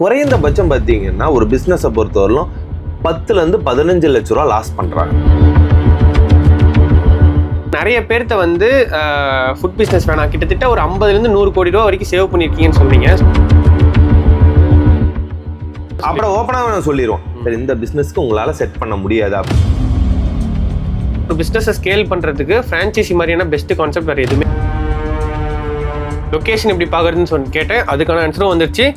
குறைந்தபட்சம் பார்த்தீங்கன்னா ஒரு பிஸ்னஸை பொறுத்தவரையிலும் 10லேருந்து 15 லட்ச ரூபா லாஸ் பண்ணுறாங்க. நிறைய பேர்த்த வந்து ஃபுட் பிஸ்னஸ் வேணாம், கிட்டத்தட்ட ஒரு 50லேருந்து 100 கோடி ரூபா வரைக்கும் சேவ் பண்ணியிருக்கீங்கன்னு சொன்னீங்க. அப்புறம் ஓப்பனாக நான் சொல்லிடுவோம், சரி இந்த பிஸ்னஸ்க்கு உங்களால் செட் பண்ண முடியாதா? ஒரு பிஸ்னஸை ஸ்கேல் பண்ணுறதுக்கு ஃப்ரான்ச்சைசி மாதிரியான பெஸ்ட் கான்செப்ட் வேறு எதுவுமே. லொக்கேஷன் எப்படி பார்க்குறதுன்னு சொல்லி கேட்டேன், அதுக்கான ஆன்சரும் வந்துருச்சு.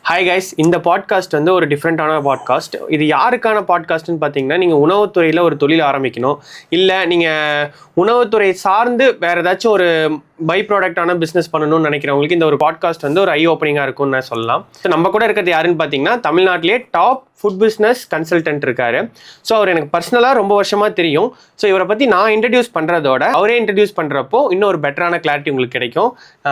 ஹாய் கைஸ், இந்த பாட்காஸ்ட் வந்து ஒரு டிஃப்ரெண்ட்டான பாட்காஸ்ட். இது யாருக்கான பாட்காஸ்ட்னு பார்த்தீங்கன்னா, நீங்கள் உணவுத்துறையில் ஒரு தொழில் ஆரம்பிக்கணும், இல்லை நீங்கள் உணவுத்துறை சார்ந்து வேறு ஏதாச்சும் ஒரு பை ப்ராடக்டான பிஸ்னஸ் பண்ணணும்னு நினைக்கிறவங்களுக்கு இந்த ஒரு பாட்காஸ்ட் வந்து ஒரு ஐ ஓப்பனிங்காக இருக்கும்னு நான் சொல்லலாம். ஸோ நம்ம கூட இருக்கிறது யாருன்னு பார்த்தீங்கன்னா, தமிழ்நாட்டிலே டாப் ஃபுட் பிஸ்னஸ் கன்சல்டன்ட் இருக்காரு. ஸோ அவர் எனக்கு பர்சனலாக ரொம்ப வருஷமாக தெரியும். ஸோ இவரை பற்றி நான் இன்ட்ரடியூஸ் பண்ணுறதோட அவரே இன்ட்ரடியூஸ் பண்ணுறப்போ இன்னும் ஒரு பெட்டரான கிளாரிட்டி உங்களுக்கு கிடைக்கும்.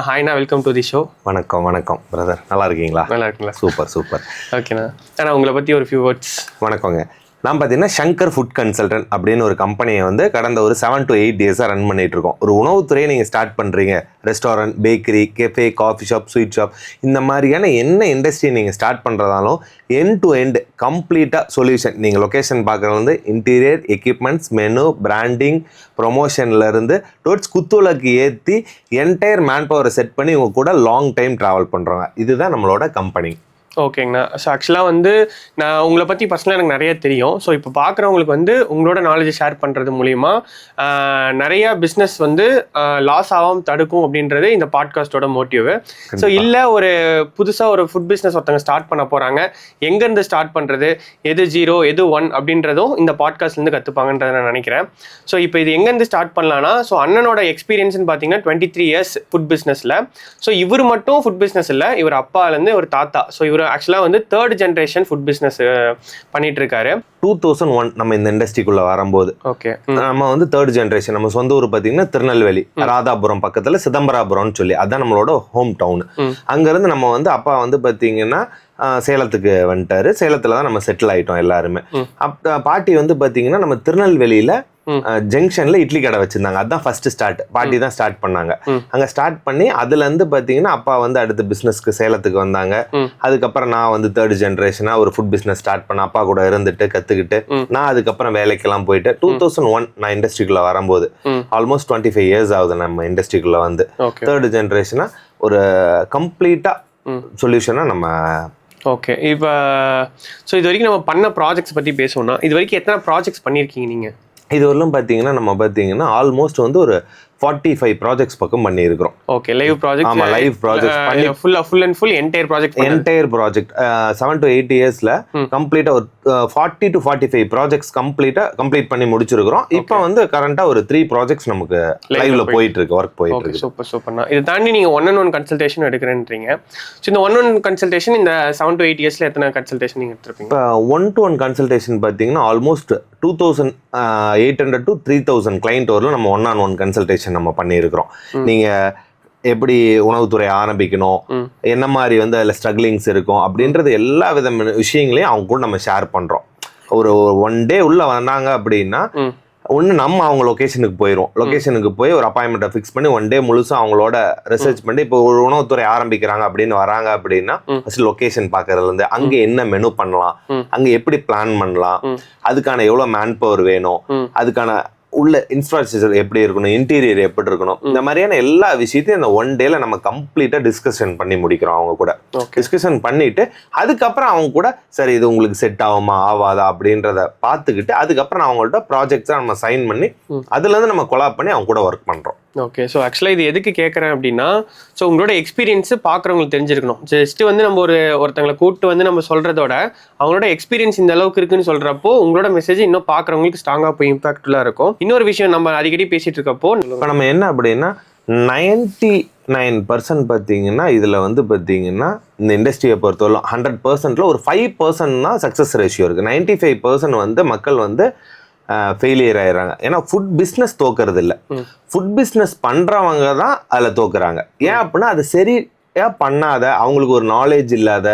ஹாய்ண்ணா, வெல்கம் டு தி ஷோ. வணக்கம் வணக்கம் பிரதர், நல்லா இருக்கீங்களா? நல்லா இருக்குங்களா? Super super. ஓகேண்ணா, ஆனால் உங்களை பற்றி ஒரு ஃபியூ வேர்ட்ஸ். வணக்கங்க. நான் பார்த்தீங்கன்னா சங்கர் ஃபுட் கன்சல்டன்ட் அப்படின்னு ஒரு கம்பெனியை வந்து கடந்த ஒரு 7 to 8 டேஸாக ரன் பண்ணிட்டு இருக்கோம். ஒரு உணவுத்துறையை நீங்கள் ஸ்டார்ட் பண்ணுறீங்க, restaurant, bakery, cafe, coffee shop, sweet shop, இந்த மாதிரியான என்ன இண்டஸ்ட்ரி நீங்கள் ஸ்டார்ட் பண்ணுறதாலும் எண்ட் டு எண்ட் கம்ப்ளீட்டாக சொல்யூஷன். நீங்கள் லொக்கேஷன் பார்க்குறது வந்து இன்டீரியர், எக்யூப்மெண்ட்ஸ், மெனு, பிராண்டிங், ப்ரொமோஷன்லேருந்து டோட்ஸ் குத்துவிளக்கு ஏற்றி என்டையர் மேன் பவரை செட் பண்ணி உங்கள் கூட லாங் டைம் ட்ராவல் பண்ணுறாங்க. இதுதான் நம்மளோட கம்பெனி. ஓகேங்கண்ணா. ஸோ ஆக்சுவலாக வந்து நான் உங்களை பற்றி பர்சனலாக எனக்கு நிறைய தெரியும். ஸோ இப்போ பார்க்குறவங்களுக்கு வந்து உங்களோட நாலேஜை ஷேர் பண்ணுறது மூலிமா நிறையா பிஸ்னஸ் வந்து லாஸ் ஆகாமல் தடுக்கும் அப்படின்றது இந்த பாட்காஸ்ட்டோட மோட்டிவ். ஸோ இல்லை ஒரு புதுசாக ஒரு ஃபுட் பிஸ்னஸ் ஒருத்தங்க ஸ்டார்ட் பண்ண போகிறாங்க, எங்கேருந்து ஸ்டார்ட் பண்ணுறது, எது 0 எது 1 அப்படின்றதும் இந்த பாட்காஸ்ட்லேருந்து கற்றுப்பாங்கன்றதை நான் நினைக்கிறேன். ஸோ இப்போ இது எங்கேருந்து ஸ்டார்ட் பண்ணலான்னா, ஸோ அண்ணனோட எக்ஸ்பீரியன்ஸ்னு பார்த்தீங்கன்னா 23 years ஃபுட் பிஸ்னஸில். ஸோ இவர் மட்டும் ஃபுட் பிஸ்னஸ் இல்லை, இவர் அப்பாலேருந்து ஒரு தாத்தா. ஸோ இவர் ஆக்சுவலாக வந்து 3rd ஜென்ரேஷன் ஃபுட் பிஸ்னஸ் பண்ணிட்டு இருக்காரு. 2001 நம்ம இந்த இண்டஸ்ட்ரிக்குள்ள வரும்போது, ஓகே, நம்ம வந்து 3rd ஜென்ரேஷன். நம்ம சொந்த ஊர் பார்த்தீங்கன்னா திருநெல்வேலி, ராதாபுரம் பக்கத்தில் சிதம்பராபுரம்னு சொல்லி, அதான் நம்மளோட ஹோம் டவுன். அங்கேருந்து நம்ம வந்து அப்பா வந்து பார்த்தீங்கன்னா சேலத்துக்கு வந்துட்டாரு. சேலத்தில் தான் நம்ம செட்டில் ஆகிட்டோம் எல்லாருமே. பாட்டி வந்து பார்த்தீங்கன்னா நம்ம திருநெல்வேலியில் ஜங்ஷன்ல இட்லி கடை வச்சிருந்தாங்க. அதுதான் ஃபர்ஸ்ட் ஸ்டார்ட். பாட்டி தான் ஸ்டார்ட் பண்ணாங்க. அங்க ஸ்டார்ட் பண்ணி அதுல இருந்து பாத்தீங்கன்னா அப்பா வந்து அடுத்த பிசினஸ்க்கு சேலத்துக்கு வந்தாங்க. அதுக்கப்புறம் நான் வந்து 3rd ஜென்ரேஷனா ஒரு ஃபுட் பிசினஸ் ஸ்டார்ட் பண்ண, அப்பா கூட இருந்துட்டு கத்துக்கிட்டு நான் அதுக்கப்புறம் வேலைக்கெல்லாம் போயிட்டு 2001 நான் இண்டஸ்ட்ரிக்குள்ள வரும்போது ஆல்மோஸ்ட் 25 years ஆகுது நம்ம இண்டஸ்ட்ரிக்குள்ள வந்து. 3rd ஜென்ரேஷனா ஒரு கம்ப்ளீட்டா சொல்யூஷனா நம்ம. ஓகே, இப்போ ஸோ இது வரைக்கும் நம்ம பண்ண ப்ராஜெக்ட்ஸ் பற்றி பேசணும்னா, இது வரைக்கும் எத்தனை ப்ராஜெக்ட்ஸ் பண்ணியிருக்கீங்க நீங்கள்? இது வரலும் பார்த்தீங்கன்னா நம்ம பார்த்தீங்கன்னா ஆல்மோஸ்ட் வந்து ஒரு 45 ப்ராஜெக்ட்ஸ் பக்கம் பண்ணியிருக்கிறோம். Okay, live project. ஆமாம், லைவ் ப்ராஜெக்ட் பண்ணி ஃபுல் என்டையர் ப்ராஜெக்ட் 7 to 8 yearsல கம்ப்ளீட்டாக ஒரு 40 to 45 ப்ராஜெக்ட்ஸ் கம்ப்ளீட் பண்ணி முடிச்சிருக்கிறோம். இப்போ வந்து கரண்டாக ஒரு 3 ப்ராஜெக்ட்ஸ் நமக்கு லைவ்ல போயிட்டு இருக்கு, ஒர்க் போயிட்டு இருக்கு. சூப்பர் சூப்பர்ண்ணா. இதை தாண்டி நீங்கள் 1-on-1 கன்சல்டேஷன் எடுக்கிறேன்றீங்க. ஸோ இந்த 1-on-1 கன்சல்டேஷன் இந்த 7 to 8 yearsல எத்தனை கன்சல்டேஷன் நீங்கள் எடுத்துருப்பீங்க? இப்போ 1-to-1 கன்சல்டேஷன் பார்த்தீங்கன்னா ஆல்மோஸ்ட் 2800 to 3000 கிளைண்ட் வரலும் நம்ம 1-on-1 கன்சல்டேஷன் நம்ம பண்ணியிருக்கிறோம். நீங்க எப்படி உணவுத்துறை ஆரம்பிக்கணும், என்ன மாதிரி வந்து அதில் ஸ்ட்ரகிளிங்ஸ் இருக்கும் அப்படின்றது எல்லா விதமான விஷயங்களையும் அவங்க கூட நம்ம ஷேர் பண்றோம். ஒரு 1 day உள்ள வந்தாங்க அப்படின்னா ஒன்று நம்ம அவங்க லொக்கேஷனுக்கு போயிடும். லொக்கேஷனுக்கு போய் ஒரு அப்பாயின்மெண்ட்டை ஃபிக்ஸ் பண்ணி 1 day முழுசும் அவங்களோட ரிசர்ச் பண்ணி, இப்போ ஒரு உணவுத்துறை ஆரம்பிக்கிறாங்க அப்படின்னு வராங்க அப்படின்னா ஃபர்ஸ்ட் லொக்கேஷன் பார்க்கறதுலேருந்து அங்கே என்ன மெனு பண்ணலாம், அங்கே எப்படி பிளான் பண்ணலாம், அதுக்கான எவ்வளோ மேன் பவர் வேணும், அதுக்கான உள்ள இன்ஃப்ராஸ்ட்ரக்சர் எப்படி இருக்கணும், இன்டீரியர் எப்படி இருக்கணும், இந்த மாதிரியான எல்லா விஷயத்தையும் இந்த 1 dayல நம்ம கம்ப்ளீட்டா டிஸ்கஷன் பண்ணி முடிக்கிறோம். அவங்க கூட டிஸ்கஷன் பண்ணிட்டு அதுக்கப்புறம் அவங்க கூட சரி இது உங்களுக்கு செட் ஆகுமா ஆவாதா அப்படின்றத பார்த்துக்கிட்டு அதுக்கப்புறம் நான் அவங்கள்ட்ட ப்ராஜெக்ட்ஸை நம்ம சைன் பண்ணி அதுலேருந்து நம்ம கொலாப் பண்ணி அவங்க கூட ஒர்க் பண்ணுறோம். ஓகே, ஸோ ஆக்சுவலாக இது எதுக்கு கேட்குறேன் அப்படின்னா, ஸோ உங்களோட எக்ஸ்பீரியன்ஸு பார்க்குறவங்களுக்கு தெரிஞ்சிருக்கணும். ஜஸ்ட்டு வந்து நம்ம ஒருத்தங்களை கூப்பிட்டு வந்து நம்ம சொல்கிறதோட அவங்களோட எக்ஸ்பீரியன்ஸ் இந்த அளவுக்கு இருக்குன்னு சொல்கிறப்போ உங்களோட மெசேஜ் இன்னும் பார்க்குறவங்களுக்கு ஸ்ட்ராங்காக போய் இம்பாக்ட்ஃபுல்லாக இருக்கும். இன்னொரு விஷயம் நம்ம அடிக்கடி பேசிகிட்டு இருக்கப்போ, இப்போ நம்ம என்ன அப்படின்னா 99% பார்த்தீங்கன்னா இதில் வந்து பார்த்தீங்கன்னா இந்த இண்டஸ்ட்ரியை பொறுத்தவரை 100%ல ஒரு 5% தான் சக்ஸஸ் ரேஷியோ இருக்குது. 95% வந்து மக்கள் வந்து ஃபெயிலியர் ஆயிடுறாங்க. ஏன்னா ஃபுட் பிஸ்னஸ் தோக்கிறது இல்லை, ஃபுட் பிஸ்னஸ் பண்ணுறவங்க தான் அதில் தோக்குறாங்க. ஏன் அப்படின்னா அது சரி பண்ணாத, அவங்களுக்கு ஒரு நாலேஜ் இல்லாத,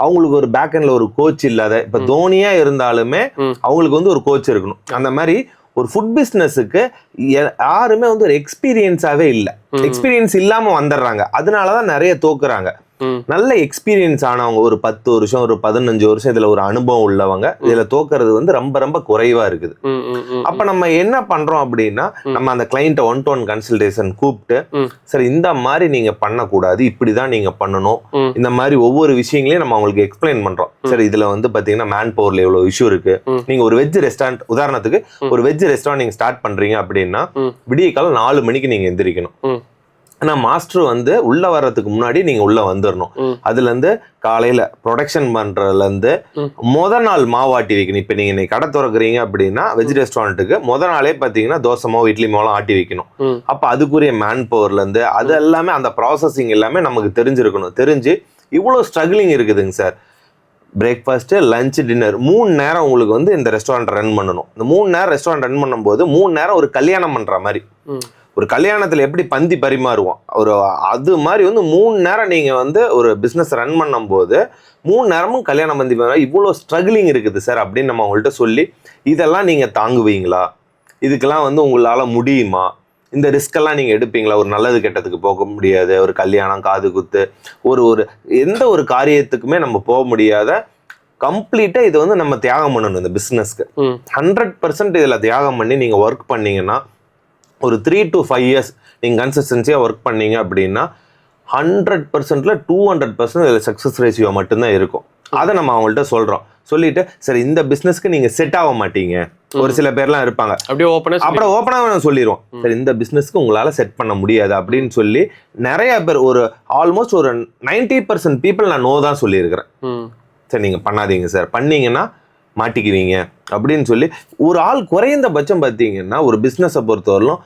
அவங்களுக்கு ஒரு பேக் எண்ட்ல ஒரு கோச் இல்லாத, இப்ப தோனியா இருந்தாலுமே அவங்களுக்கு வந்து ஒரு கோச் இருக்கணும். அந்த மாதிரி ஒரு ஃபுட் பிஸ்னஸுக்கு யாருமே வந்து ஒரு எக்ஸ்பீரியன்ஸாவே இல்லை, எக்ஸ்பீரியன்ஸ் இல்லாம வந்துடுறாங்க. அதனாலதான் நிறைய தோக்குறாங்க. நல்ல எக்ஸ்பீரியன்ஸ் ஆனவங்க ஒரு 10 வருஷம் ஒரு 15 வருஷம் இதுல ஒரு அனுபவம் உள்ளவங்க இதுல தோக்குறது வந்து ரொம்ப ரொம்ப குறைவா இருக்குது. அப்ப நம்ம என்ன பண்றோம் அப்படின்னா, நம்ம அந்த கிளைண்ட்டை 1-to-1 கன்சல்டேஷன் கூப்பிட்டு, சரி இந்த மாதிரி நீங்க பண்ணக்கூடாது, இப்படிதான் நீங்க பண்ணணும், இந்த மாதிரி ஒவ்வொரு விஷயங்களையும் நம்ம அவங்களுக்கு எக்ஸ்பிளைன் பண்றோம். சரி இதுல வந்து பாத்தீங்கன்னா மேன் பவர்ல எவ்வளவு இஷ்யூ இருக்கு. நீங்க ஒரு வெஜ் ரெஸ்டாரண்ட் உதாரணத்துக்கு ஒரு வெஜ் ரெஸ்டாரண்ட் நீங்க ஸ்டார்ட் பண்றீங்க அப்படின்னா விடிய காலம் 4 மணிக்கு நீங்க எந்திரிக்கணும். ஆனா மாஸ்டர் வந்து உள்ள வர்றதுக்கு முன்னாடி நீங்க உள்ள வந்துடணும். அதுல இருந்து காலையில ப்ரொடக்ஷன் பண்றதுல இருந்து நாள் மாவாட்டி வைக்கணும். இப்ப நீங்க கடை திறக்குறீங்க அப்படின்னா வெஜ் ரெஸ்டாரண்ட்டுக்கு நாளே பாத்தீங்கன்னா தோசை மாவு இட்லி மாவுலாம் ஆட்டி வைக்கணும். அப்ப அதுக்குரிய மேன் பவர்ல இருந்து அது எல்லாமே அந்த ப்ராசஸிங் எல்லாமே நமக்கு தெரிஞ்சிருக்கணும். தெரிஞ்சு இவ்வளவு ஸ்ட்ரகிளிங் இருக்குதுங்க சார். பிரேக்ஃபாஸ்ட், லஞ்ச், டின்னர் 3 நேரம் உங்களுக்கு வந்து இந்த ரெஸ்டாரண்ட் ரன் பண்ணணும். இந்த 3 நேரம் ரெஸ்டாரண்ட் ரன் பண்ணும்போது 3 நேரம் ஒரு கல்யாணம் பண்ற மாதிரி. ஒரு கல்யாணத்துல எப்படி பந்தி பரிமாறுவோம் ஒரு அது மாதிரி வந்து 3 நேரம் நீங்க வந்து ஒரு பிசினஸ் ரன் பண்ணும் போது 3 நேரமும் கல்யாணம் பந்தி இவ்வளவு ஸ்ட்ரகிளிங் இருக்குது சார் அப்படின்னு நம்ம அவங்கள்ட்ட சொல்லி, இதெல்லாம் நீங்க தாங்குவீங்களா, இதுக்கெல்லாம் வந்து உங்களால முடியுமா, இந்த ரிஸ்க் எல்லாம் நீங்க எடுப்பீங்களா, ஒரு நல்லது கெட்டதுக்கு போக முடியாது, ஒரு கல்யாணம் காது குத்து ஒரு எந்த ஒரு காரியத்துக்குமே நம்ம போக முடியாத கம்ப்ளீட்டா இது வந்து நம்ம தியாகம் பண்ணணும். இந்த பிசினஸ்க்கு 100% இதுல தியாகம் பண்ணி நீங்க ஒர்க் பண்ணீங்கன்னா ஒரு 3 to 5 years நீங்க கன்சிஸ்டன்சியா ஒர்க் பண்ணீங்க அப்படின்னா 100%ல 200% இதுல சக்சஸ் ரேஷியோ மட்டும்தான் இருக்கும். அதை நம்ம அவங்கள்ட்ட சொல்றோம். சொல்லிட்டு சரி இந்த பிசினஸ்க்கு நீங்க செட் ஆக மாட்டீங்க, ஒரு சில பேர்லாம் இருப்பாங்க அப்புறம் ஓப்பனா சொல்லிடுவோம், சரி இந்த பிசினஸ்க்கு உங்களால செட் பண்ண முடியாது அப்படின்னு சொல்லி நிறைய பேர் ஒரு ஆல்மோஸ்ட் ஒரு 90% பீப்புள் நான் நோ தான் சொல்லியிருக்கிறேன். சரி நீங்க பண்ணாதீங்க சார், பண்ணீங்கன்னா மாட்டிக்குவீங்க அப்படின்னு சொல்லி ஒரு ஆள் குறைந்தபட்சம் பார்த்தீங்கன்னா ஒரு பிஸ்னஸை பொறுத்தவரையிலும்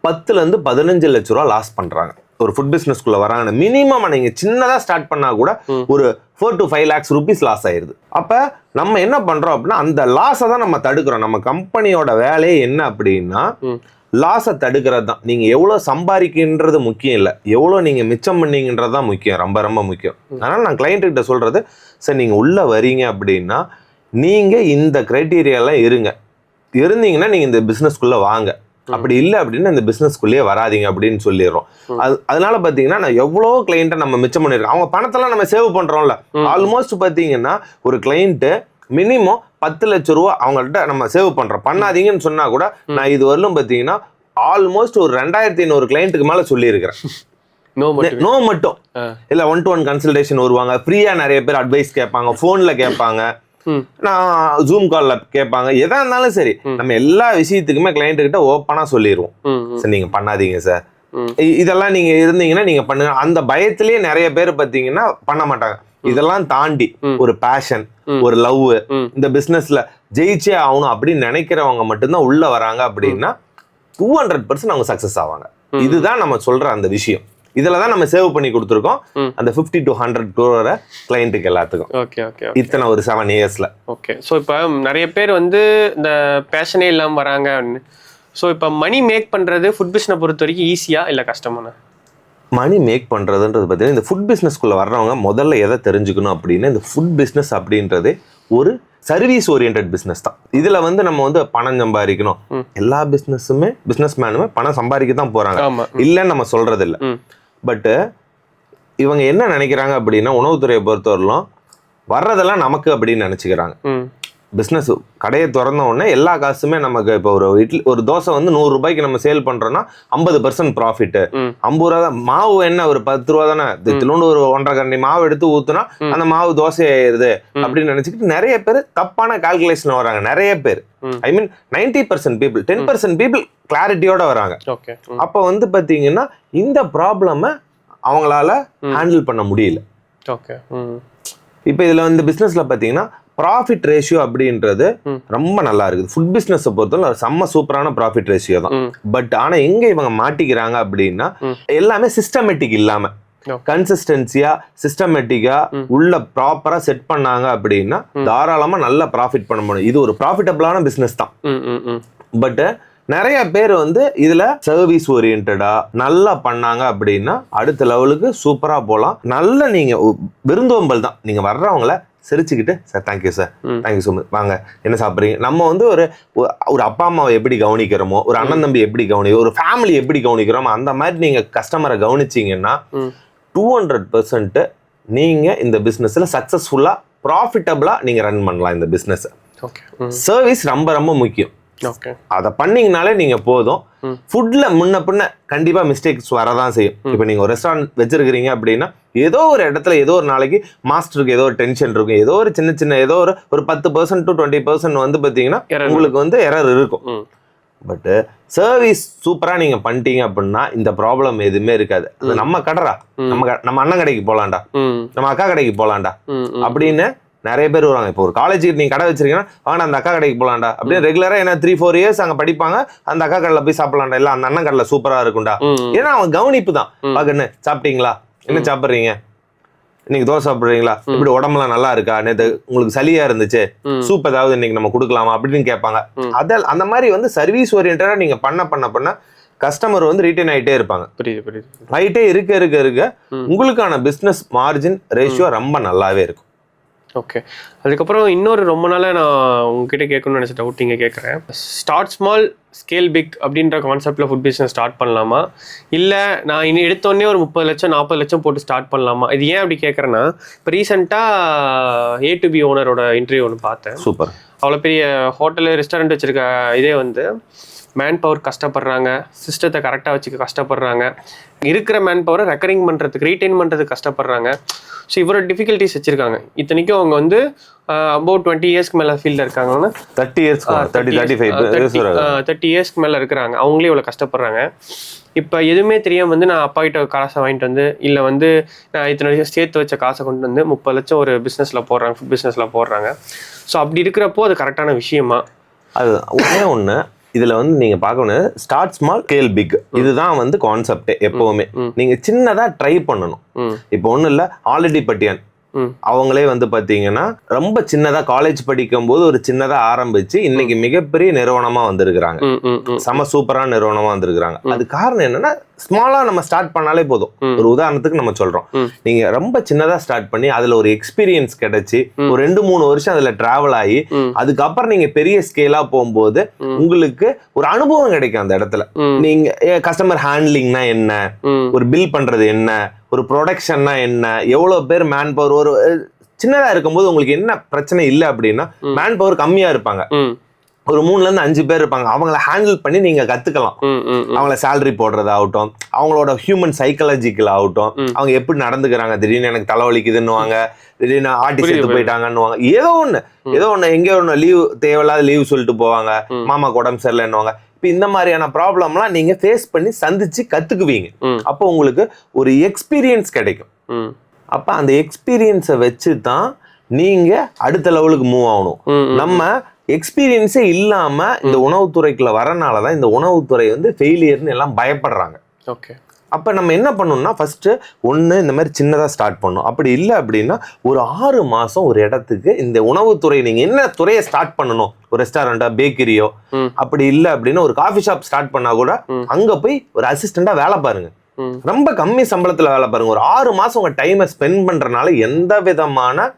10 to 15 லட்ச ரூபா லாஸ் பண்றாங்க. ஒரு ஃபுட் பிஸ்னஸ்குள்ள வராங்க. மினிமம் நீங்க சின்னதா ஸ்டார்ட் பண்ணா கூட ஒரு 4 to 5 lakhs rupees லாஸ் ஆயிருது. அப்ப நம்ம என்ன பண்றோம் அப்படின்னா அந்த லாஸை தான் நம்ம தடுக்கிறோம். நம்ம கம்பெனியோட வேலையே என்ன அப்படின்னா லாஸை தடுக்கிறது தான். நீங்க எவ்வளவு சம்பாதிக்கின்றது முக்கியம் இல்லை, எவ்வளவு நீங்க மிச்சம் பண்ணீங்கன்றது தான் முக்கியம், ரொம்ப ரொம்ப முக்கியம். அதனால நான் கிளைண்ட் கிட்ட சொல்றது, சரி நீங்க உள்ள வரீங்க அப்படின்னா நீங்க இந்த கிரைட்டீரியாலாம் இருந்தீங்கன்னா நீங்க இந்த பிசினஸ்க்குள்ள வாங்க, அப்படி இல்லை அப்படின்னா இந்த பிசினஸ்க்குள்ளேயே வராதிங்க அப்படின்னு சொல்லிடுறோம். அதனால பாத்தீங்கன்னா நான் எவ்வளோ கிளைண்ட்டை நம்ம மிச்சம் பண்ணிருக்கோம். அவங்க பணத்தெல்லாம் நம்ம சேவ் பண்றோம்ல. ஆல்மோஸ்ட் பாத்தீங்கன்னா ஒரு கிளைண்ட் மினிமம் 10 லட்ச ரூபா அவங்கள்ட்ட நம்ம சேவ் பண்றோம். பண்ணாதீங்கன்னு சொன்னா கூட நான் இது வரலும் பாத்தீங்கன்னா ஆல்மோஸ்ட் ஒரு 2500 கிளைண்ட்டுக்கு மேல சொல்லியிருக்கிறேன். நோ மட்டும் இல்ல 1-to-1 கன்சல்டேஷன் வருவாங்க, ஃப்ரீயா நிறைய பேர் அட்வைஸ் கேட்பாங்க, போன்ல கேட்பாங்க, நான் ஜூம் கால்ல கேட்பாங்க, எதா இருந்தாலும் சரி நம்ம எல்லா விஷயத்துக்குமே கிளைண்ட் கிட்ட ஓப்பனா சொல்லிடுவோம். சரி நீங்க பண்ணாதீங்க சார், இதெல்லாம் நீங்க இருந்தீங்கன்னா நீங்க பண்ணுங்க. அந்த பயத்திலேயே நிறைய பேர் பாத்தீங்கன்னா பண்ண மாட்டாங்க. இதெல்லாம் தாண்டி ஒரு பேஷன், ஒரு லவ், இந்த பிசினஸ்ல ஜெயிச்சே ஆகணும் அப்படின்னு நினைக்கிறவங்க மட்டும்தான் உள்ள வராங்க அப்படின்னா 200% அவங்க சக்சஸ் ஆவாங்க. இதுதான் நம்ம சொல்ற அந்த விஷயம். இதுலதான் நம்ம சேவ் பண்ணி கொடுத்துருக்கோம் அந்த 50 to 100 crore கிளைண்ட்டுக்கு எல்லாத்துக்கும். ஓகே ஓகே இத்தனை ஒரு 7 yearsல. ஓகே. ஸோ இப்போ நிறைய பேர் வந்து இந்த பேஷனே இல்லாமல் வராங்க. ஸோ இப்போ மணி மேக் பண்றது ஃபுட் பிஸ்னஸ் பொறுத்த வரைக்கும் ஈஸியா இல்லை கஷ்டமான? மணி மேக் பண்றதுன்றது பார்த்தீங்கன்னா இந்த ஃபுட் பிஸ்னஸ்க்குள்ள வர்றவங்க முதல்ல எதை தெரிஞ்சுக்கணும் அப்படின்னா, இந்த ஃபுட் பிஸ்னஸ் அப்படின்றது ஒரு சர்வீஸ் ஓரியன்ட் பிசினஸ் தான். இதுல வந்து நம்ம வந்து பணம் சம்பாதிக்கணும், எல்லா பிசினஸுமே பிசினஸ் மேனுமே பணம் சம்பாதிக்க தான் போறாங்க, இல்லைன்னு நம்ம சொல்றது இல்லை. பட் இவங்க என்ன நினைக்கிறாங்க அப்படின்னா உணவுத்துறையை பொறுத்தவரையிலும் வர்றதெல்லாம் நமக்கு அப்படின்னு நினைச்சுக்கிறாங்க. பிஸ்னஸ் கடையை திறந்த உடனே எல்லா காசுமே நமக்கு. இப்போ ஒரு இட்லி ஒரு தோசை வந்து 100 ரூபாய்க்கு நம்ம சேல் பண்றோம்னா 50% ப்ராஃபிட். 50 ரூபா தான் மாவு, என்ன ஒரு 10 ரூபா தானே, திட்டிலோண்டு ஒரு 1.5 கரண்டி மாவு எடுத்து ஊத்துனா அந்த மாவு தோசை ஆயிருது அப்படின்னு நினைச்சுக்கிட்டு நிறைய பேர் தப்பான கால்குலேஷன் வராங்க. நிறைய பேர் ஐ மீன் 90% பீப்புள், 10% பீப்புள் கிளாரிட்டியோட வராங்க. அப்ப வந்து பாத்தீங்கன்னா இந்த ப்ராப்ளம அவங்களால ஹேண்டில் பண்ண முடியல. இப்ப இதுல வந்து பிசினஸ்ல பாத்தீங்கன்னா ப்ராஃபிட் ரேஷியோ அப்படின்றது ரொம்ப நல்லா இருக்குது. ஃபுட் பிசினஸ் பொறுத்தவரை செம்ம சூப்பரான ப்ராஃபிட் ரேஷியோ தான். பட் ஆனா எங்க இவங்க மாட்டிக்கிறாங்க அப்படின்னா எல்லாமே சிஸ்டமேட்டிக் இல்லாம கன்சிஸ்டன்சியா சிஸ்டமேட்டிக்கா உள்ள ப்ராப்பரா செட் பண்ணாங்க அப்படின்னா தாராளமா நல்ல ப்ராஃபிட் பண்ண முடியும். இது ஒரு ப்ராஃபிட்டபிளான பிசினஸ் தான். பட் நிறைய பேர் வந்து இதுல சர்வீஸ் ஓரியன்டா நல்லா பண்ணாங்க அப்படின்னா அடுத்த லெவலுக்கு சூப்பரா போலாம். நல்ல நீங்க விருந்தோம்பல் தான். நீங்க வர்றவங்கள சிரிச்சுக்கிட்டு sir thank you sir, thank you so much, வாங்க என்ன சாப்பிட்றீங்க, நம்ம வந்து ஒரு அப்பா அம்மாவை எப்படி கவனிக்கிறோமோ, ஒரு அண்ணன் தம்பி எப்படி கவனிக்கிறோம், ஒரு ஃபேமிலி எப்படி கவனிக்கிறோமோ அந்த மாதிரி நீங்க கஸ்டமரை கவனிச்சிங்கன்னா 200% நீங்க இந்த பிசினஸ்ல சக்சஸ்ஃபுல்லா ப்ராஃபிட்டபிளா நீங்க ரன் பண்ணலாம் இந்த பிசினஸ். ஓகே. சர்வீஸ் ரொம்ப ரொம்ப முக்கியம். ஓகே. அதை பண்ணீங்கனாலே நீங்க போதும். ஃபுட்ல முன்ன பின்ன கண்டிப்பா மிஸ்டேக்ஸ் வரதான் செய்யும். இப்போ நீங்க ஒரு ரெஸ்டாரண்ட் வச்சிருக்கிறீங்க அப்படின்னா ஏதோ ஒரு இடத்துல ஏதோ ஒரு நாளைக்கு மாஸ்டருக்கு ஏதோ ஒரு டென்ஷன் இருக்கும், ஏதோ ஒரு சின்ன ஏதோ ஒரு 10% to 20% வந்து பாத்தீங்கன்னா உங்களுக்கு வந்து எரர் இருக்கும். பட் சர்வீஸ் சூப்பரா நீங்க பண்ணிட்டீங்க அப்படின்னா இந்த ப்ராப்ளம் எதுவுமே இருக்காது. அது நம்ம கடைடா, நம்ம அண்ணன் கடைக்கு போலாம்டா, நம்ம அக்கா கடைக்கு போலாம்டா அப்படின்னு நிறைய பேர் வருவாங்க. இப்போ ஒரு காலேஜுக்கு நீங்க கடை வச்சிருக்கீங்கன்னா வாங்க அந்த அக்கா கடைக்கு போலாம்டா அப்படின்னு ரெகுலரா என்ன 3-4 இயர்ஸ் அங்க படிப்பாங்க. அந்த அக்கா கடையில போய் சாப்பிடலாம்டா, இல்ல அந்த அண்ணன் கடையில சூப்பரா இருக்கும்டா. ஏன்னா அவன் கவனிப்பு தான். பாக்கன்னு சாப்பிட்டீங்களா, என்ன சாப்பிடுறீங்க, இன்னைக்கு தோசை சாப்பிடுறீங்களா, இப்படி உடம்புலாம் நல்லா இருக்கா, நேற்று உங்களுக்கு சளியா இருந்துச்சு, சூப் ஏதாவது இன்னைக்கு நம்ம கொடுக்கலாமா அப்படின்னு கேட்பாங்க. அந்த மாதிரி வந்து சர்வீஸ் ஓரியன்டா நீங்க பண்ண கஸ்டமர் வந்து ரீட்டைன் ஆகிட்டே இருப்பாங்க. ஆகிட்டே இருக்க உங்களுக்கான பிசினஸ் மார்ஜின் ரேஷியோ ரொம்ப நல்லாவே இருக்கும். ஓகே. அதுக்கப்புறம் இன்னொரு ரொம்ப நாளாக நான் உங்ககிட்ட கேட்கணும்னு நினச்ச டவுட் இங்கே கேட்குறேன். ஸ்டார்ட் ஸ்மால் ஸ்கேல் பிக் அப்படின்ற கான்செப்டில் ஃபுட் பிஸ்னஸ் ஸ்டார்ட் பண்ணலாமா, இல்லை நான் இனி எடுத்தோடனே ஒரு 30 லட்சம் 40 லட்சம் போட்டு ஸ்டார்ட் பண்ணலாமா? இது ஏன் அப்படி கேட்குறேன்னா, இப்போ ரீசெண்டாக A2B ஓனரோட இன்டர்வியூ ஒன்று பார்த்தேன். சூப்பர். அவ்வளோ பெரிய ஹோட்டலு ரெஸ்டாரண்ட் வச்சுருக்க இதே வந்து மேன் பவர் கஷ்டப்படுறாங்க, சிஸ்டத்தை கரெக்டாக வச்சுக்க கஷ்டப்படுறாங்க, இருக்கிற மேன் பவரை ரெக்கரிங் பண்ணுறதுக்கு ரீட்டைன் பண்ணுறதுக்கு கஷ்டப்படுறாங்க. ஸோ இவ்வளோ டிஃபிகல்ட்டிஸ் வச்சுருக்காங்க. இத்தனைக்கும் அவங்க வந்து அபவுட் 20 இயர்ஸ்க்கு மேலே ஃபீல்டில் இருக்காங்கன்னா 30 இயர்ஸ்க்கு மேலே இருக்கிறாங்க. அவங்களே இவ்வளோ கஷ்டப்படுறாங்க. இப்போ எதுவுமே தெரியாமல் வந்து நான் அப்பா கிட்ட காசை வாங்கிட்டு வந்து, இல்லை வந்து நான் இத்தனை வருஷம் சேர்த்து வச்ச காசை கொண்டு வந்து 30 லட்சம் ஒரு பிஸ்னஸில் போடுறாங்க, ஃபுட் பிஸ்னஸில் போடுறாங்க. ஸோ அப்படி இருக்கிறப்போ அது கரெக்டான விஷயமா? அது ஒன்று இதுல வந்து நீங்க பார்க்கணும், ஸ்டார்ட் ஸ்மால் ஸ்கேல் பிக், இதுதான் வந்து கான்செப்ட். எப்பவுமே நீங்க சின்னதா ட்ரை பண்ணணும். இப்போ ஒண்ணும் இல்ல, ஆல்ரெடி பட்டியான் அவங்களே வந்து பாத்தீங்கன்னா ரொம்ப சின்னதா காலேஜ் படிக்கும் போது ஒரு சின்னதா ஆரம்பிச்சு இன்னைக்கு மிகப்பெரிய நிறுவனமா வந்திருக்கிறாங்க. செம சூப்பரான நிறுவனமா வந்திருக்கிறாங்க. அது காரணம் என்னன்னா, ஸ்மாலா நம்ம ஸ்டார்ட் பண்ணாலே போதும். ஒரு உதாரணத்துக்கு நம்ம சொல்றோம், நீங்க ரொம்ப சின்னதா ஸ்டார்ட் பண்ணி அதுல ஒரு எக்ஸ்பீரியன்ஸ் கிடைச்சி ஒரு 2-3 வருஷம் அதுல டிராவல் ஆகி அதுக்கப்புறம் நீங்க பெரிய ஸ்கேலா போகும்போது உங்களுக்கு ஒரு அனுபவம் கிடைக்கும். அந்த இடத்துல நீங்க கஸ்டமர் ஹேண்ட்லிங்னா என்ன, ஒரு பில் பண்றது என்ன, ஒரு ப்ரொடக்ஷன்னா என்ன, எவ்வளவு பேர் மேன் பவர், ஒரு சின்னதா இருக்கும்போது உங்களுக்கு என்ன பிரச்சனை இல்லை அப்படின்னா, மேன் பவர் கம்மியா இருப்பாங்க, ஒரு 3-5 பேர் இருப்பாங்க. அவங்கள ஹேண்டில் பண்ணி நீங்க கத்துக்கலாம். அவங்கள சேலரி போடுறது ஆகட்டும், அவங்களோட ஹியூமன் சைக்காலஜிக்கல் ஆகட்டும், அவங்க எப்படி நடந்துக்கிறாங்க, திடீர்னு எனக்கு தலைவலிக்குதுன்னுவாங்க, திடீர்னு ஆர்டிஸ்ட் எடுத்து போயிட்டாங்கன்னுவாங்க, ஏதோ ஒண்ணு எங்கேயோ ஒண்ணு லீவ் தேவையில்லாத லீவ் சொல்லிட்டு போவாங்க, மாமாக்கு உடம்பு சரியில்லைன்னுவாங்க. இப்போ இந்த மாதிரியான ப்ராப்ளம்லாம் நீங்க ஃபேஸ் பண்ணி சந்திச்சு கத்துக்குவீங்க. அப்போ உங்களுக்கு ஒரு எக்ஸ்பீரியன்ஸ் கிடைக்கும். அப்ப அந்த எக்ஸ்பீரியன்ஸை வச்சு தான் நீங்க அடுத்த லெவலுக்கு மூவ் ஆகணும். நம்ம எக்ஸ்பீரியன்ஸே இல்லாம இந்த உணவுத்துறைக்குள்ள வரனாலதான் இந்த உணவுத்துறை வந்து ஃபெயிலியர்னு எல்லாம் பயப்படுறாங்க. ஓகே. அப்ப நம்ம என்ன பண்ணணும்னா, ஃபர்ஸ்ட் இந்த மாதிரி சின்னதா ஸ்டார்ட் பண்ணணும். அப்படி இல்லை அப்படின்னா ஒரு 6 மாசம் ஒரு இடத்துக்கு இந்த உணவுத்துறை நீங்க என்ன துறையை ஸ்டார்ட் பண்ணணும், ஒரு ரெஸ்டாரண்டா, பேக்கரியோ, அப்படி இல்லை அப்படின்னா ஒரு காஃபி ஷாப் ஸ்டார்ட் பண்ணா கூட அங்க போய் ஒரு அசிஸ்டண்டா வேலை பாருங்க. ரொம்ப கம்மி சம்பளத்துல வேலை பாருங்க. ஒரு 6 மாசம் உங்க டைமை ஸ்பெண்ட் பண்றதுனால எந்த விதமான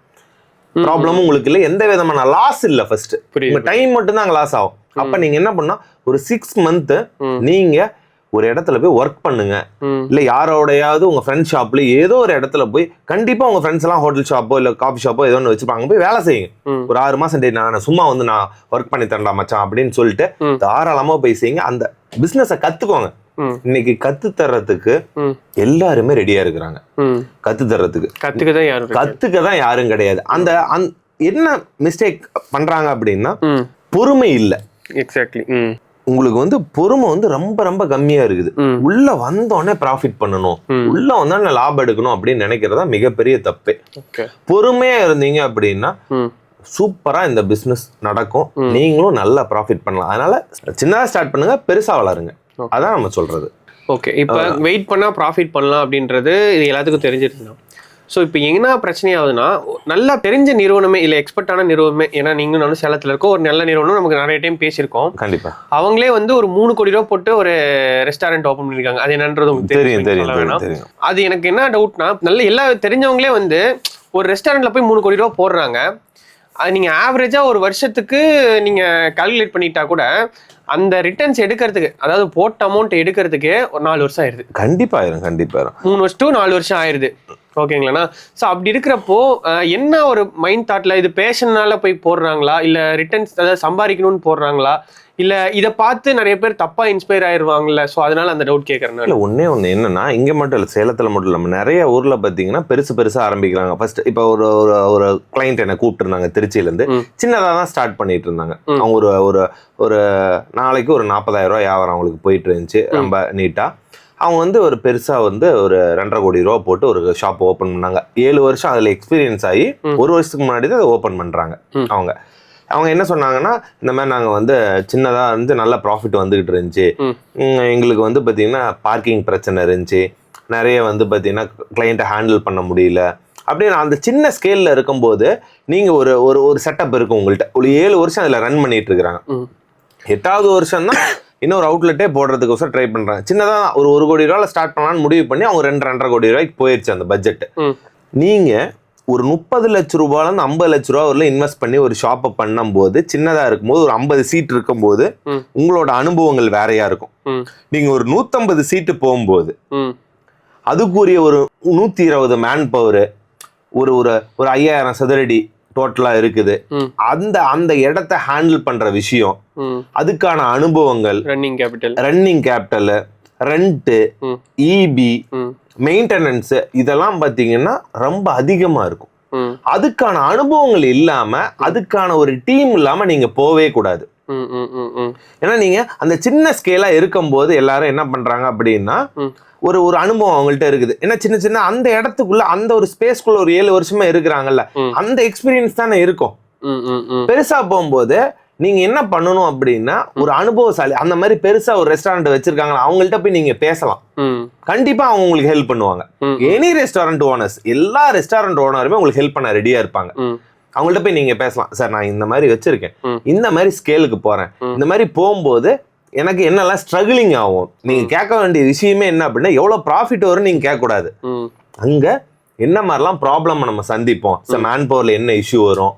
ப்ராப்ளமும் உங்களுக்கு இல்லை, எந்த விதமான லாஸ் இல்லை. ஃபர்ஸ்ட் உங்க டைம் மட்டும் தான் லாஸ் ஆகும். அப்ப நீங்க என்ன பண்ணா, ஒரு 6 மந்த் நீங்க ஒரு இடத்துல போய் ஒர்க் பண்ணுங்க. இல்ல யாரோடையாவது உங்க ஃப்ரெண்ட் ஷாப்ல ஏதோ ஒரு இடத்துல போய், கண்டிப்பா உங்க ஃப்ரெண்ட்ஸ் எல்லாம் ஹோட்டல் ஷாப்போ இல்ல காஃபி ஷாப்போ ஏதோ ஒன்று வச்சிருப்பாங்க, போய் வேலை செய்யுங்க. ஒரு 6 மாசம் நான் சும்மா வந்து நான் ஒர்க் பண்ணி தரேன்டா மச்சான் அப்படின்னு சொல்லிட்டு தாராளமா போய் செய்யுங்க. அந்த பிசினஸை கத்துக்கோங்க. இன்னைக்கு கத்து தர்றதுக்கு எல்லாருமே ரெடியா இருக்கிறாங்க. கத்து தர்றதுக்கு கத்துக்க தான் யாரும் கிடையாது. அந்த என்ன மிஸ்டேக் பண்றாங்க அப்படின்னா, பொறுமை இல்ல. எக்ஸாக்ட்லி. உங்களுக்கு வந்து பொறுமை வந்து ரொம்ப ரொம்ப கம்மியா இருக்குது. உள்ள வந்தோடனே ப்ராஃபிட் பண்ணணும், உள்ள வந்தோடனே லாபம் எடுக்கணும் அப்படின்னு நினைக்கிறதா மிகப்பெரிய தப்பே. பொறுமையா இருந்தீங்க அப்படின்னா சூப்பரா இந்த பிசினஸ் நடக்கும், நீங்களும் நல்லா ப்ராஃபிட் பண்ணலாம். அதனால சின்னதா ஸ்டார்ட் பண்ணுங்க, பெருசா வளருங்க. அதான் நம்ம சொல்றது. ஓகே. இப்போ வெயிட் பண்ணா ப்ராஃபிட் பண்ணலாம் அப்படின்றது இது எல்லாத்துக்கும் தெரிஞ்சிருந்தோம். ஸோ இப்போ என்ன பிரச்சனை ஆகுதுன்னா, நல்லா தெரிஞ்ச நிறுவனமே இல்லை, எக்ஸ்பர்ட்டான நிறுவனமே, ஏன்னா நீங்களும் நானும் சேலத்தில் இருக்கோம், ஒரு நல்ல நிறுவனம் நமக்கு நிறைய டைம் பேசியிருக்கோம். கண்டிப்பா. அவங்களே வந்து ஒரு 3 கோடி ரூபா போட்டு ஒரு ரெஸ்டாரண்ட் ஓப்பன் பண்ணிருக்காங்க. அது என்னன்றது உங்களுக்கு தெரியும். அது எனக்கு என்ன டவுட்னா, நல்ல எல்லா தெரிஞ்சவங்களே வந்து ஒரு ரெஸ்டாரண்ட்ல போய் 3 கோடி ரூபா போடுறாங்க. அது நீங்க ஆவரேஜா ஒரு வருஷத்துக்கு நீங்க கால்குலேட் பண்ணிட்டா கூட அந்த ரிட்டர்ன்ஸ் எடுக்கிறதுக்கு, அதாவது போட்ட அமௌண்ட் எடுக்கிறதுக்கே ஒரு 4 வருஷம் ஆயிருது. கண்டிப்பா ஆயிரும். 3 வருஷம் to 4 வருஷம் ஆயிருது. ஓகேங்களாண்ணா. ஸோ அப்படி இருக்கிறப்போ என்ன ஒரு மைண்ட் தாட்ல இது பேஷன்னால போய் போடுறாங்களா, இல்லை ரிட்டர்ன்ஸ் அதாவது சம்பாதிக்கணும்னு போடுறாங்களா, இல்லை இதை பார்த்து நிறைய பேர் தப்பா இன்ஸ்பயர் ஆயிடுவாங்கல்ல, ஸோ அதனால அந்த டவுட் கேட்குறேன். இல்லை ஒன்றே ஒன்று என்னன்னா, இங்கே மட்டும் இல்லை, சேலத்தில் மட்டும் இல்லாமல் நிறைய ஊரில் பார்த்தீங்கன்னா பெருசாக ஆரம்பிக்கிறாங்க. ஃபர்ஸ்ட் இப்போ ஒரு ஒரு கிளைண்ட் என்னை கூப்பிட்டுருந்தாங்க திருச்சியிலேருந்து. சின்னதாக தான் ஸ்டார்ட் பண்ணிட்டு இருந்தாங்க. அவங்க ஒரு ஒரு நாளைக்கு ஒரு 40,000 ரூபா வியாபாரம் அவங்களுக்கு போயிட்டு இருந்துச்சு ரொம்ப நீட்டாக. அவங்க ஒரு பெருசாக ஒரு 2.5 கோடி ரூபா போட்டு ஒரு ஷாப் ஓப்பன் பண்ணாங்க. 7 வருஷம் அதில் எக்ஸ்பீரியன்ஸ் ஆகி 1 வருஷத்துக்கு முன்னாடி தான் அதை ஓப்பன் பண்ணுறாங்க. அவங்க என்ன சொன்னாங்கன்னா, இந்த மாதிரி நாங்கள் சின்னதாக நல்ல ப்ராஃபிட் வந்துகிட்டு இருந்துச்சு. எங்களுக்கு பார்த்தீங்கன்னா பார்க்கிங் பிரச்சனை இருந்துச்சு, நிறைய பார்த்தீங்கன்னா கிளைண்ட்டை ஹேண்டில் பண்ண முடியல அப்படின்னு. அந்த சின்ன ஸ்கேலில் இருக்கும்போது நீங்கள் ஒரு ஒரு செட்டப் இருக்கும் உங்கள்கிட்ட. ஒரு 7 வருஷம் அதில் ரன் பண்ணிட்டு இருக்கிறாங்க. 8வது வருஷம் தான் இன்னொரு அவுட்லெட்டே போடுறதுக்கோசரம் ட்ரை பண்ணுறாங்க. சின்னதாக ஒரு 1 கோடி ரூபாயில் ஸ்டார்ட் பண்ணலான்னு முடிவு பண்ணி அவங்க 2.5 கோடி ரூபாய்க்கு போயிடுச்சு அந்த பட்ஜெட். நீங்கள் ஒரு 30 லட்ச ரூபாயிலேருந்து 50 லட்ச ரூபா வரல இன்வெஸ்ட் பண்ணி ஒரு ஷாப்பை பண்ணும்போது, சின்னதாக இருக்கும்போது ஒரு 50 சீட் இருக்கும்போது உங்களோட அனுபவங்கள் வேறையா இருக்கும். நீங்கள் ஒரு 150 சீட்டு போகும்போது அதுக்குரிய ஒரு 120 மேன் பவர், ஒரு ஒரு 5000 சதுரடி டோட்டலா இருக்குது. அந்த இடத்தை ஹேண்டில் பண்ற விஷயம், அதுக்கான அனுபவங்கள், running capital, rent, EB, maintenance, இதெல்லாம் பாத்தீங்கன்னா ரொம்ப அதிகமா இருக்கும். அதுக்கான அனுபவங்கள் இல்லாம, அதுக்கான ஒரு டீம் இல்லாம நீங்க போவே கூடாது. ஏன்னா நீங்க அந்த சின்ன ஸ்கேலா இருக்கும் போது எல்லாரும் என்ன பண்றாங்க அப்படின்னா, ஒரு ஒரு அனுபவம் அவங்கள்ட்ட இருக்குது. ஏன்னா சின்ன அந்த இடத்துக்குள்ள அந்த ஒரு ஸ்பேஸ்க்குள்ள ஒரு 7 வருஷமா இருக்கிறாங்கல்ல, அந்த எக்ஸ்பீரியன்ஸ் தானே இருக்கும். பெருசா போகும்போது நீங்க என்ன பண்ணணும் அப்படின்னா, ஒரு அனுபவசாலி அந்த மாதிரி பெருசா ஒரு ரெஸ்டாரண்ட் வச்சிருக்காங்களா அவங்கள்ட்ட போய் நீங்க பேசலாம். கண்டிப்பா அவங்க உங்களுக்கு ஹெல்ப் பண்ணுவாங்க. எனி ரெஸ்டாரண்ட் ஓனர்ஸ், எல்லா ரெஸ்டாரண்ட் ஓனருமே உங்களுக்கு ஹெல்ப் பண்ண ரெடியா இருப்பாங்க. அவங்கள்ட்ட போய் நீங்க பேசலாம். சார் நான் இந்த மாதிரி வச்சிருக்கேன், இந்த மாதிரி ஸ்கேலுக்கு போறேன், இந்த மாதிரி போகும்போது எனக்கு என்னெல்லாம் ஸ்ட்ரகிளிங் ஆகும். நீங்க கேட்க வேண்டிய விஷயமே என்ன அப்படின்னா, எவ்வளவு ப்ராஃபிட் வரும் நீங்க கேட்க கூடாது. அங்க என்ன மாதிரிலாம் ப்ராப்ளம் நம்ம சந்திப்போம், மேன் பவர்ல என்ன இஷ்யூ வரும்,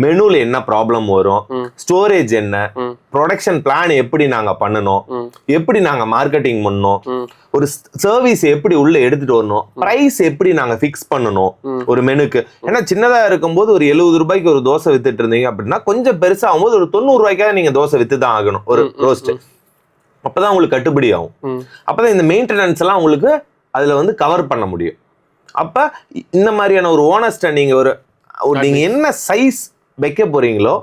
மெனுல என்ன ப்ராப்ளம் வரும், ஸ்டோரேஜ் என்ன, ப்ரொடக்ஷன் பிளான் எப்படி நாங்க பண்ணணும், எப்படி நாங்க மார்க்கெட்டிங் பண்ணணும், ஒரு சர்வீஸ் எப்படி உள்ள எடுத்துட்டு வரணும், பிரைஸ் எப்படி நாங்க ஃபிக்ஸ் பண்ணணும் ஒரு மெனுக்கு. ஏன்னா சின்னதா இருக்கும்போது ஒரு 70 ரூபாய்க்கு ஒரு தோசை வித்துட்டு இருந்தீங்க அப்படின்னா, கொஞ்சம் பெருசா ஆகும்போது ஒரு 90 ரூபாய்க்காக நீங்க தோசை வித்து தான் ஆகணும் ஒரு ரோஸ்ட். அப்பதான் உங்களுக்கு கட்டுப்படி ஆகும். அப்பதான் இந்த மெயின்டெனன்ஸ் எல்லாம் உங்களுக்கு அதுல கவர் பண்ண முடியும். அப்ப இந்த மாதிரியான ஒரு ஓனர்ஸ்ட நீங்க நீங்க என்ன சைஸ் வைக்க போறீங்களோ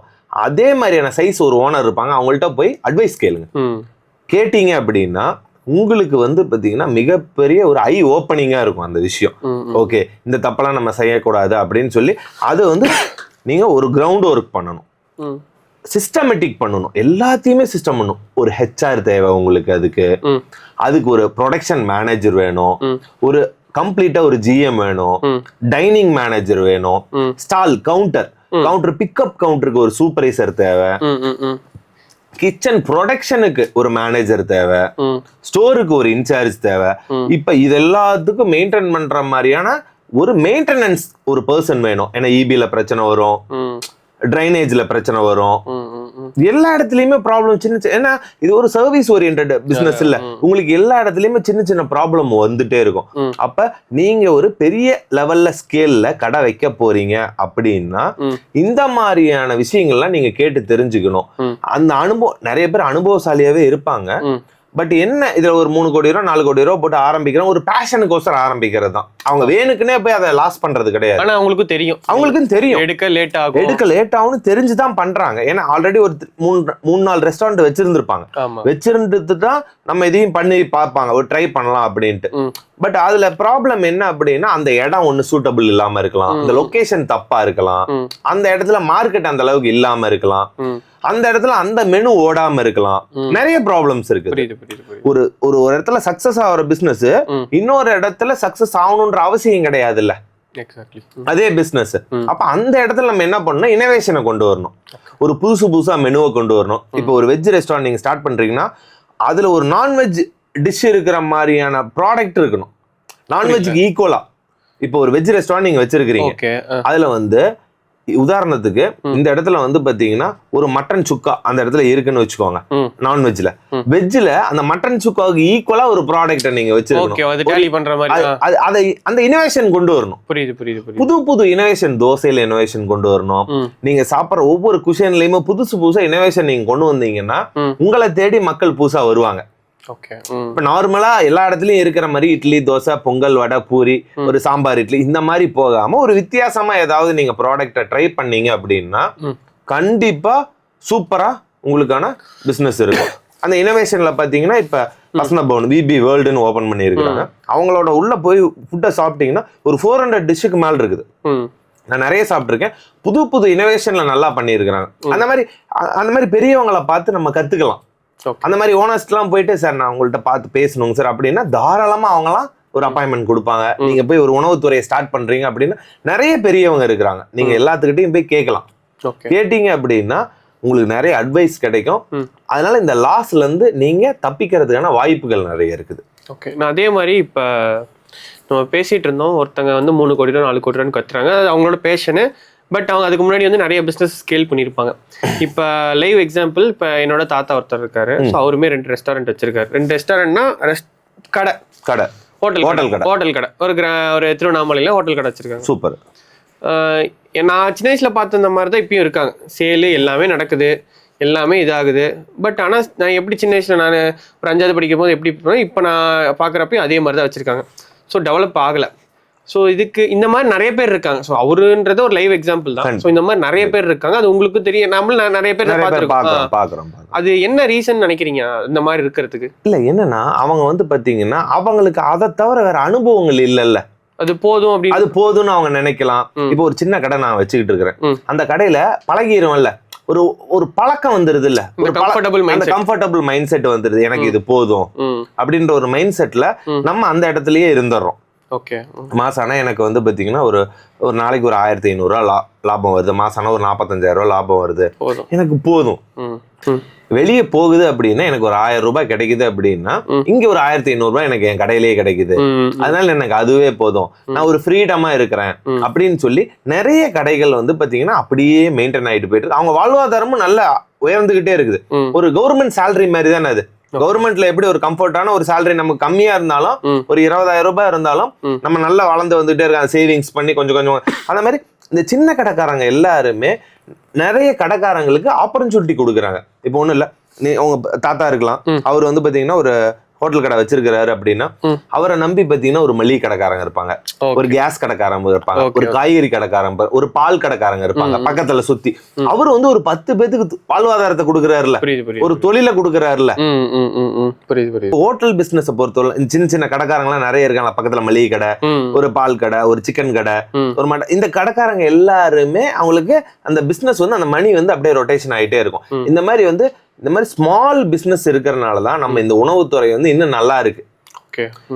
அதே மாதிரியான சைஸ் ஒரு ஓனர் இருப்பாங்க. அவங்கள்ட்ட போய் அட்வைஸ் கேளுங்க. கேட்டீங்க அப்படின்னா உங்களுக்கு பாத்தீங்கன்னா மிகப்பெரிய ஒரு ஐ ஓப்பனிங்கா இருக்கும் அந்த விஷயம். ஓகே, இந்த தப்பெல்லாம் நம்ம செய்யக்கூடாது அப்படின்னு சொல்லி அது நீங்க ஒரு கிரவுண்ட் ஒர்க் பண்ணணும், சிஸ்டமேட்டிக் பண்ணணும், எல்லாத்தையுமே சிஸ்டம் பண்ணணும். ஒரு ஹெச்ஆர் தேவை உங்களுக்கு, அதுக்கு ஒரு ப்ரொடக்ஷன் மேனேஜர் வேணும், ஒரு கம்ப்ளீட்டா ஒரு ஜிஎம் வேணும், டைனிங் மேனேஜர் வேணும், ஸ்டால் கவுண்டர் பிக்கப் கவுண்டருக்கு ஒரு சூப்பர்வைசர் தேவை, கிச்சன் ப்ரொடக்ஷனுக்கு ஒரு மேனேஜர் தேவை, ஸ்டோருக்கு ஒரு இன்சார்ஜ் தேவை. இப்ப இது எல்லாத்துக்கும் மெயின்டைன் பண்ற மாதிரியான ஒரு மெயின்டெனன்ஸ் ஒரு பர்சன் வேணும். ஏன்னா இபில பிரச்சனை வரும், ட்ரைனேஜ்ல பிரச்சனை வரும், எல்லா இடத்துலயுமே ப்ராப்ளம் சின்ன. ஏன்னா இது ஒரு சர்வீஸ் ஓரியன்டட் பிசினஸ் இல்ல, உங்களுக்கு எல்லா இடத்துலயுமே சின்ன சின்ன ப்ராப்ளம் வந்துட்டே இருக்கும். அப்ப நீங்க ஒரு பெரிய லெவல்ல ஸ்கேல்ல கடை வைக்க போறீங்க அப்படின்னா இந்த மாதிரியான விஷயங்கள்லாம் நீங்க கேட்டு தெரிஞ்சுக்கணும். அந்த அனுபவம், நிறைய பேர் அனுபவசாலியாவே இருப்பாங்க. பட் என்ன, இதுல ஒரு 3 கோடி ரூபா 4 கோடி ரூபா போட்டு ஆரம்பிக்கிறோம், ஒரு பேஷனுக்கோசரம் ஆரம்பிக்கிறது தான். அவங்க வேணுக்குன்னே போய் அதை லாஸ் பண்றது கிடையாது. ஆனா அவங்களுக்கும் தெரியும் எடுக்க லேட் ஆகும்னு தெரிஞ்சுதான் பண்றாங்க. ஏன்னா ஆல்ரெடி ஒரு 3-4 ரெஸ்டாரண்ட் வச்சிருந்திருப்பாங்க. வச்சிருந்துட்டு தான் நம்ம இதையும் பண்ணி பார்ப்பாங்க, ஒரு ட்ரை பண்ணலாம் அப்படின்ட்டு. பட் அதுல ப்ராப்ளம் என்ன அப்படின்னா, அந்த இடம் ஒண்ணு சூட்டபிள் இல்லாம இருக்கலாம், அந்த லொகேஷன் தப்பா இருக்கலாம், அந்த இடத்துல மார்க்கெட் அந்த அளவுக்கு இல்லாம இருக்கலாம், அந்த இடத்துல அந்த மெனு ஓடாம இருக்கலாம், நிறைய ப்ராப்ளம்ஸ் இருக்கு. ஒரு ஒரு இடத்துல சக்சஸ் ஆகிற பிசினஸ் இன்னொரு இடத்துல சக்சஸ் ஆகணும்ன்ற அவசியம் கிடையாது இல்ல. அதே பிசினஸ். அப்ப அந்த இடத்துல நம்ம என்ன பண்ணணும், இனோவேஷனை கொண்டு வரணும், ஒரு புதுசா மெனுவை கொண்டு வரணும். இப்போ ஒரு வெஜ் ரெஸ்டாரண்ட் நீங்க ஸ்டார்ட் பண்றீங்கன்னா அதுல ஒரு நான்வெஜ் டிஷ் இருக்கிற மாதிரியான ப்ராடக்ட் இருக்கணும், நான்வெஜ்க்கு ஈக்குவலா. இப்போ ஒரு வெஜ் ரெஸ்டாரண்ட் நீங்க வச்சிருக்கீங்க, அதுல உதாரணத்துக்கு இந்த இடத்துல வந்து பாத்தீங்கன்னா ஒரு மட்டன் சுக்கா அந்த இடத்துல இருக்குன்னு வச்சுக்கோங்க, நான்வெஜ்ல. வெஜ்ல அந்த மட்டன் சுக்காவுக்கு ஈக்குவலா ஒரு ப்ராடக்ட்டை நீங்க வச்சிருக்கணும். அதை அந்த இனோவேஷன் கொண்டு வரணும். புது புது இனோவேஷன், தோசையில இனோவேஷன் கொண்டு வரணும். நீங்க சாப்பிட்ற ஒவ்வொரு குஷன்லயுமே புதுசா இனோவேஷன் நீங்க கொண்டு வந்தீங்கன்னா உங்களை தேடி மக்கள் புதுசா வருவாங்க. இப்ப நார்மலா எல்லா இடத்துலயும் இருக்கிற மாதிரி இட்லி, தோசை, பொங்கல், வடை, பூரி, ஒரு சாம்பார் இட்லி இந்த மாதிரி போகாம ஒரு வித்தியாசமா ஏதாவது நீங்க ப்ராடக்ட்டை ட்ரை பண்ணீங்க அப்படின்னா கண்டிப்பா சூப்பரா உங்களுக்கான பிசினஸ் இருக்கும். அந்த இனோவேஷன்ல பாத்தீங்கன்னா இப்ப பஸ்னபவன் விபி வேர்ல்டுன்னு ஓபன் பண்ணிருக்காங்க. அவங்களோட உள்ள போய் ஃபுட்டை சாப்பிட்டீங்கன்னா ஒரு 400 டிஷ்ஷுக்கு மேல இருக்குது. நான் நிறைய சாப்பிட்டுருக்கேன். புது புது இனோவேஷன்ல நல்லா பண்ணியிருக்கிறாங்க. அந்த மாதிரி பெரியவங்களை பார்த்து நம்ம கத்துக்கலாம். அந்த மாதிரி ஓனர்ஸ்லாம் போயிட்டு சார் நான் உங்கள்கிட்ட பார்த்து பேசணுங்க சார் அப்படின்னா தாராளமா அவங்கலாம் ஒரு அப்பாயின்மெண்ட் கொடுப்பாங்க. நீங்க போய் ஒரு உணவுத்துறையை ஸ்டார்ட் பண்றீங்க அப்படின்னா நிறைய பெரியவங்க இருக்கிறாங்க, நீங்க எல்லாத்துக்கிட்டையும் போய் கேட்கலாம். கேட்டீங்க அப்படின்னா உங்களுக்கு நிறைய அட்வைஸ் கிடைக்கும். அதனால இந்த லாஸ்ல இருந்து நீங்க தப்பிக்கிறதுக்கான வாய்ப்புகள் நிறைய இருக்குது. ஓகே, நான் அதே மாதிரி இப்ப நம்ம பேசிட்டு இருந்தோம், ஒருத்தங்க வந்து 3 கோடி ரூபா 4 கோடி ரூபான்னு கத்துறாங்க, அது அவங்களோட பேஷனு. பட் அவங்க அதுக்கு முன்னாடி வந்து நிறைய பிஸ்னஸ் ஸ்கேல் பண்ணியிருப்பாங்க. இப்போ லைவ் எக்ஸாம்பிள், இப்போ என்னோட தாத்தா ஒருத்தர் இருக்காரு. ஸோ அவருமே 2 ரெஸ்டாரண்ட் வச்சிருக்காரு. 2 ரெஸ்டாரண்ட்னா கடை ஹோட்டல் கடை ஒரு திருவண்ணாமலையில் ஹோட்டல் கடை வச்சிருக்காங்க. சூப்பர். நான் சின்ன வயசுல பார்த்த இந்த மாதிரி தான் இப்பயும் இருக்காங்க. சேலு எல்லாமே நடக்குது, எல்லாமே இதாகுது. பட் ஆனால் நான் எப்படி சின்ன வயசுல நான் ஒரு 5வது படிக்கும் போது எப்படி இப்போ நான் பார்க்குறப்பையும் அதே மாதிரி தான் வச்சிருக்காங்க. ஸோ டெவலப் ஆகலை. ஸோ இதுக்கு இந்த மாதிரி நிறைய பேர் இருக்காங்க. ஸோ அவருன்றது ஒரு லைவ் எக்ஸாம்பிள் தான். ஸோ இந்த மாதிரி நிறைய பேர் இருக்காங்க. அது உங்களுக்கு தெரியும், நம்மளும் நிறைய பேர் பார்த்துருக்கோம். அது என்ன ரீசன் நினைக்கிறீங்க இந்த மாதிரி இருக்கிறதுக்கு? இல்லை என்னன்னா அவங்க வந்து பார்த்தீங்கன்னா அவங்களுக்கு அதை தவிர வேற அனுபவங்கள் இல்லைல்ல, அது போதும் அப்படி அது போதும்னு அவங்க நினைக்கலாம். இப்போ ஒரு சின்ன கடை நான் வச்சுக்கிட்டு இருக்கிறேன், அந்த கடையில பழகிடும்ல, ஒரு பழக்கம் வந்துருது இல்ல, கம்ஃபர்டபுள் மைண்ட் செட் வந்துருது, எனக்கு இது போதும் அப்படின்ற ஒரு மைண்ட் செட்ல நம்ம அந்த இடத்துலயே இருந்துடுறோம். ஓகே, மாசம் ஆனா எனக்கு வந்து பாத்தீங்கன்னா ஒரு நாளைக்கு ஒரு 1500 ரூபா லாபம் வருது, மாசம் ஆனா ஒரு 45,000 ரூபாய் லாபம் வருது, எனக்கு போதும். வெளியே போகுது அப்படின்னா எனக்கு ஒரு 1000 ரூபாய் கிடைக்குது அப்படின்னா இங்க ஒரு 1500 ரூபாய் எனக்கு என் கடையிலேயே கிடைக்குது, அதனால எனக்கு அதுவே போதும், நான் ஒரு ஃப்ரீடமா இருக்கிறேன் அப்படின்னு சொல்லி நிறைய கடைகள் வந்து பாத்தீங்கன்னா அப்படியே மெயின்டைன் ஆயிட்டு போயிட்டு இருக்கு. அவங்க வாழ்வாதாரமும் நல்லா உயர்ந்துகிட்டே இருக்குது. ஒரு கவர்மெண்ட் சேலரி மாதிரி தானே அது. கவர்மெண்ட்ல எப்படி ஒரு கம்ஃபர்டான ஒரு சேலரி நமக்கு கம்மியா இருந்தாலும் ஒரு 20,000 ரூபாய் இருந்தாலும் நம்ம நல்லா வளர்ந்து வந்துட்டே இருக்காங்க, சேவிங்ஸ் பண்ணி கொஞ்சம் கொஞ்சம். அந்த மாதிரி இந்த சின்ன கடைக்காரங்க எல்லாருமே நிறைய கடைக்காரங்களுக்கு ஆப்பர்ச்சுனிட்டி கொடுக்குறாங்க. இப்போ ஒண்ணும் இல்ல, உங்க தாத்தா இருக்கலாம், அவர் வந்து பாத்தீங்கன்னா ஒரு ஹோட்டல் கடை வச்சிருக்கிறாரு அப்படின்னா அவரை நம்பி பாத்தீங்கன்னா ஒரு மளிகை கடைக்காரங்க இருப்பாங்க, ஒரு கேஸ் கடைக்காரங்க இருப்பாங்க, ஒரு காய்கறி கடைக்காரங்க, ஒரு பால் கடைக்காரங்க இருப்பாங்க பக்கத்துல சுத்தி. அவரு வந்து ஒரு 10 பேத்துக்கு வாழ்வாதாரத்தை கொடுக்குறாருல, ஒரு தொழில கொடுக்குறாருல. ஹோட்டல் பிசினஸ் பொறுத்தவரை சின்ன சின்ன கடைக்காரங்க எல்லாம் நிறைய இருக்காங்க. பக்கத்துல மளிகை கடை, ஒரு பால் கடை, ஒரு சிக்கன் கடை, ஒரு மட்டன், இந்த கடைக்காரங்க எல்லாருமே அவங்களுக்கு அந்த பிசினஸ் வந்து அந்த மணி வந்து அப்படியே ரொட்டேஷன் ஆகிட்டே இருக்கும். இந்த மாதிரி ஸ்மால் பிசினஸ் இருக்கிறதுனால தான் நம்ம இந்த உணவுத்துறை வந்து இன்னும் நல்லா இருக்கு.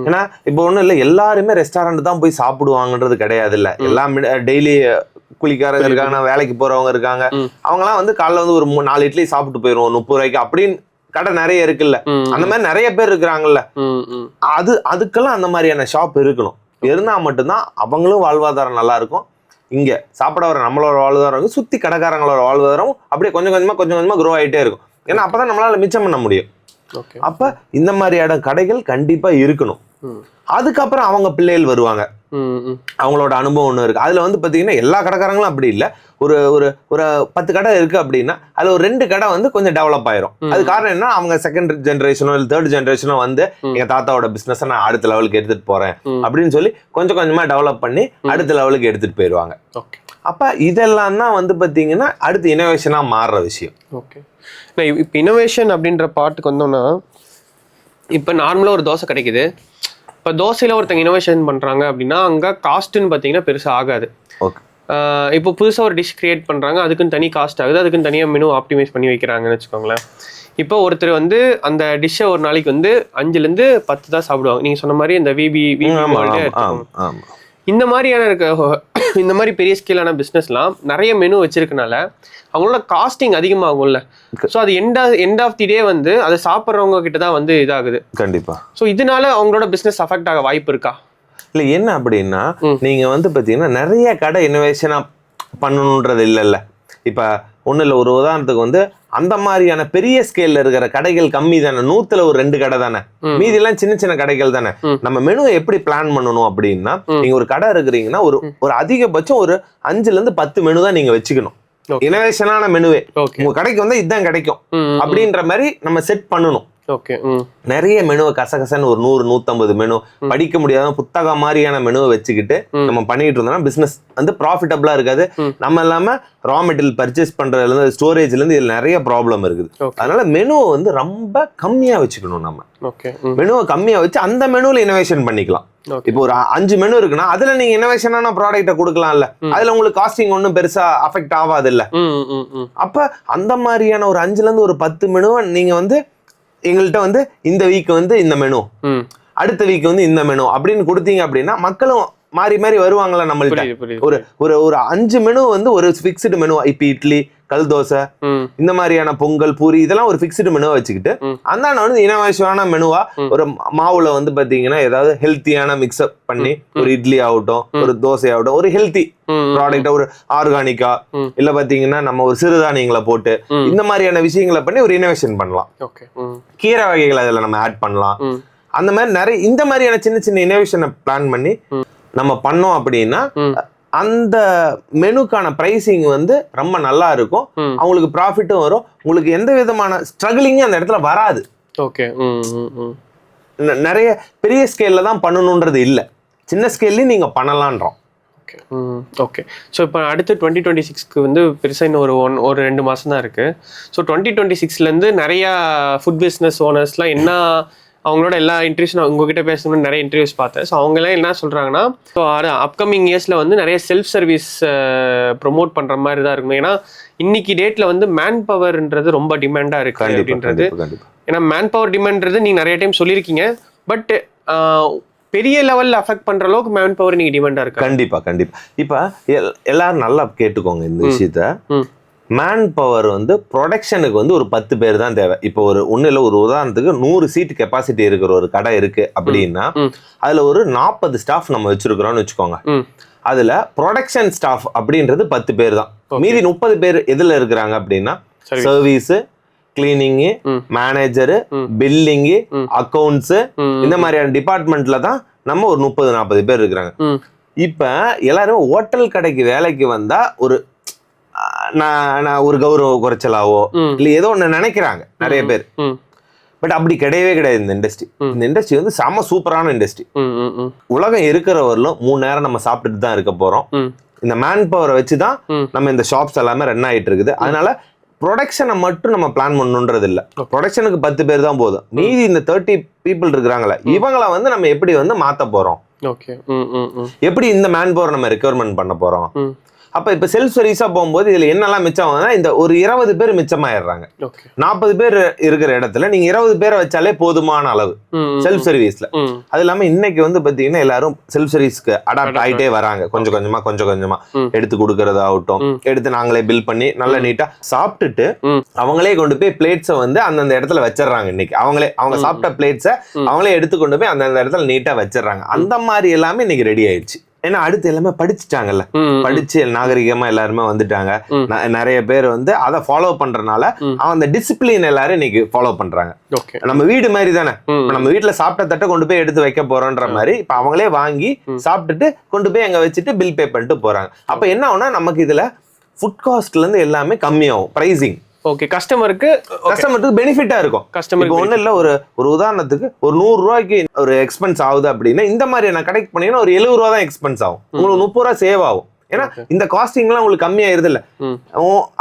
ஏன்னா இப்போ ஒண்ணும் இல்லை, எல்லாருமே ரெஸ்டாரண்ட் தான் போய் சாப்பிடுவாங்கன்றது கிடையாது இல்ல. எல்லாம் டெய்லி கூலிக்காரங்க இருக்காங்க, வேலைக்கு போறவங்க இருக்காங்க, அவங்கலாம் வந்து காலைல வந்து ஒரு 4 இட்லி சாப்பிட்டு போயிடும் 30 ரூபாய்க்கு அப்படின்னு கடை நிறைய இருக்குல்ல. அந்த மாதிரி நிறைய பேர் இருக்கிறாங்கல்ல, அதுக்கெல்லாம் அந்த மாதிரியான ஷாப் இருக்கணும். இருந்தா மட்டும்தான் அவங்களும் வாழ்வாதாரம் நல்லா இருக்கும். இங்க சாப்பிட வர நம்மளோட வாழ்வாதாரம் சுத்தி கடைக்காரங்களோட வாழ்வாதாரம் அப்படியே கொஞ்சம் கொஞ்சமா க்ரோ ஆகிட்டே இருக்கும். ஏன்னா அப்பதான் நம்மளால மிச்சம் பண்ண முடியும். அப்ப இந்த மாதிரியான கடைகள் கண்டிப்பா இருக்கணும். அதுக்கப்புறம் அவங்க பிள்ளைகள் வருவாங்க, அவங்களோட அனுபவம் ஒண்ணு இருக்கு. அதுல வந்து பாத்தீங்கன்னா எல்லா கடைக்காரங்களும் அப்படி இல்ல, ஒரு 10 கடை இருக்கு அப்படின்னா அதுல ஒரு 2 கடை வந்து கொஞ்சம் டெவலப் ஆயிரும். அது காரணம் என்ன, அவங்க 2nd ஜெனரேஷனோ இல்ல 3rd ஜெனரேஷனோ வந்து எங்க தாத்தாவோட பிசினஸ் நான் அடுத்த லெவலுக்கு எடுத்துட்டு போறேன் அப்படின்னு சொல்லி கொஞ்சம் கொஞ்சமா டெவலப் பண்ணி அடுத்த லெவலுக்கு எடுத்துட்டு போயிருவாங்க. அப்ப இதெல்லாம் தான் வந்து பாத்தீங்கன்னா அடுத்து இனோவேஷனா மாறுற விஷயம். ஓகே, இப்போ இனோவேஷன் அப்படின்ற பாட்டுக்கு வந்தோம்னா, இப்போ நார்மலாக ஒரு தோசை கிடைக்குது. இப்போ தோசையில் ஒருத்தங்க இனோவேஷன் பண்ணுறாங்க அப்படின்னா அங்கே காஸ்ட்டுன்னு பார்த்தீங்கன்னா பெருசாக ஆகாது. இப்போ புதுசாக ஒரு டிஷ் கிரியேட் பண்ணுறாங்க, அதுக்குன்னு தனி காஸ்ட் ஆகுது, அதுக்குன்னு தனியாக மெனு ஆப்டிமைஸ் பண்ணி வைக்கிறாங்கன்னு வச்சுக்கோங்களேன். இப்போ ஒருத்தர் வந்து அந்த டிஷ்ஷை ஒரு நாளைக்கு வந்து 5லேருந்து 10 தான் சாப்பிடுவாங்க. நீங்கள் சொன்ன மாதிரி இந்த விபி இந்த மாதிரியான இந்த மாதிரி பெரிய ஸ்கேலான பிஸ்னஸ்லாம் நிறைய மெனு வச்சிருக்கனால அவங்களோட காஸ்டிங் அதிகமாகும்ல. ஸோ அது எண்ட் ஆஃப் தி டே வந்து அதை சாப்பிட்றவங்க கிட்ட தான் வந்து இதாகுது. கண்டிப்பா. ஸோ இதனால அவங்களோட பிஸ்னஸ் அஃபெக்ட் ஆக வாய்ப்பு இருக்கா? இல்லை என்ன அப்படின்னா, நீங்க வந்து பார்த்தீங்கன்னா நிறைய கடை இனோவேஷனா பண்ணணுன்றது இல்லைல்ல. இப்போ ஒன்றும் இல்லை, ஒரு உதாரணத்துக்கு வந்து அந்த மாதிரியான பெரிய ஸ்கேல்ல இருக்கிற கடைகள் கம்மி தானே, 100ல ஒரு 2 கடை தானே, மீதி எல்லாம் சின்ன சின்ன கடைகள் தானே. நம்ம மெனுவை எப்படி பிளான் பண்ணணும் அப்படின்னா, நீங்க ஒரு கடை இருக்கிறீங்கன்னா ஒரு அதிகபட்சம் ஒரு 5ல இருந்து 10 மெனு தான் நீங்க வச்சுக்கணும். இனோவேஷனான மெனுவே உங்க கடைக்கு வந்து இதுதான் கிடைக்கும் அப்படின்ற மாதிரி நம்ம செட் பண்ணணும். நிறைய மெனுவை கசகசன்னு ஒரு 100-150 மெனு, படிக்க முடியாத புத்தகம் மாதிரியான மெனுவை வச்சுக்கிட்டு நம்ம பண்ணிட்டு இருந்தோம்னா பிசினஸ் வந்து ப்ராஃபிட்டபிளா இருக்காது. நம்ம இல்லாம ரா மெட்டீரியல் பர்ச்சேஸ் பண்றதுல இருந்து ஸ்டோரேஜ்ல இருந்து இதுல நிறைய ப்ராப்ளம் இருக்குது. அதனால மெனுவை வந்து ரொம்ப கம்மியா வச்சுக்கணும். நம்ம மெனுவை கம்மியா வச்சு அந்த மெனுல இனோவேஷன் பண்ணிக்கலாம். இப்போ ஒரு 5 மெனு இருக்குன்னா அதுல நீங்க இனோவேஷனான ப்ராடக்ட்டை கொடுக்கலாம்ல, அதுல உங்களுக்கு காஸ்டிங் ஒன்றும் பெருசா அஃபெக்ட் ஆகாது இல்ல. அப்ப அந்த மாதிரியான ஒரு 5ல இருந்து ஒரு 10 மெனுவை நீங்க வந்து எங்கள்கிட்ட வந்து இந்த வீக் வந்து இந்த மெனு, அடுத்த வீக் வந்து இந்த மெனு அப்படின்னு கொடுத்தீங்க அப்படின்னா மக்களும் மாறி மாறி வருவாங்களா நம்மள்ட்ட. ஒரு ஒரு ஒரு 5 மெனு வந்து ஒரு ஃபிக்ஸ்டு மெனு. இப்ப இட்லி, கல் தோசை, இந்த மாதிரியான பொங்கல், பூரி, இதெல்லாம் ஒரு ஃபிக்ஸ்டு மெனுவா வச்சுக்கிட்டு அந்த வந்து இனோவேஷனான மெனுவா ஒரு மாவுல வந்து பாத்தீங்கன்னா ஏதாவது ஹெல்த்தியான மிக்ஸ்அப் பண்ணி ஒரு இட்லி ஆகட்டும், ஒரு தோசை ஆகட்டும், ஒரு ஹெல்த்தி ப்ராடக்ட், ஒரு ஆர்கானிக்கா இல்ல பாத்தீங்கன்னா நம்ம ஒரு சிறுதானியங்களை போட்டு இந்த மாதிரியான விஷயங்களை பண்ணி ஒரு இனோவேஷன் பண்ணலாம். கீரை வகைகளை அதுல நம்ம ஆட் பண்ணலாம். அந்த மாதிரி நிறைய இந்த மாதிரியான சின்ன சின்ன இனோவேஷனை பிளான் பண்ணி நம்ம பண்ணோம் அப்படின்னா அந்த மெனுக்கான பிரைசிங் வந்து ரொம்ப நல்லா இருக்கும். அவங்களுக்கு ப்ராஃபிட்டும் வரும். உங்களுக்கு எந்த விதமான ஸ்ட்ரகிளிங்கும் அந்த இடத்துல வராது. நிறைய பெரிய ஸ்கேல்ல தான் பண்ணணுன்றது இல்லை, சின்ன ஸ்கேல்லையும் நீங்க பண்ணலான்றோம். ஓகே. ஸோ இப்போ அடுத்து 2026க்கு வந்து பெருசாக இன்னும் ஒரு 2 மாதம் தான் இருக்குது. ஸோ 2026லேருந்து நிறையா ஃபுட் பிஸ்னஸ் ஓனர்ஸ்லாம் என்ன அவங்களோட எல்லா இன்டர்வியூஸ் நான் உங்ககிட்ட பேசணும்னு நிறைய இன்டர்வியூஸ் பார்த்தேன். ஸோ அவங்கெல்லாம் என்ன சொல்கிறாங்கன்னா, ஸோ அப்கமிங் இயர்ஸில் வந்து நிறைய செல்ஃப் சர்வீஸ் ப்ரொமோட் பண்ணுற மாதிரி தான் இருக்கணும். ஏன்னா இன்னைக்கு டேட்டில் வந்து மேன் பவர்ன்றது ரொம்ப டிமாண்டாக இருக்குது அப்படின்றது. ஏன்னா மேன் பவர் டிமாண்ட்றது நீங்கள் நிறைய டைம் சொல்லியிருக்கீங்க, பட் பெரிய லெவலில் அஃபெக்ட் பண்ணுற அளவுக்கு மேன் பவர் நீங்கள் டிமாண்டாக இருக்கு. கண்டிப்பாக. இப்போ எல்லாரும் நல்லா கேட்டுக்கோங்க இந்த விஷயத்த. மேன் பவர் வந்து ப்ரொடக்ஷனுக்கு வந்து ஒரு 10 பேர் தான் தேவை. இப்போ ஒன்றும் இல்லை, ஒரு உதாரணத்துக்கு 100 சீட் கெப்பாசிட்டி இருக்கிற ஒரு கடை இருக்கு அப்படின்னா அதுல ஒரு 40 ஸ்டாஃப் நம்ம வச்சிருக்கிறோம்னு வச்சுக்கோங்க. அதுல ப்ரொடக்ஷன் ஸ்டாஃப் அப்படின்றது 10 பேர் தான். மீதி 30 பேர் எதுல இருக்கிறாங்க அப்படின்னா service, cleaning, manager, billing, accounts, இந்த மாதிரியான டிபார்ட்மெண்ட்ல தான் நம்ம ஒரு 30-40 பேர் இருக்கிறாங்க. இப்ப எல்லாரும் ஹோட்டல் கடைக்கு வேலைக்கு வந்தா நான் ஒரு கௌரவ குறைச்சலாவோ இல்ல ஏதோ ஒண்ணு நினைக்கிறாங்க நிறைய பேர். பட் அப்படி கிடையவே கிடையாது. இந்த இண்டஸ்ட்ரி வந்து செம சூப்பரான இண்டஸ்ட்ரி. உலகம் இருக்கிறவர்களும் 3 நேரம் நம்ம சாப்பிட்டுட்டு தான் இருக்க போறோம். இந்த மேன் பவரை வச்சுதான் நம்ம இந்த ஷாப்ஸ் எல்லாமே ரன் ஆயிட்டு இருக்குது. அதனால ப்ரொடக்ஷனை மட்டும் நம்ம பிளான் பண்ணணுன்றது இல்லை. ப்ரொடக்ஷனுக்கு 10 பேர் தான் போதும். மீதி இந்த 30 பீப்புள் இருக்கிறாங்களே இவங்களை வந்து நம்ம எப்படி வந்து மாத்த போறோம், எப்படி இந்த மேன் பவர் நம்ம ரெக்யர்மெண்ட் பண்ண போறோம். அப்ப இப்ப செல்ஃப் சர்வீஸா போகும்போது இதுல என்னெல்லாம் மிச்சம் ஆகுதுன்னா இந்த ஒரு 20 பேர் மிச்சமாயிடுறாங்க. 40 பேர் இருக்கிற இடத்துல நீங்க 20 பேரை வச்சாலே போதுமான அளவு செல்ஃப் சர்வீஸ்ல. அது இல்லாம இன்னைக்கு வந்து பாத்தீங்கன்னா எல்லாரும் செல்ஃப் சர்வீஸ்க்கு அடாப்ட் ஆயிட்டே வராங்க. கொஞ்சம் கொஞ்சமா எடுத்து கொடுக்கறதாகட்டும், எடுத்து நாங்களே பில் பண்ணி நல்ல நீட்டா சாப்பிட்டுட்டு அவங்களே கொண்டு போய் பிளேட்ஸை வந்து அந்தந்த இடத்துல வச்சிடறாங்க. இன்னைக்கு அவங்க சாப்பிட்ட பிளேட்ஸை அவங்களே எடுத்து கொண்டு போய் அந்தந்த இடத்துல நீட்டா வச்சிடறாங்க. அந்த மாதிரி எல்லாமே இன்னைக்கு ரெடி ஆயிடுச்சு. ஏன்னா அடுத்து எல்லாமே படிச்சுட்டாங்கல்ல, படிச்சு நாகரிகமா எல்லாருமே வந்துட்டாங்க. நிறைய பேர் வந்து அதை ஃபாலோ பண்றதுனால அந்த டிசிப்ளின் எல்லாரும் இன்னைக்கு ஃபாலோ பண்றாங்க. நம்ம வீடு மாதிரி தானே, நம்ம வீட்டுல சாப்பிட்ட தட்டை கொண்டு போய் எடுத்து வைக்க போறோம்ன்ற மாதிரி இப்ப அவங்களே வாங்கி சாப்பிட்டுட்டு கொண்டு போய் அங்க வச்சுட்டு பில் பே பண்ணிட்டு போறாங்க. அப்ப என்ன ஆகும்னா நமக்கு இதுல ஃபுட் காஸ்ட்ல இருந்து எல்லாமே கம்மியாகும். பிரைசிங் கஸ்டமருக்கு பெனிஃபிட்டா இருக்கும். இப்போ ஒண்ணு இல்ல, ஒரு உதாரணத்துக்கு ஒரு 100 ரூபாய்க்கு ஒரு எக்ஸ்பென்ஸ் ஆகுது அப்படின்னா இந்த மாதிரி நான் கடைக்கு பண்ணீங்கன்னா ஒரு 70 ரூபா தான் எக்ஸ்பென்ஸ் ஆகும். உங்களுக்கு 30 ரூபா சேவ் ஆகும். ஏன்னா இந்த காஸ்டிங் எல்லாம் உங்களுக்கு கம்மியாயிருது இல்ல.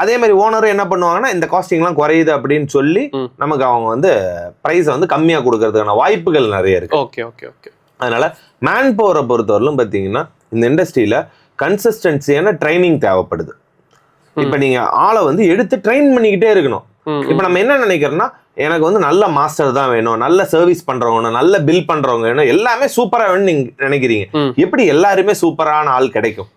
அதே மாதிரி ஓனரும் என்ன பண்ணுவாங்கன்னா இந்த காஸ்டிங் எல்லாம் குறையுது அப்படின்னு சொல்லி நமக்கு அவங்க வந்து பிரைஸ் வந்து கம்மியா கொடுக்கறதுக்கான வாய்ப்புகள் நிறைய இருக்கு. அதனால மேன் பவரை பொறுத்தவரையிலும் பாத்தீங்கன்னா இந்த இண்டஸ்ட்ரியில கன்சிஸ்டன்சியான ட்ரைனிங் தேவைப்படுது. இப்ப நீங்க ஆளை வந்து எடுத்து ட்ரெயின் பண்ணிக்கிட்டே இருக்கணும். இப்ப நம்ம என்ன நினைக்கிறோம்னா எனக்கு வந்து நல்ல மாஸ்டர் தான் வேணும், நல்ல சர்வீஸ் பண்றவங்க, நல்ல பில் பண்றவங்க வேணும், எல்லாமே சூப்பரா வேணும் நீங்க நினைக்கிறீங்க. எப்படி எல்லாருமே சூப்பரான ஆள் கிடைக்கும்?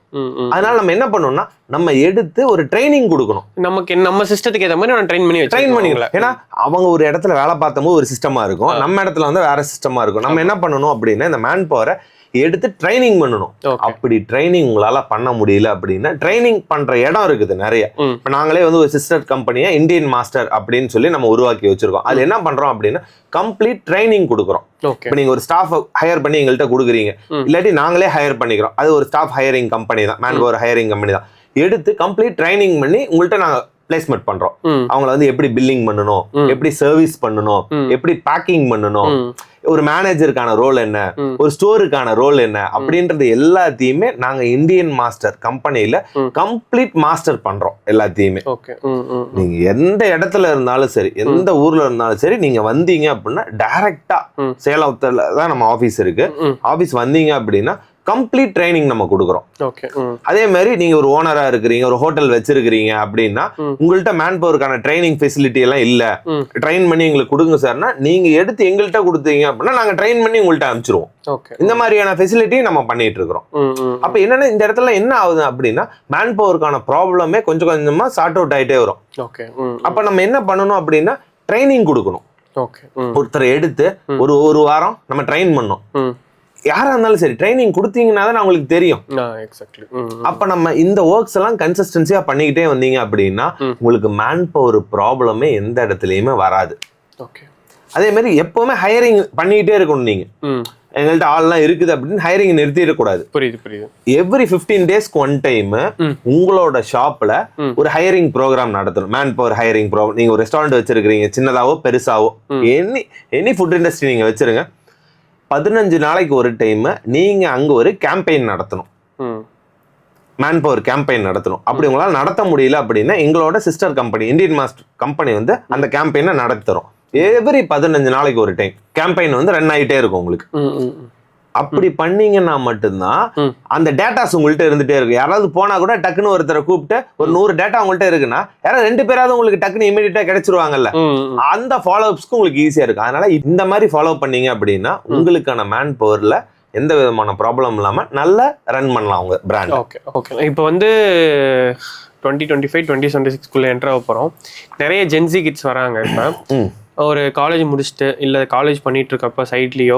அதனால நம்ம என்ன பண்ணணும்னா நம்ம எடுத்து ஒரு ட்ரைனிங் கொடுக்கணும். நமக்கு நம்ம சிஸ்டத்துக்கு ஏற்ற மாதிரி ட்ரெயின் பண்ணிக்கலாம். ஏன்னா அவங்க ஒரு இடத்துல வேலை பார்த்தபோது ஒரு சிஸ்டமா இருக்கும், நம்ம இடத்துல வந்து வேற சிஸ்டமா இருக்கும். நம்ம என்ன பண்ணணும் அப்படின்னா இந்த மேன் பவரை எடுத்து ட்ரைனிங் பண்ணணும். அப்படி ட்ரைனிங் உங்களால பண்ண முடியல அப்படின்னா ட்ரைனிங் பண்ற இடம் இருக்குது நிறைய. இப்ப நாங்களே வந்து ஒரு சிஸ்டர் கம்பெனியா இந்தியன் மாஸ்டர் அப்படின்னு சொல்லி நம்ம உருவாக்கி வச்சிருக்கோம். அது என்ன பண்றோம் அப்படின்னா கம்ப்ளீட் ட்ரைனிங் கொடுக்குறோம். இப்ப நீங்க ஒரு ஸ்டாஃப் ஹையர் பண்ணி எங்கள்கிட்ட கொடுக்குறீங்க, இல்லாட்டி நாங்களே ஹையர் பண்ணிக்கிறோம். அது ஒரு ஸ்டாஃப் ஹையரிங் கம்பெனி தான், மேன் பவர் ஹையரிங் கம்பெனி தான். எடுத்து கம்ப்ளீட் ட்ரைனிங் பண்ணி உங்கள்கிட்ட நாங்க பிளேஸ்மெண்ட் பண்றோம். அவங்கள வந்து எப்படி பில்லிங் பண்ணணும், எப்படி சர்வீஸ் பண்ணணும், எப்படி பேக்கிங் பண்ணணும், ஒரு மேனேஜருக்கான ரோல் என்ன, ஒரு ஸ்டோருக்கான ரோல் என்ன அப்படின்றது எல்லாத்தையுமே நாங்க இந்தியன் மாஸ்டர் கம்பெனில கம்ப்ளீட் மாஸ்டர் பண்றோம் எல்லாத்தையுமே. நீங்க எந்த இடத்துல இருந்தாலும் சரி, எந்த ஊர்ல இருந்தாலும் சரி, நீங்க வந்தீங்க அப்படின்னா டைரக்டா சேலத்துல தான் நம்ம ஆபீஸ் இருக்கு. ஆபீஸ் வந்தீங்க அப்படின்னா கம்ப்ளீட் ட்ரைனிங் நம்ம கொடுக்குறோம். அதே மாதிரி நீங்க ஒரு ஓனரா இருக்கிறீங்க, ஒரு ஹோட்டல் வச்சிருக்கிறீங்க அப்படின்னா உங்கள்கிட்ட மேன் பவருக்கான ட்ரைனிங் ஃபெசிலிட்டி எல்லாம் இல்ல, ட்ரெயின் பண்ணி எங்களுக்கு கொடுங்க சார்னா நீங்க எடுத்து எங்கள்கிட்ட கொடுத்தீங்க அப்படின்னா நாங்க ட்ரெயின் பண்ணி உங்கள்கிட்ட அனுப்பிச்சிருவோம். இந்த மாதிரியான ஃபெசிலிட்டி நம்ம பண்ணிட்டு இருக்கிறோம். அப்ப என்னன்னா இந்த இடத்துல என்ன ஆகுது அப்படின்னா மேன் பவருக்கான ப்ராப்ளமே கொஞ்சம் கொஞ்சமா சார்ட் அவுட் ஆயிட்டே வரும். அப்ப நம்ம என்ன பண்ணணும் அப்படின்னா ட்ரைனிங் கொடுக்கணும். ஒருத்தரை எடுத்து ஒரு வாரம் நம்ம ட்ரெயின் பண்ணோம். யாரா இருந்தாலும் சரி ட்ரைனிங் கொடுத்தீங்கன்னா தான் உங்களுக்கு தெரியும். அப்ப நம்ம இந்த ஒர்க்ஸ் எல்லாம் கன்சிஸ்டன்சியா பண்ணிக்கிட்டே வந்தீங்க அப்படின்னா உங்களுக்கு மேன் பவர் ப்ராப்ளமே எந்த இடத்துலயுமே வராது. அதே மாதிரி எப்பவுமே ஹையரிங் பண்ணிக்கிட்டே இருக்கணும். நீங்க எங்கள்கிட்ட ஆள்லாம் இருக்குது அப்படின்னு ஹையரிங் நிறுத்திடக்கூடாது. புரியுது. எவ்ரி 15 டேஸ்க்கு ஒன் டைம் உங்களோட ஷாப்ல ஒரு ஹையரிங் ப்ரோக்ராம் நடத்தணும். Manpower hiring program. நீங்க ஒரு ரெஸ்டாரண்ட் வச்சிருக்கீங்க, சின்னதாவோ பெருசாவோ, எனி ஃபுட் இண்டஸ்ட்ரி நீங்க வச்சிருங்க. 15 நாளைக்கு ஒரு டைம் நீங்க அங்க ஒரு கேம்பெயின் நடத்தணும், மேன் பவர் கேம்பெயின் நடத்தணும். அப்படி உங்களால நடத்த முடியல அப்படின்னா எங்களோட sister company Indian master company வந்து அந்த கேம்பெயினை நடத்தி தரும். எவ்ரி 15 நாளைக்கு ஒரு டைம் கேம்பெயின் வந்து ரன் ஆகிட்டே இருக்கும் உங்களுக்கு. அப்படி பண்ணீங்கன்னா மட்டும்தான் அந்த டேட்டாஸ் உங்கள்கிட்ட இருந்துட்டே இருக்கு. யாராவது போனா கூட டக்குன்னு ஒருத்தரை கூப்பிட்டு ஒரு 100 டேட்டா உங்கள்கிட்ட இருக்குன்னா யாராவது 2 பேராவது உங்களுக்கு டக்குன்னு இமீடியட்டா கிடைச்சிருவாங்கல்ல. அந்த ஃபாலோ அப்ஸ்க்கு உங்களுக்கு ஈஸியா இருக்கு. அதனால இந்த மாதிரி ஃபாலோ பண்ணீங்க அப்படின்னா உங்களுக்கான மேன் பவர்ல எந்த விதமான ப்ராப்ளம் இல்லாம நல்லா ரன் பண்ணலாம் உங்க பிராண்ட். ஓகே. இப்போ வந்து 2025 2026 என்டர் ஆக போறோம். நிறைய ஜென்சி கிட்ஸ் வராங்க. இப்போ ஒரு காலேஜ் முடிச்சுட்டு இல்லை காலேஜ் பண்ணிட்டு இருக்கப்ப சைட்லேயோ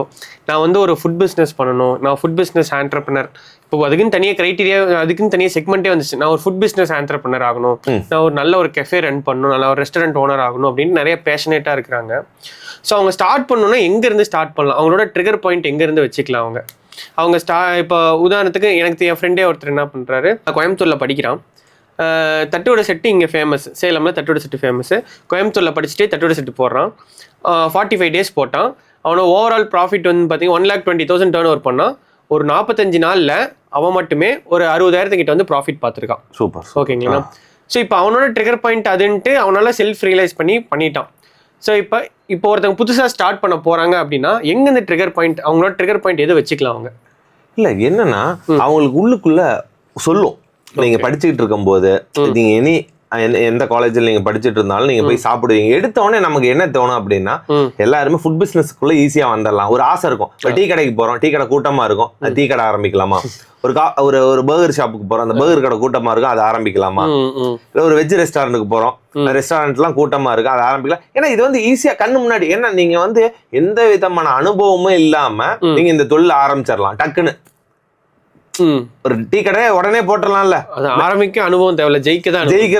நான் வந்து ஒரு ஃபுட் பிஸ்னஸ் பண்ணணும், நான் ஃபுட் பிஸ்னஸ் ஆண்டர்ப்ரனர், இப்போ அதுக்குன்னு தனியாக க்ரைட்டீரியா, அதுக்குன்னு தனியாக செக்மெண்ட்டே வந்துச்சு. நான் ஒரு ஃபுட் பிஸ்னஸ் ஆண்டர்ப்ரனர் ஆகணும், நான் ஒரு நல்ல ஒரு கெஃபே ரன் பண்ணணும், நல்ல ஒரு ரெஸ்டாரண்ட் ஓனர் ஆகணும் அப்படின்னு நிறைய பேஷனேட்டாக இருக்கிறாங்க. ஸோ அவங்க ஸ்டார்ட் பண்ணணும்னா எங்கேருந்து ஸ்டார்ட் பண்ணலாம், அவங்களோட ட்ரிகர் பாயிண்ட் எங்கேருந்து வச்சுக்கலாம் அவங்க இப்போ உதாரணத்துக்கு எனக்கு என் ஃப்ரெண்டே ஒருத்தர் என்ன பண்ணுறாரு, கோயம்புத்தூரில் படிக்கிறான். தட்டோட செட்டு இங்கே ஃபேமஸ், சேலமில் தட்டோட செட்டு ஃபேமஸ்ஸு. கோயம்புத்தூரில் படிச்சுட்டே தட்டோட செட்டு போடுறான். 45 டேஸ் போட்டான். அவனோட ஓவரால் ப்ராஃபிட் வந்து பார்த்தீங்கன்னா 1,20,000 டர்ன் ஓவர் பண்ணான். ஒரு 45 நாளில் அவன் மட்டுமே ஒரு 60,000 கிட்ட வந்து ப்ராஃபிட் பார்த்துருக்கான். சூப்பர். ஓகேங்களா? ஸோ இப்போ அவனோட ட்ரிகர் பாயிண்ட் அதுன்ட்டு அவனால செல்ஃப் ரியலைஸ் பண்ணிட்டான். ஸோ இப்போ ஒருத்தவங்க புதுசாக ஸ்டார்ட் பண்ண போகிறாங்க அப்படின்னா எங்கேருந்து ட்ரிகர் பாயிண்ட், அவங்களோட ட்ரிகர் பாயிண்ட் எது வச்சுக்கலாம் அவங்க? இல்லை என்னன்னா அவங்களுக்கு உள்ளுக்குள்ள சொல்லும். நீங்க படிச்சுக்கிட்டு இருக்கும் போது நீங்க எந்த காலேஜ்ல நீங்க படிச்சுட்டு இருந்தாலும் நீங்க போய் சாப்பிடுவீங்க. எடுத்த உடனே நமக்கு என்ன தோணும் அப்படின்னா எல்லாருமே ஃபுட் பிசினஸ்க்குள்ள ஈஸியா வந்துடலாம். ஒரு ஆசை இருக்கும். டீ கடைக்கு போறோம், டீ கடை கூட்டமா இருக்கும், டீ கடை ஆரம்பிக்கலாமா? ஒரு பர்கர் ஷாப்புக்கு போறோம், அந்த பர்கர் கடை கூட்டமா இருக்கும், அதை ஆரம்பிக்கலாமா? இல்ல ஒரு வெஜ் ரெஸ்டாரண்ட்டுக்கு போறோம், ரெஸ்டாரண்ட் எல்லாம் கூட்டமா இருக்கு, அதை ஆரம்பிக்கலாம். ஏன்னா இது வந்து ஈஸியா கண்ணு முன்னாடி. ஏன்னா நீங்க வந்து எந்த விதமான அனுபவமும் இல்லாம நீங்க இந்த தொழில் ஆரம்பிச்சிடலாம் டக்குன்னு. ஒரு டீ கடை உடனே போட்டுடலாம்ல. ஆரம்பிக்க அனுபவம் தேவையில்ல, ஜெயிக்க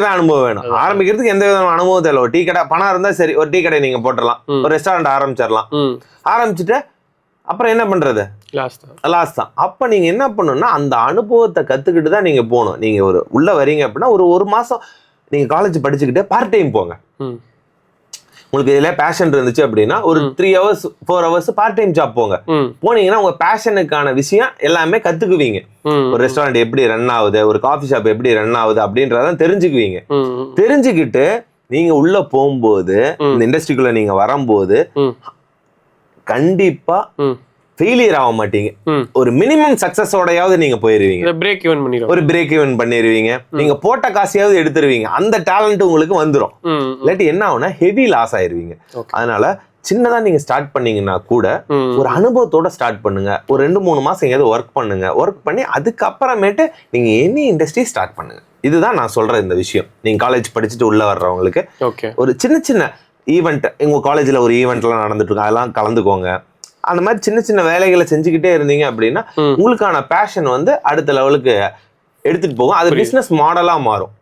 தான் அனுபவம் வேணும். ஆரம்பிக்கிறதுக்கு எந்த விதமான அனுபவம் தேவை. ஒரு டீ கடை பணம் இருந்தா சரி, ஒரு டீ கடை நீங்க போட்டுடலாம், ஒரு ரெஸ்டாரண்ட் ஆரம்பிச்சிடலாம். ஆரம்பிச்சுட்டு அப்புறம் என்ன பண்றது? லாஸ்ட் தான். அப்ப நீங்க என்ன பண்ணணும்னா அந்த அனுபவத்தை கத்துக்கிட்டு தான் நீங்க போகணும். நீங்க உள்ள வரீங்க அப்படின்னா ஒரு மாசம் நீங்க காலேஜ் படிச்சுக்கிட்டே பார்ட் டைம் போங்க. உங்களுக்கு இதுல பேஷன் இருந்துச்சு அப்படின்னா ஒரு 3 hours 4 hours part time job போங்க. போனீங்கன்னா உங்க பேஷனுக்கான விஷயம் எல்லாமே கத்துக்குவீங்க. ஒரு ரெஸ்டாரண்ட் எப்படி ரன் ஆகுது, ஒரு காஃபி ஷாப் எப்படி ரன் ஆகுது அப்படின்றதான் தெரிஞ்சுக்குவீங்க. தெரிஞ்சுக்கிட்டு நீங்க உள்ள போகும்போது, இந்த இண்டஸ்ட்ரிக்குள்ள நீங்க வரும்போது கண்டிப்பா ஃபெயிலியர் ஆக மாட்டீங்க. ஒரு மினிமம் சக்சஸோடையாவது நீங்க போயிருவீங்க. ஒரு பிரேக் ஈவன் பண்ணிடுவீங்க. நீங்க போட்ட காசையாவது எடுத்துருவீங்க. அந்த டேலண்ட் உங்களுக்கு வந்துடும். இல்லாட்டி என்ன ஆகுனா ஹெவி லாஸ் ஆயிருவீங்க. அதனால சின்னதா நீங்க ஸ்டார்ட் பண்ணீங்கன்னா கூட ஒரு அனுபவத்தோட ஸ்டார்ட் பண்ணுங்க. ஒரு 2-3 மாசம் எங்கேயாவது ஒர்க் பண்ணுங்க. ஒர்க் பண்ணி அதுக்கப்புறமேட்டு நீங்க எனி இண்டஸ்ட்ரி ஸ்டார்ட் பண்ணுங்க. இதுதான் நான் சொல்ற இந்த விஷயம். நீங்க காலேஜ் படிச்சுட்டு உள்ள வர்றவங்களுக்கு ஒரு சின்ன ஈவெண்ட், உங்க காலேஜ்ல ஒரு ஈவெண்ட்லாம் நடந்துட்டு இருக்கு, அதெல்லாம் கலந்துக்கோங்க. அந்த மாதிரி சின்ன சின்ன வேலைகளை செஞ்சுக்கிட்டே இருந்தீங்க அப்படின்னா உங்களுக்கான பேஷன் வந்து அடுத்த லெவலுக்கு எடுத்துட்டு போகும். அது பிசினஸ் மாடலா மாறும்.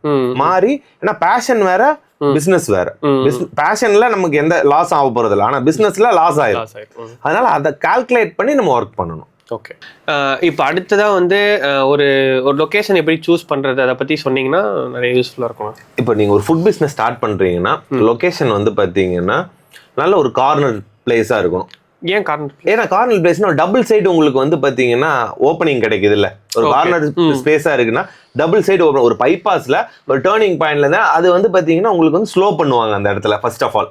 மாறி ஏன்னா பேஷன் வேற பிசினஸ் வேற. பேஷன்ல நமக்கு எந்த லாஸ் ஆக போறது இல்லை, ஆனா பிசினஸ்ல லாஸ் ஆயிடும். அதனால அதை கால்குலேட் பண்ணி நம்ம ஒர்க் பண்ணணும். ஓகே, இப்போ அடுத்ததா வந்து ஒரு ஒரு லொகேஷன் எப்படி சூஸ் பண்றது அதை பத்தி சொன்னீங்கன்னா நிறைய யூஸ்ஃபுல்லா இருக்கும். இப்போ நீங்க ஒரு ஃபுட் பிசினஸ் ஸ்டார்ட் பண்றீங்கன்னா லொகேஷன் வந்து பாத்தீங்கன்னா நல்ல ஒரு கார்னர் பிளேஸா இருக்கணும். ஏன் கார்னர்? ஏன்னா கார்னர் பிளேஸ்னா டபுள் சைடு உங்களுக்கு வந்து பாத்தீங்கன்னா ஓப்பனிங் கிடைக்குது இல்ல. ஒரு கார்னர் ஸ்பேஸா இருக்குன்னா டபுள் சைடு ஓப்பன். ஒரு பைபாஸ்ல ஒரு டேர்னிங் பாயிண்ட்ல இருந்தா அது வந்து பாத்தீங்கன்னா உங்களுக்கு வந்து ஸ்லோ பண்ணுவாங்க அந்த இடத்துல. ஃபர்ஸ்ட் ஆஃப் ஆல்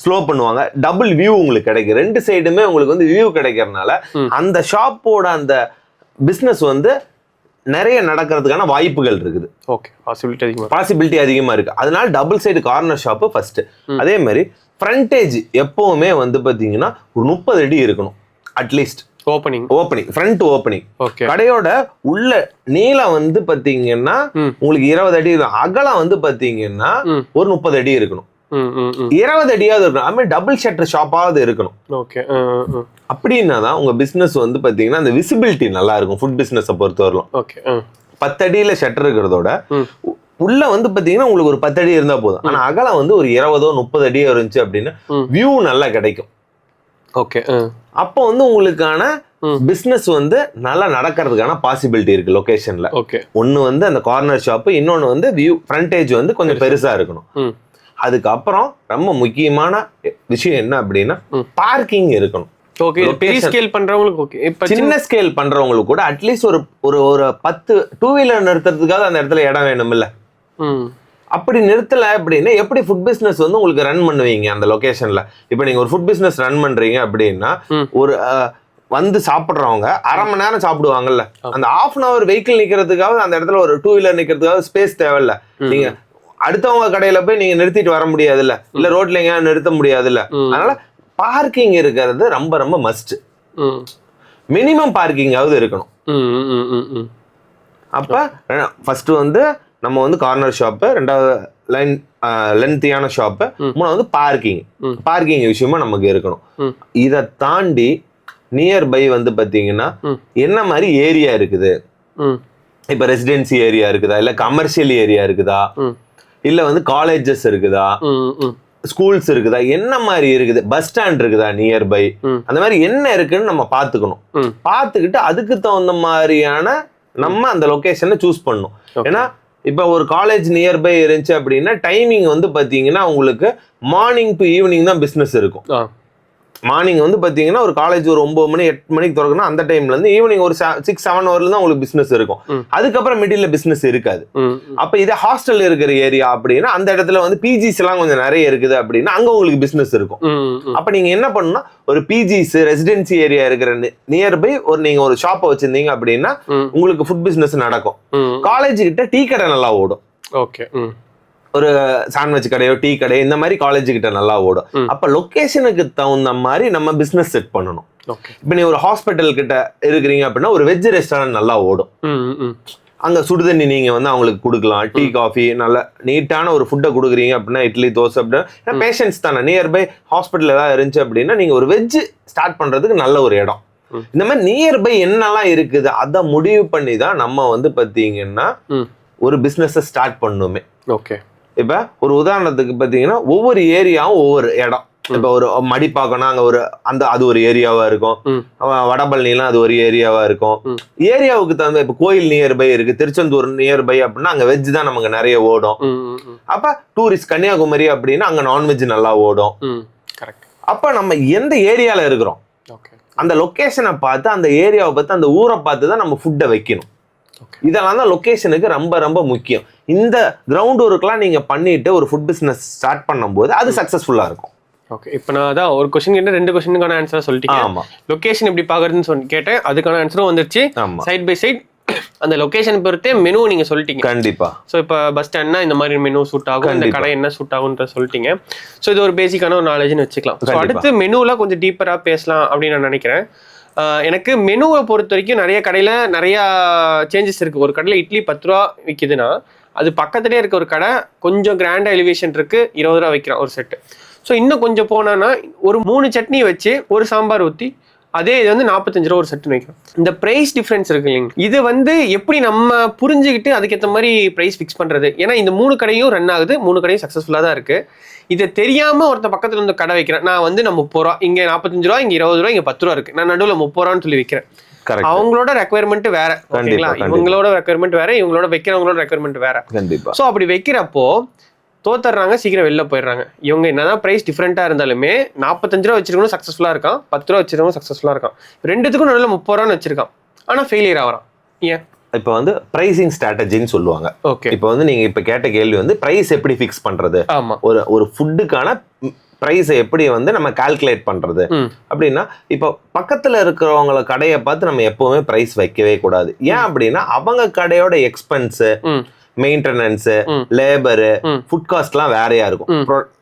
ஸ்லோ பண்ணுவாங்க. டபுள் வியூ உங்களுக்கு கிடைக்கும். ரெண்டு சைடுமே உங்களுக்கு வந்து வியூ கிடைக்கிறதுனால அந்த ஷாப்போட அந்த பிசினஸ் வந்து நிறைய நடக்கிறதுக்கான வாய்ப்புகள் இருக்குது. ஓகே, பாசிபிலிட்டி அதிகமா இருக்கு. அதனால double side corner shop first. அதே மாதிரி ஃப்ரண்டேஜ் எப்பவுமே வந்து பாத்தீங்கன்னா ஒரு 30 அடி இருக்கணும் அட்லீஸ்ட். Opening front opening. கடையோட உள்ள நீளம் வந்து பாத்தீங்கன்னா உங்களுக்கு 20 அடி இருக்கும். அகலம் வந்து பாத்தீங்கன்னா ஒரு 30 அடி இருக்கணும். 20 அடியாவது இருக்கணும். அது மாதிரி டபுள் ஷட்டர் ஷாப்பாவது இருக்கணும். அப்படின்னா தான் உங்க பிசினஸ் வந்து பாத்தீங்கன்னா அந்த விசிபிலிட்டி நல்லா இருக்கும். ஃபுட் பிசினஸ் பொறுத்தவரைக்கும் 10 அடியில ஷட்டர் இருக்கிறதோட உள்ள வந்து பாத்தீங்கன்னா உங்களுக்கு ஒரு 10 அடி இருந்தா போதும். ஆனா அகலம் வந்து ஒரு 20-30 அடியோ இருந்துச்சு அப்படின்னா வியூ நல்லா கிடைக்கும். ஓகே, அப்போ வந்து உங்களுக்கான பிசினஸ் வந்து நல்லா நடக்கிறதுக்கான பாசிபிலிட்டி இருக்கு லொகேஷன்ல. ஓகே, ஒன்னு வந்து அந்த கார்னர் ஷாப், இன்னொன்னு வந்து வியூ ஃப்ரண்டேஜ் வந்து கொஞ்சம் பெருசா இருக்கணும். அதுக்கப்புறம் ரொம்ப முக்கியமான விஷயம் என்ன அப்படின்னா பார்க்கிங் இருக்கணும். ஓகே, பெரிய ஸ்கேல் பண்றவங்களுக்கு ஓகே. இப்ப சின்ன ஸ்கேல் பண்றவங்களுக்கு கூட அட்லீஸ்ட் ஒரு ஒரு 10 டூ வீலர் நிறுத்துறதுக்காக அந்த இடத்துல இடம் வேணும் இல்ல. அப்படி நிறுத்தல அப்படின்னா எப்படி ஃபுட் பிசினஸ் வந்து உங்களுக்கு ரன் பண்ணுவீங்க அந்த லொகேஷன்ல? இப்ப நீங்க ஒரு ஃபுட் பிசினஸ் ரன் பண்றீங்க அப்படின்னா ஒரு வந்து சாப்பிடுறவங்க அரை மணி நேரம் சாப்பிடுவாங்கல்ல. அந்த ½ அன் அவர் வெஹிக்கிள் நிக்கிறதுக்காக அந்த இடத்துல ஒரு டூ வீலர் நிக்கிறதுக்காக ஸ்பேஸ் தேவையில்ல. நீங்க அடுத்தவங்க கடையில போய் நீங்க நிறுத்திட்டு வர முடியாதுல்ல, இல்ல ரோட்ல எங்க நிறுத்த முடியாதுல்ல. அதனால பார்க்கிங் இருக்கிறது ரொம்ப ரொம்ப மஸ்ட். மினிமம் பார்க்கிங்காவது இருக்கணும். அப்ப ஃபர்ஸ்ட் வந்து நம்ம வந்து கார்னர் ஷாப்பு, ரெண்டாவது லென்த்தியான ஷாப்பு, மூணாவது பார்க்கிங் விஷயமா நமக்கு இருக்கணும். இதை தாண்டி நியர்பை வந்து பாத்தீங்கன்னா என்ன மாதிரி ஏரியா இருக்குது. இப்ப ரெசிடென்சி ஏரியா இருக்குதா, இல்ல கமர்ஷியல் ஏரியா இருக்குதா, இல்ல வந்து காலேஜஸ் இருக்குதா, ஸ்கூல்ஸ் இருக்குதா, என்ன மாதிரி இருக்குது, பஸ் ஸ்டாண்ட் இருக்குதா நியர்பை, அந்த மாதிரி என்ன இருக்குன்னு நம்ம பாத்துக்கணும். பாத்துக்கிட்டு அதுக்கு தகுந்த மாதிரியான நம்ம அந்த லொகேஷனை சூஸ் பண்ணணும். ஏன்னா இப்ப ஒரு காலேஜ் நியர்பை இருந்துச்சு அப்படின்னா டைமிங் வந்து பாத்தீங்கன்னா உங்களுக்கு மார்னிங் டு ஈவினிங் தான் பிசினஸ் இருக்கும். மார்னிங் வந்து பாத்தீங்கன்னா ஒரு காலேஜ் ஒரு 9 மணி 8 மணிக்கு திறக்கணும். அந்த டைம்ல இருந்து ஈவினிங் ஒரு 6-7 ஹவர்ல தான் உங்களுக்கு பிசினஸ் இருக்கும். அதுக்கப்புறம் மிடில் பிசினஸ் இருக்காது. அப்ப இதே ஹாஸ்டல் இருக்கிற ஏரியா அப்படின்னா அந்த இடத்துல வந்து பிஜிஸ் எல்லாம் கொஞ்சம் நிறைய இருக்குது அப்படின்னா அங்க உங்களுக்கு பிசினஸ் இருக்கும். அப்ப நீங்க என்ன பண்ணணும்னா ஒரு பிஜிஸ் ரெசிடென்சி ஏரியா இருக்கிற நியர்பை நீங்க ஒரு ஷாப்பை வச்சிருந்தீங்க அப்படின்னா உங்களுக்கு ஃபுட் பிசினஸ் நடக்கும். காலேஜ் கிட்ட டீ கடை நல்லா ஓடும். ஓகே, ஒரு சாண்ட்விச் கடையோ டீ கடையோ இந்த மாதிரி காலேஜ் கிட்ட நல்லா ஓடும். அப்ப லொகேஷனுக்கு தகுந்த மாதிரி நம்ம பிசினஸ் செட் பண்ணணும். இப்ப நீ ஒரு ஹாஸ்பிட்டல் கிட்ட இருக்கிறீங்க அப்படின்னா ஒரு வெஜ் ரெஸ்டாரண்ட் நல்லா ஓடும். அங்க சுடுதண்ணி நீங்க வந்து அவங்களுக்கு கொடுக்கலாம். டீ காஃபி நல்ல நீட்டான ஒரு ஃபுட்டை கொடுக்குறீங்க அப்படின்னா இட்லி தோசை அப்படின்னா பேஷன்ஸ் தானே. நியர்பை ஹாஸ்பிட்டல் ஏதாவது இருந்துச்சு அப்படின்னா நீங்க ஒரு வெஜ் ஸ்டார்ட் பண்றதுக்கு நல்ல ஒரு இடம். இந்த மாதிரி நியர்பை என்னெல்லாம் இருக்குது அதை முடிவு பண்ணி தான் நம்ம வந்து பாத்தீங்கன்னா ஒரு பிசினஸ் ஸ்டார்ட் பண்ணுமே. ஓகே, இப்ப ஒரு உதாரணத்துக்கு பாத்தீங்கன்னா ஒவ்வொரு ஏரியாவும் ஒவ்வொரு இடம். இப்ப ஒரு மடிப்பாக்கம்னா அங்க ஒரு அது ஒரு ஏரியாவா இருக்கும். வடபழனிலாம் அது ஒரு ஏரியாவா இருக்கும். ஏரியாவுக்கு தகுந்த இப்ப கோயில் நியர்பை இருக்கு, திருச்செந்தூர் நியர்பை அப்படின்னா அங்க வெஜ் தான் நமக்கு நிறைய ஓடும். அப்ப டூரிஸ்ட் கன்னியாகுமரி அப்படின்னா அங்க நான்வெஜ் நல்லா ஓடும். அப்ப நம்ம எந்த ஏரியால இருக்கிறோம் அந்த லொகேஷனை பார்த்து அந்த ஏரியாவை பார்த்து அந்த ஊரை பார்த்து தான் நம்ம ஃபுட்டை வைக்கணும். இதெல்லாம் தான் லொகேஷனுக்கு ரொம்ப ரொம்ப முக்கியம். இந்த கிரவுண்ட் ஒர்க்லாம் நீங்க பண்ணிட்டு ஒரு ஃபுட் பிசினஸ் ஸ்டார்ட் பண்ணும்போது அது சக்சஸ்ஃபுல்லா இருக்கும். ஓகே, இப்போ நான் அதான் ஒரு கொஸ்டின் கேட்டேன், 2 கொஸ்டினுக்கான ஆன்சரா சொல்லிட்டீங்க. ஆமா, லொகேஷன் எப்படி பாக்குறதுன்னு கேட்டேன், அதுக்கான ஆன்சரும் வந்துருச்சு. சைட் பை சைட் அந்த லொகேஷன் பொறுத்தே மெனு நீங்க சொல்லிட்டீங்க. கண்டிப்பா. ஸோ இப்போ பஸ் ஸ்டாண்ட்னா இந்த மாதிரி மெனு சூட் ஆகும், இந்த கடை என்ன சூட் ஆகுன்ற சொல்லிட்டீங்க. ஸோ இது ஒரு பேசிக்கான ஒரு நாலேஜ்னு வச்சுக்கலாம். ஸோ அடுத்து மெனுல கொஞ்சம் டீப்பரா பேசலாம் அப்படின்னு நான் நினைக்கிறேன். எனக்கு மெனுவை பொறுத்த வரைக்கும் நிறைய கடையில் நிறையா சேஞ்சஸ் இருக்குது. ஒரு கடையில் இட்லி 10 ரூபா விற்கிதுன்னா அது பக்கத்துலேயே இருக்க ஒரு கடை கொஞ்சம் கிராண்டாக எலிவேஷன் இருக்குது, 20 ரூபா விற்கிறான் ஒரு செட்டு. ஸோ இன்னும் கொஞ்சம் போனான்னா ஒரு 3 சட்னி வச்சு ஒரு சாம்பார் ஊற்றி அதே இது வந்து 45 ரூபா ஒரு செட்டுன்னு வைக்கிறோம். இந்த பிரைஸ் டிஃபரன்ஸ் இருக்கு இல்லைங்க, இது வந்து எப்படி நம்ம புரிஞ்சுக்கிட்டு அதுக்கேற்ற மாதிரி பிரைஸ் ஃபிக்ஸ் பண்றது? ஏன்னா இந்த 3 கடையும் ரன் ஆகுது, 3 கடையும் சக்ஸஸ்ஃபுல்லாக தான் இருக்கு. இதை தெரியாம ஒருத்த பக்கத்துல இருந்து கடை வைக்கிறேன், நான் வந்து நான் 30 ரூபா, இங்க 45 ரூபா, இங்க 20 ரூபா, இங்க 10 ரூபா இருக்கு, நான் நடுவில் 30 ரூபான்னு சொல்லி வைக்கிறேன். அவங்களோட ரெக்குயர்மெண்ட் வேற, ஓகேங்களா? இவங்களோட ரெக்குயர்மெண்ட் வேற, இவங்களோட வைக்கிறவங்களோட ரெக்குயர்மெண்ட் வேற. கண்டிப்பா. ஸோ அப்படி வைக்கிறப்போ தோத்துறாங்க, சீக்கிரம் வெளில போயிடுறாங்க. இவங்க என்னதான் பிரைஸ் டிஃப்ரெண்டா இருந்தாலுமே 45 ரூபா வச்சிருக்கணும் சக்ஸஸ்ஃபுல்லா இருக்கான், 10 ரூபா வச்சிருக்கணும் சக்ஸஸ்ஃபுல்லா இருக்கான், ரெண்டுத்துக்கும் நடுவில் 30 ரூபான்னு வச்சிருக்கான், ஆனா ஃபெயிலியர் ஆகிறான். ஏன்? இப்போ வந்து பிரைசிங் ஸ்ட்ராட்டஜின்னு சொல்லுவாங்க. ஓகே, இப்போ வந்து நீங்க இப்ப கேட்ட கேள்வி வந்து பிரைஸ் எப்படி ஃபிக்ஸ் பண்றது, ஒரு ஃபுட்டுக்கான பிரைஸை எப்படி வந்து நம்ம கால்குலேட் பண்றது அப்படின்னா, இப்போ பக்கத்துல இருக்கிறவங்கள கடையை பார்த்து நம்ம எப்பவுமே பிரைஸ் வைக்கவே கூடாது. ஏன் அப்படின்னா அவங்க கடையோட எக்ஸ்பென்ஸ், மெயின்டெனன்ஸ், லேபரு, ஃபுட் காஸ்ட்லாம் வேறையா இருக்கும்,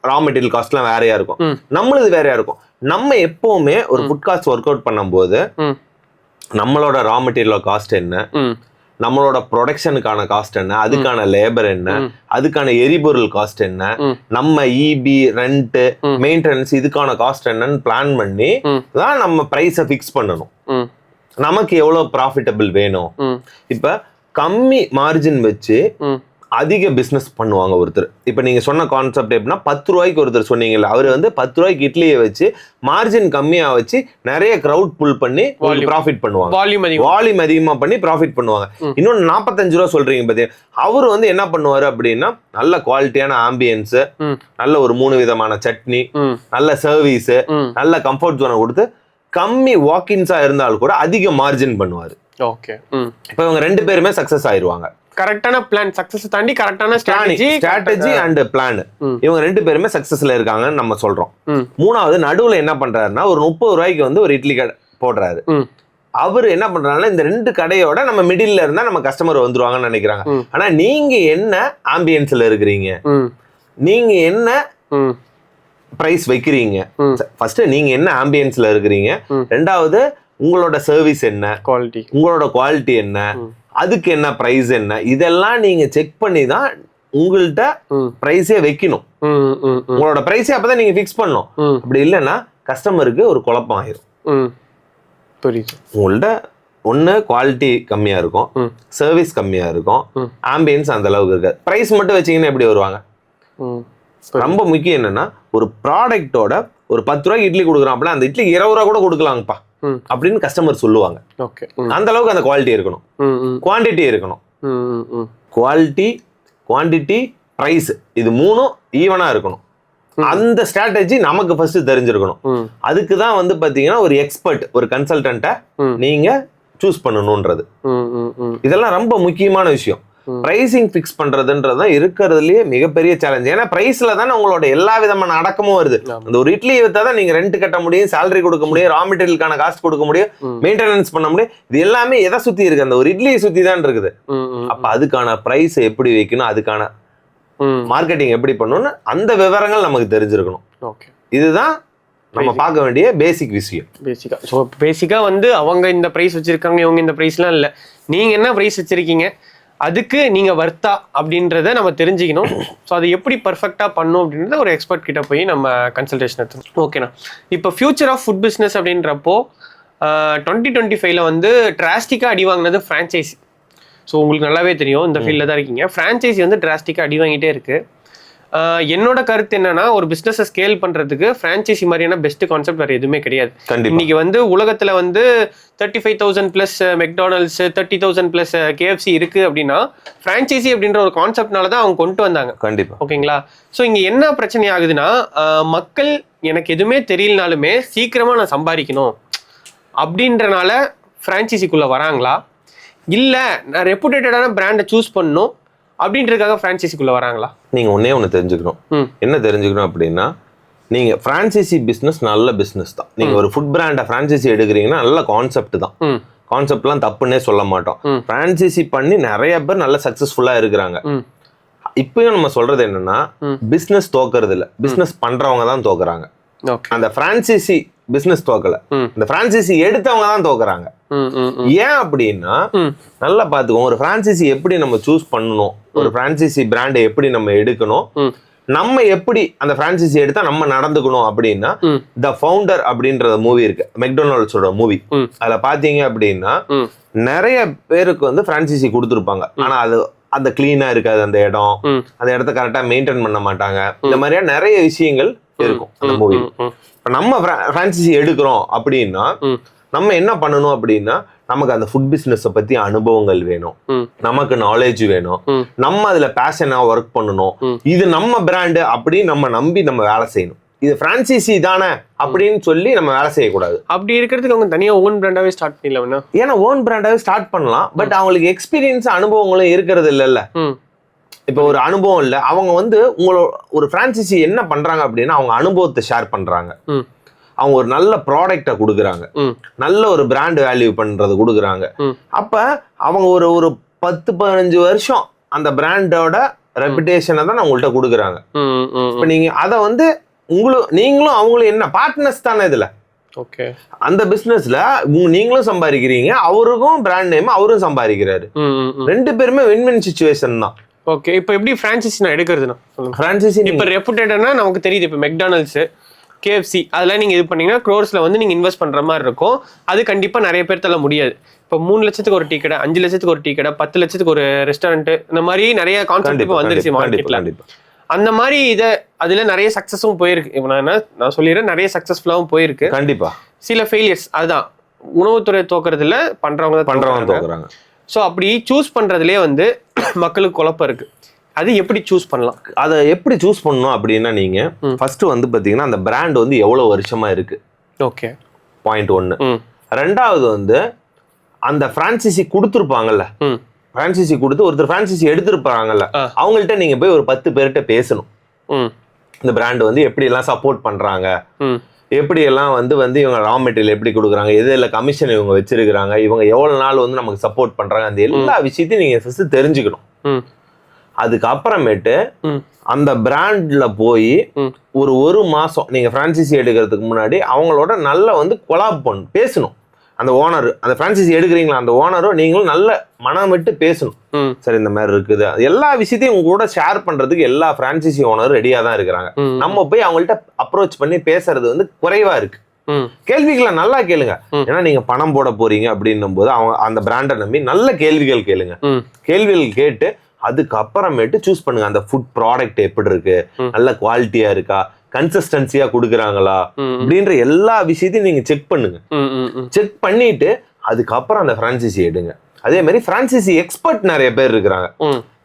ரா மெட்டீரியல் காஸ்ட்லாம் வேறையா இருக்கும், நம்மளது வேறையா இருக்கும். நம்ம எப்பவுமே ஒரு ஃபுட் காஸ்ட் ஒர்க் அவுட் பண்ணும்போது நம்மளோட ரா மெட்டீரியல் காஸ்ட் என்ன, நம்மளோட ப்ரொடக்ஷனுக்கான காஸ்ட் என்ன, அதுக்கான லேபர் என்ன, அதுக்கான எரிபொருள் காஸ்ட் என்ன, நம்ம இபி, ரெண்ட், மெயின்டெனன்ஸ் இதுக்கான காஸ்ட் என்னன்னு பிளான் பண்ணி தான் நம்ம பிரைஸை ஃபிக்ஸ் பண்ணணும். நமக்கு எவ்வளவு ப்ராஃபிட்டபிள் வேணும். இப்ப கம்மி மார்ஜின் வச்சு அதிக பிசினஸ் பண்ணுவாங்க ஒருத்தர். இப்ப நீங்க சொன்ன கான்செப்ட் எப்படின்னா, 10 ரூபாய்க்கு ஒருத்தர் சொன்னீங்கல்ல, அவர் வந்து 10 ரூபாய்க்கு இட்லியை வச்சு மார்ஜின் கம்மியா வச்சு நிறைய கிரவுட் புல் பண்ணி ப்ராஃபிட் பண்ணுவாங்க, வால்யூம் அதிகமா பண்ணி ப்ராஃபிட் பண்ணுவாங்க. இன்னொன்னு 45 ரூபா சொல்றீங்க பாத்தீங்க, அவர் வந்து என்ன பண்ணுவாரு அப்படின்னா, நல்ல குவாலிட்டியான ஆம்பியன்ஸ், நல்ல ஒரு 3 விதமான சட்னி, நல்ல சர்வீஸ், நல்ல கம்ஃபர்ட் ஜோனை கொடுத்து கம்மி வாக்கின்ஸா இருந்தாலும் கூட அதிக மார்ஜின் பண்ணுவாரு. ஓகே, இப்ப இவங்க 2 பேருமே சக்சஸ் ஆயிருவாங்க. கரெக்டான பிளான், சக்சஸ் தாண்டி கரெக்டான ஸ்ட்ராட்டஜி அண்ட் பிளான், இவங்க 2 பேருமே சக்சஸ்ல இருக்காங்கன்னு நம்ம சொல்றோம். மூணாவது நடுவுல என்ன பண்றாருன்னா, ஒரு 30 ரூபாய்க்கு வந்து ஒரு இட்லி கடை போடுறாரு. அவரு என்ன பண்றாங்கன்னா, இந்த 2 கடையோட நம்ம மிடில்ல இருந்தா நம்ம கஸ்டமர் வந்துருவாங்கன்னு நினைக்கிறாங்க. ஆனா நீங்க என்ன ஆம்பியன்ஸ்ல இருக்கிறீங்க, நீங்க என்ன பிரைஸ் வைக்கிறீங்க, ஃபர்ஸ்ட் நீங்க என்ன ஆம்பியன்ஸ்ல இருக்கிறீங்க, ரெண்டாவது உங்களோட சர்வீஸ் என்ன, குவாலிட்டி, உங்களோட குவாலிட்டி என்ன, அதுக்கு என்ன பிரைஸ் என்ன, இதெல்லாம் நீங்க செக் பண்ணி தான் உங்கள்கிட்ட பிரைஸே வைக்கணும். உங்களோட பிரைஸே அப்பதான் நீங்க ஃபிக்ஸ் பண்ணணும். அப்படி இல்லைன்னா கஸ்டமருக்கு ஒரு குழப்பம் ஆயிரும். புரியுது. உங்கள்ட்ட ஒண்ணு குவாலிட்டி கம்மியா இருக்கும், சர்வீஸ் கம்மியா இருக்கும், ஆம்பியன்ஸ் அந்த அளவுக்கு இருக்காது, பிரைஸ் மட்டும் வச்சீங்கன்னா எப்படி வருவாங்க? ரொம்ப முக்கியம் என்னன்னா, ஒரு ப்ராடக்டோட ஒரு 10 ரூபாய்க்கு இட்லி கொடுக்குறோம் அப்படின்னா அந்த இட்லிக்கு 20 ரூபா கூட கொடுக்கலாங்கப்பா அப்படின்னு கஸ்டமர் சொல்லுவாங்க. அந்த அளவுக்கு அந்த குவாலிட்டி இருக்கணும், குவான்டிட்டி இருக்கணும். குவான்டிட்டி, பிரைஸ், இது 3ம் ஈவனா இருக்கணும். அந்த ஸ்ட்ராட்டஜி நமக்கு ஃபர்ஸ்ட் தெரிஞ்சிருக்கணும். அதுக்கு தான் வந்து பாத்தீங்கன்னா ஒரு எக்ஸ்பர்ட், ஒரு கன்சல்டன்ட்டை நீங்க சூஸ் பண்ணணும்ன்றது. இதெல்லாம் ரொம்ப முக்கியமான விஷயம். பிரைசிங் ஃபிக்ஸ் பண்றதுன்றது இருக்கிறதுலயே மிகப்பெரிய சேலஞ்ச். ஏன்னா பிரைஸ்ல தானே உங்களோட எல்லா விதமான அடக்கமும் வருது. அந்த ஒரு இட்லி வித்தா தான் நீங்க ரெண்ட் கட்ட முடியும், சேலரி கொடுக்க முடியும், ரா மெட்டீரியலுக்கான காஸ்ட் கொடுக்க முடியும், மெயின்டெனன்ஸ் பண்ண முடியும். இது எல்லாமே எதை சுத்தி இருக்கு? அந்த ஒரு இட்லியை சுத்தி தான் இருக்குது. அப்ப அதுக்கான பிரைஸ் எப்படி வைக்கணும், அதுக்கான மார்க்கெட்டிங் எப்படி பண்ணணும்னு அந்த விவரங்கள் நமக்கு தெரிஞ்சிருக்கணும். இதுதான் நம்ம பார்க்க வேண்டிய பேசிக் விஷயம். பேசிக்கா வந்து அவங்க இந்த பிரைஸ் வச்சிருக்காங்க, இவங்க இந்த பிரைஸ்லாம் இல்லை, நீங்க என்ன பிரைஸ் வச்சிருக்கீங்க, அதுக்கு நீங்கள் வர்த்தா அப்படின்றத நம்ம தெரிஞ்சுக்கணும். ஸோ அது எப்படி பர்ஃபெக்டாக பண்ணும் அப்படின்றத ஒரு எக்ஸ்பர்ட் கிட்ட போய் நம்ம கன்சல்டேஷன் எடுத்துக்கணும். ஓகேண்ணா, இப்போ ஃபியூச்சர் ஆஃப் ஃபுட் பிஸ்னஸ் அப்படின்றப்போ 2025 வந்து டிராஸ்டிக்காக அடி வாங்கினது ஃப்ரான்ச்சைசி. ஸோ உங்களுக்கு நல்லாவே தெரியும், இந்த ஃபீல்டில் தான் இருக்கீங்க. ஃப்ரான்ச்சைசி வந்து டிராஸ்டிக்காக அடி வாங்கிட்டே இருக்குது. என்னோட கருத்து என்னன்னா, ஒரு பிஸ்னஸை ஸ்கேல் பண்றதுக்கு ஃப்ரான்ச்சைசி மாதிரியான பெஸ்ட் கான்செப்ட் வேற எதுவுமே கிடையாது. இன்னைக்கு வந்து உலகத்துல வந்து 35,000 பிளஸ் மெக்டானல்ட்ஸ், 30,000 பிளஸ் KFC இருக்கு அப்படின்னா ஃப்ரான்ச்சைசி அப்படின்ற ஒரு கான்செப்ட்னால தான் அவங்க கொண்டு வந்தாங்க. கண்டிப்பா, ஓகேங்களா? ஸோ இங்க என்ன பிரச்சனை ஆகுதுன்னா, மக்கள் எனக்கு எதுவுமே தெரியலனாலுமே சீக்கிரமா நான் சம்பாதிக்கணும் அப்படின்றனால ஃப்ரான்ச்சைசிக்குள்ள வராங்களா, இல்ல நான் ரெப்புடேட்டடான பிராண்டை சூஸ் பண்ணணும் அப்படின்றதுக்காக ஃப்ரான்ச்சைசிக்குள்ள வராங்களா? நீங்க ஒண்ணு தெரிஞ்சுக்கணும். என்ன தெரிஞ்சுக்கணும் அப்படின்னா, நீங்க ஃப்ரான்ச்சைசி பிசினஸ் நல்ல பிசினஸ் தான். நீங்க ஒரு ஃபுட் பிராண்ட ஃப்ரான்ச்சைசி எடுக்கிறீங்கன்னா நல்ல கான்செப்ட் தான். கான்செப்ட்லாம் தப்புன்னே சொல்ல மாட்டோம். ஃப்ரான்ச்சைசி பண்ணி நிறைய பேர் நல்ல சக்சஸ்ஃபுல்லா இருக்கிறாங்க. இப்பயும் நம்ம சொல்றது என்னன்னா, பிசினஸ் தோக்குறது இல்ல, பிசினஸ் பண்றவங்க தான் தோக்குறாங்க. அந்த ஃப்ரான்ச்சைசி பிசினஸ் தோக்கல, இந்த ஃப்ரான்ச்சைசி எடுத்தவங்க தான் தோக்குறாங்க. ஏன் அப்படின்னா, நல்லா பாத்துக்கோங்க, ஒரு ஃப்ரான்ச்சைசி எப்படி நம்ம சூஸ் பண்ணணும், ஒரு ஃப்ரான்ச்சைசி பிராண்டை எப்படி நம்ம எடுக்கணும், நம்ம எப்படி அந்த பிரான்சைசி எடுத்தா நம்ம நடந்துக்கணும் அப்படின்னா த ஃபவுண்டர் அப்படின்ற மூவி இருக்கு, மெக்டொனால்ட்ஸோட மூவி. அதுல பாத்தீங்க அப்படின்னா நிறைய பேருக்கு வந்து பிரான்சைசி கொடுத்துருப்பாங்க, ஆனா அது அந்த கிளீனா இருக்காது, அந்த இடம், அந்த இடத்த கரெக்டா மெயின்டைன் பண்ண மாட்டாங்க. இந்த மாதிரியா நிறைய விஷயங்கள் இருக்கும் அந்த மூவி. இப்ப நம்ம பிரான்சைசி எடுக்கிறோம் அப்படின்னா நம்ம என்ன பண்ணணும் அப்படின்னா, நமக்கு அந்த ஃபுட் பிசினஸ் பத்தி அனுபவங்கள் வேணும், நமக்கு நாலேஜ் வேணும், நம்ம அதுல பேஷனா ஒர்க் பண்ணணும், இது நம்ம பிராண்டு அப்படின்னு நம்ம நம்பி நம்ம வேலை செய்யணும். இது பிரான்சைசி தானே அப்படின்னு சொல்லி நம்ம வேலை செய்யக்கூடாது. அப்படி இருக்கிறதுக்கு அவங்க தனியா ஓன் பிராண்டாவே ஸ்டார்ட் பண்ணலாம். ஏன்னா ஓன் பிராண்டாவே ஸ்டார்ட் பண்ணலாம், பட் அவங்களுக்கு எக்ஸ்பீரியன்ஸ் அனுபவங்களும் இருக்கிறது இல்லைல்ல. இப்போ ஒரு அனுபவம் இல்லை, அவங்க வந்து உங்களோட ஒரு பிரான்சைசி என்ன பண்றாங்க அப்படின்னா அவங்க அனுபவத்தை ஷேர் பண்றாங்க, அவங்க ஒரு நல்ல ப்ராடக்டை கொடுக்குறாங்க, நல்ல ஒரு பிராண்ட் வேல்யூ பண்றது கொடுக்குறாங்க. அப்ப அவங்க ஒரு 10-15 வருஷம் அந்த பிராண்டோட ரெப்புடேஷனை தான் உங்கள்கிட்ட கொடுக்குறாங்க. இப்ப நீங்க அதை வந்து நீங்களும் அவங்களும் என்ன பார்ட்னர்ஸ் தானே இதுல. ஓகே, அந்த பிசினஸ்ல நீங்களும் சம்பாதிக்கிறீங்க, அவருக்கும் பிராண்ட் நேம் அவரும் சம்பாதிக்கிறாரு, ரெண்டு பேருமே வின் வின் சிச்சுவேஷன் தான். ஓகே, இப்போ எப்படி பிரான்சைசி நான் எடுக்கிறதுனா? பிரான்சைசி இப்போ ரெப்புடேட்டட்னா நமக்கு தெரியுது, இப்போ மெக்டானல்ட்ஸ், KFC அதெல்லாம் நீங்கள் இது பண்ணீங்கன்னா க்ரோர்ஸில் வந்து நீங்கள் இன்வெஸ்ட் பண்ணுற மாதிரி இருக்கும். அது கண்டிப்பாக நிறைய பேர் தள்ள முடியாது. இப்போ 3 லட்சத்துக்கு ஒரு டீ கடை, 5 லட்சத்துக்கு ஒரு டீ கடை, 10 லட்சத்துக்கு ஒரு ரெஸ்டாரண்ட், இந்த மாதிரி நிறைய கான்செப்ட் இப்போ வந்துருச்சு மார்க்கெட்டில். அந்த மாதிரி இதை அதில் நிறைய சக்ஸஸும் போயிருக்கு. இப்போ நான் சொல்லிடுறேன், நிறைய சக்ஸஸ்ஃபுல்லாகவும் போயிருக்கு. கண்டிப்பாக சில ஃபெயிலியர்ஸ், அதுதான் உணவுத்துறை தோக்குறதுல பண்ணுறவங்க தோக்குறாங்க. ஸோ அப்படி சூஸ் பண்ணுறதுலேயே வந்து மக்களுக்கு குழப்பம் இருக்கு. அது எப்படி சூஸ் பண்ணலாம்? அதை எப்படி சூஸ் பண்ணணும் அப்படின்னா, நீங்க ஃபர்ஸ்ட் வந்து பாத்தீங்கன்னா அந்த பிராண்ட் வந்து எவ்வளவு வருஷமா இருக்கு. Okay, point 1. ரெண்டாவது வந்து அந்த பிரான்சைசி கொடுத்துருப்பாங்கல்ல, பிரான்சைசி கொடுத்து ஒருத்தர் பிரான்சைசி எடுத்திருப்பாங்கல்ல, அவங்கள்ட்ட நீங்க போய் ஒரு 10 பேர்கிட்ட பேசணும். இந்த பிராண்ட் வந்து எப்படி எல்லாம் சப்போர்ட் பண்றாங்க, எப்படி எல்லாம் வந்து இவங்க ரா மெட்டீரியல் எப்படி கொடுக்குறாங்க, எதுல கமிஷன் இவங்க வச்சிருக்கிறாங்க, இவங்க எவ்வளவு நாள் வந்து நமக்கு சப்போர்ட் பண்றாங்க, அந்த எல்லா விஷயத்தையும் நீங்க ஃபர்ஸ்ட் தெரிஞ்சுக்கணும். அதுக்கப்புறமேட்டு அந்த பிராண்ட்ல போய் ஒரு மாசம் நீங்க பிரான்சைசி எடுக்கிறதுக்கு முன்னாடி அவங்களோட நல்ல வந்து கொலாப் பண்ணணும், பேசணும். அந்த ஓனர், அந்த பிரான்சைசி எடுக்கிறீங்களா அந்த ஓனரும் நீங்களும் நல்ல மனம் விட்டு பேசணும். சரி, இந்த மாதிரி இருக்குது, எல்லா விஷயத்தையும் உங்க கூட ஷேர் பண்றதுக்கு எல்லா பிரான்சைசி ஓனரும் ரெடியா தான் இருக்கிறாங்க. நம்ம போய் அவங்கள்ட்ட அப்ரோச் பண்ணி பேசுறது வந்து குறைவா இருக்கு. கேள்விகளை நல்லா கேளுங்க. ஏன்னா நீங்க பணம் போட போறீங்க அப்படின்னும் போது அவங்க அந்த பிராண்டை நம்பி நல்ல கேள்விகள் கேளுங்க. கேள்விகள் கேட்டு அதுக்கப்புறமேட்டு சூஸ் பண்ணுங்க. அந்த ஃபுட் ப்ராடக்ட் எப்படி இருக்கு, நல்ல குவாலிட்டியா இருக்கா, கன்சிஸ்டன்சியா கொடுக்குறாங்களா அப்படின்ற எல்லா விஷயத்தையும் நீங்க செக் பண்ணுங்க. செக் பண்ணிட்டு அதுக்கப்புறம் அந்த பிரான்சைசி எடுங்க. அதே மாதிரி பிரான்சைசி எக்ஸ்பர்ட் நிறைய பேர் இருக்கிறாங்க,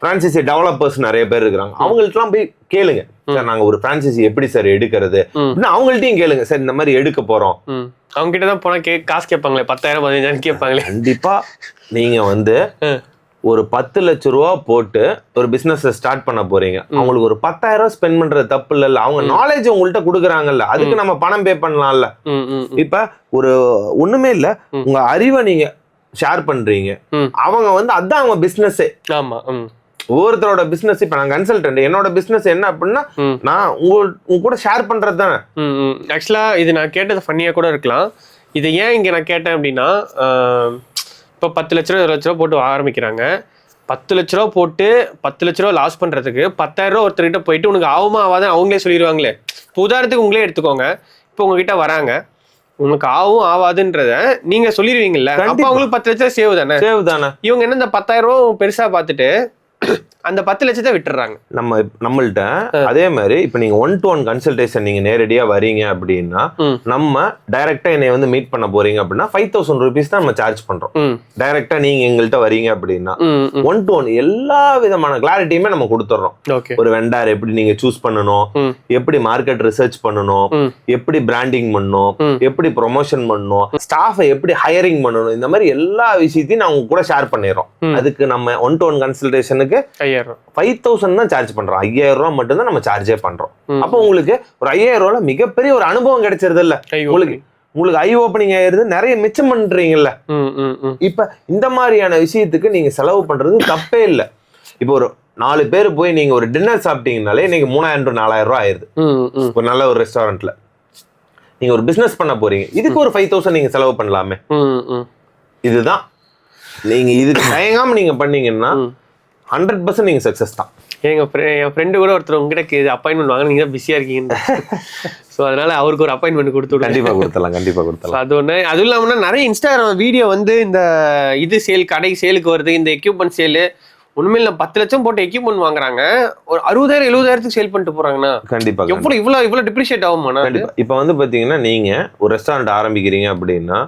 பிரான்சைசி டெவலப்பர்ஸ் நிறைய பேர் இருக்கிறாங்க. அவங்கள்ட்டலாம் போய் கேளுங்க, சார் நாங்க ஒரு பிரான்சைசி எப்படி சார் எடுக்கிறது அப்படின்னு அவங்கள்ட்டையும் கேளுங்க. சார் இந்த மாதிரி எடுக்க போறோம், அவங்க கிட்டதான் போனா காசு கேட்பாங்களே, 10,000-15,000 கேட்பாங்களே. கண்டிப்பா நீங்க வந்து ஒரு 10 லட்ச ரூபா போட்டு ஒரு பிசினஸ் ஸ்டார்ட் பண்ண போறீங்க, அவங்களுக்கு ஒரு 10,000 ரூபாய் ஸ்பெண்ட் பண்றது தப்பு இல்ல. அவங்க நாலேஜ் உங்கள்கிட்ட கொடுக்குறாங்கல்ல, அதுக்கு நம்ம பணம் பே பண்ணலாம்ல. இப்ப ஒரு ஒண்ணுமே இல்ல, உங்க அறிவை நீங்க ஷேர் பண்றீங்க, அவங்க வந்து அதான் அவங்க பிசினஸே. ஆமா, ஒவ்வொருத்தரோட பிசினஸ். இப்ப நான் கன்சல்டன்ட், என்னோட பிசினஸ் என்ன அப்படின்னா நான் உங்க கூட ஷேர் பண்றது தானே. ஆக்சுவலா இது நான் கேட்டது ஃபன்னியா கூட இருக்கலாம். இது ஏன் இங்க நான் கேட்டேன் அப்படின்னா, இப்போ 10 லட்ச ரூபா 20 லட்ச ரூபா போட்டு ஆரம்பிக்கிறாங்க. 10 லட்ச ரூபா போட்டு 10 லட்ச ரூபா லாஸ் பண்றதுக்கு 10,000 ரூபா ஒருத்தர்கிட்ட போயிட்டு உனக்கு ஆகுமா ஆகாதான் அவங்களே சொல்லிடுவாங்களே. இப்போ உதாரணத்துக்கு உங்களே எடுத்துக்கோங்க, இப்போ உங்ககிட்ட வராங்க, உனக்கு ஆகும் ஆகாதுன்றத நீங்க சொல்லிடுவீங்கல்ல, அப்போ அவங்களுக்கு 10 லட்சம் சேவ் தானே. இவங்க என்ன இந்த 10,000 ரூபா பெருசா பார்த்துட்டு அந்த 10 லட்சத்தை விட்டுறாங்க நம்மள்ட்ட. அதே மாதிரி இப்ப நீங்க 1-to-1 கன்சல்டேஷன் நீங்க நேரடியா வரீங்க அப்படின்னா, நம்ம டைரக்டா என்னை வந்து மீட் பண்ண போறீங்க அப்படின்னா 5,000 rupees தான் நம்ம சார்ஜ் பண்றோம். டைரக்டா நீங்க எங்கள்கிட்ட வரீங்க அப்படின்னா 1-to-1 எல்லா விதமான கிளாரிட்டியுமே நம்ம கொடுத்துறோம். ஒரு வெண்டார் எப்படி நீங்க சூஸ் பண்ணணும், எப்படி மார்க்கெட் ரிசர்ச் பண்ணணும், எப்படி பிராண்டிங் பண்ணணும், எப்படி ப்ரொமோஷன் பண்ணணும், ஸ்டாஃபை எப்படி ஹையரிங் பண்ணணும், இந்த மாதிரி எல்லா விஷயத்தையும் நான் உங்க கூட ஷேர் பண்ணிடுறோம். அதுக்கு நம்ம 1-to-1 கன்சல்டேஷனுக்கு 5,000 தான் சார்ஜ் பண்றோம். 5,000 ரூபாய் மட்டும் தான் நம்ம சார்ஜே பண்றோம். அப்போ உங்களுக்கு ஒரு 5,000 ரூபாய்ல மிகப்பெரிய ஒரு அனுபவம் கிடைச்சிருது இல்ல, உங்களுக்கு ஐ ஓப்பனிங் ஆயிருது, நிறைய மிச்சம் பண்றீங்கல்ல. இப்ப இந்த மாதிரியான விஷயத்துக்கு நீங்க செலவு பண்றது தப்பே இல்ல. இப்போ ஒரு 4 பேர் போய் நீங்க ஒரு டின்னர் சாப்பிட்டீங்கனாலே இன்னைக்கு 3,000-4,000 ரூபாய் ஆயிருது. ஒரு நல்ல ஒரு ரெஸ்டாரண்ட்ல நீங்க ஒரு பிசினஸ் பண்ண போறீங்க, இதுக்கு ஒரு 5,000 நீங்க செலவு பண்ணலாமே. இதுதான் நீங்க இதுக்கு தயங்காம நீங்க பண்ணீங்கன்னா 100% நீங்க சக்சஸ் தான். என் ஃப்ரெண்டு கூட ஒருத்தர் உங்ககிட்ட அப்பாயின்மெண்ட் வாங்க, நீங்க பிஸியா இருக்கீங்க. ஸோ அதனால அவருக்கு ஒரு அப்பாயின்மெண்ட் கொடுத்து கண்டிப்பா கொடுத்துடலாம். அது ஒன்று. அதுவும் இல்லாமல் நிறைய இன்ஸ்டாகிராம் வீடியோ வந்து இந்த இது சேல், கடை சேலுக்கு வருது, இந்த எக்யூப்மெண்ட் சேலு. உண்மையில 10 லட்சம் போட்டு எக்யூப்மெண்ட் வாங்குறாங்க, ஒரு 60,000-70,000 சேல் பண்ணிட்டு போறாங்கன்னா கண்டிப்பா இவ்வளவு டிப்ரிஷியேட் ஆகுமா? இப்ப வந்து பாத்தீங்கன்னா நீங்க ஒரு ரெஸ்டாரண்ட் ஆரம்பிக்கிறீங்க அப்படின்னா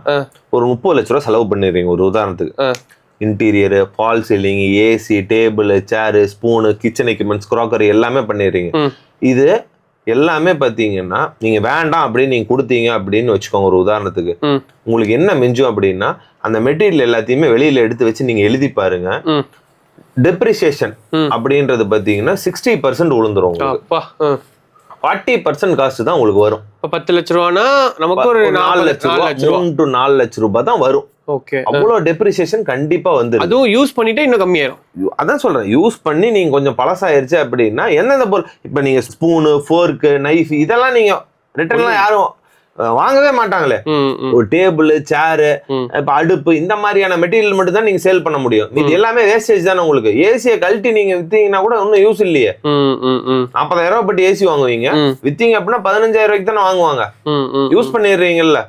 ஒரு 30 லட்ச ரூபா செலவு பண்ணிடுறீங்க. ஒரு உதாரணத்துக்கு interior, fall ceiling, AC, table, chair, spoon, kitchen equipments, crockery எல்லாமே பண்ணிடுறீங்க. இது எல்லாமே பாத்தீங்கன்னா நீங்க வேண்டாம் அப்படின்னு நீங்க கொடுத்தீங்க அப்படின்னு வச்சுக்கோங்க. ஒரு உதாரணத்துக்கு உங்களுக்கு என்ன மிஞ்சும் அப்படின்னா அந்த மெட்டீரியல் எல்லாத்தையுமே வெளியில எடுத்து வச்சு நீங்க எழுதி பாருங்க. டெப்ரிசியேஷன் அப்படின்றது பாத்தீங்கன்னா 60% விழுந்துரும். 40% காஸ்ட் தான் உங்களுக்கு வரும். 10 லட்ச ரூபானா நமக்கு ஒரு 4 லட்சம் ரூபாய், 3 to 4 லட்சம் ரூபாய் தான் வரும். ஓகே, அவ்வளவு டெப்ரிசியேஷன் கண்டிப்பா வந்து அதுவும் யூஸ் பண்ணிட்டு இன்னும் கம்மியாயிரும். அதான் சொல்றேன், யூஸ் பண்ணி நீங்க கொஞ்சம் பழசாயிருச்சு அப்படின்னா எந்தெந்த பொருள், இப்ப நீங்க ஸ்பூனு, ஃபோர்க்கு, நைஃப் இதெல்லாம் நீங்க ரிட்டர்ன்லாம் யாரும் வாங்கவே மாட்டாங்களே. ஒரு டேபிள், சேரு, இப்ப அடுப்பு, இந்த மாதிரியான மெட்டீரியல் மட்டும் தான் நீங்க சேல் பண்ண முடியும். இது எல்லாமே வேஸ்டேஜ் தானே உங்களுக்கு. ஏசியை கழட்டி நீங்க வித்தீங்கன்னா கூட ஒன்னும் யூஸ் இல்லையே. 40,000 ரூபாய் பட்டு ஏசி வாங்குவீங்க, வித்தீங்க அப்படின்னா 15,000 ரூபாய்க்கு தானே வாங்குவாங்க. யூஸ் பண்ணிடுறீங்கல்ல.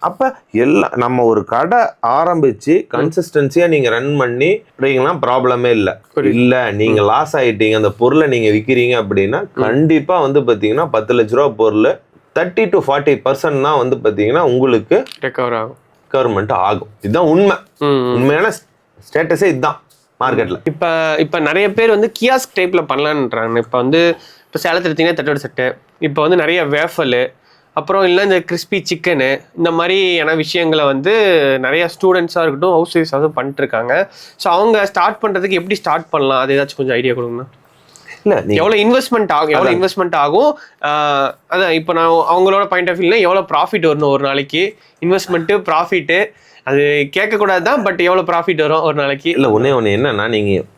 அப்ப எல்லாம் நம்ம ஒரு கடை ஆரம்பிச்சு கன்சிஸ்டன்சியா நீங்க ரன் பண்ணிங்கன்னா ப்ராப்ளமே இல்ல நீங்க லாஸ் ஆயிட்டீங்க, அந்த பொருளை நீங்க விக்கிறீங்க அப்படின்னா கண்டிப்பா வந்து பாத்தீங்கன்னா 10 லட்ச ரூபா பொருள் 30 to 40% தான் வந்து பாத்தீங்கன்னா உங்களுக்கு ரெக்கவர்மெண்ட் ஆகும். இதுதான் உண்மையான ஸ்டேட்டஸே இதுதான் மார்க்கெட்ல. இப்ப நிறைய பேர் வந்து கியாஸ்க் டைப்ல பண்ணலான்றாங்க. இப்ப சேலத்துல எடுத்தீங்கன்னா தட்டோட செட்டு, இப்ப வந்து நிறைய வேஃபலு, அப்புறம் இல்லை இந்த கிறிஸ்பி சிக்கனு, இந்த மாதிரியான விஷயங்களை வந்து நிறைய ஸ்டூடெண்ட்ஸாக இருக்கட்டும், ஹவுஸ் ஒய்ஃபாக பண்ணிட்டு இருக்காங்க. ஸோ அவங்க ஸ்டார்ட் பண்ணுறதுக்கு எப்படி ஸ்டார்ட் பண்ணலாம், அது ஏதாச்சும் கொஞ்சம் ஐடியா கொடுங்கண்ணா. இல்லை எவ்வளோ இன்வெஸ்ட்மெண்ட் ஆகும் அதான் இப்போ நான் அவங்களோட பாயிண்ட் ஆஃப் வியூல எவ்வளோ ப்ராஃபிட் வரணும் ஒரு நாளைக்கு, இன்வெஸ்ட்மெண்ட்டு ப்ராஃபிட்டு அது கேட்கக்கூடாது தான், பட் எவ்வளோ ப்ராஃபிட் வரும் ஒரு நாளைக்கு? இல்லை ஒன்று என்னன்னா, நீங்கள்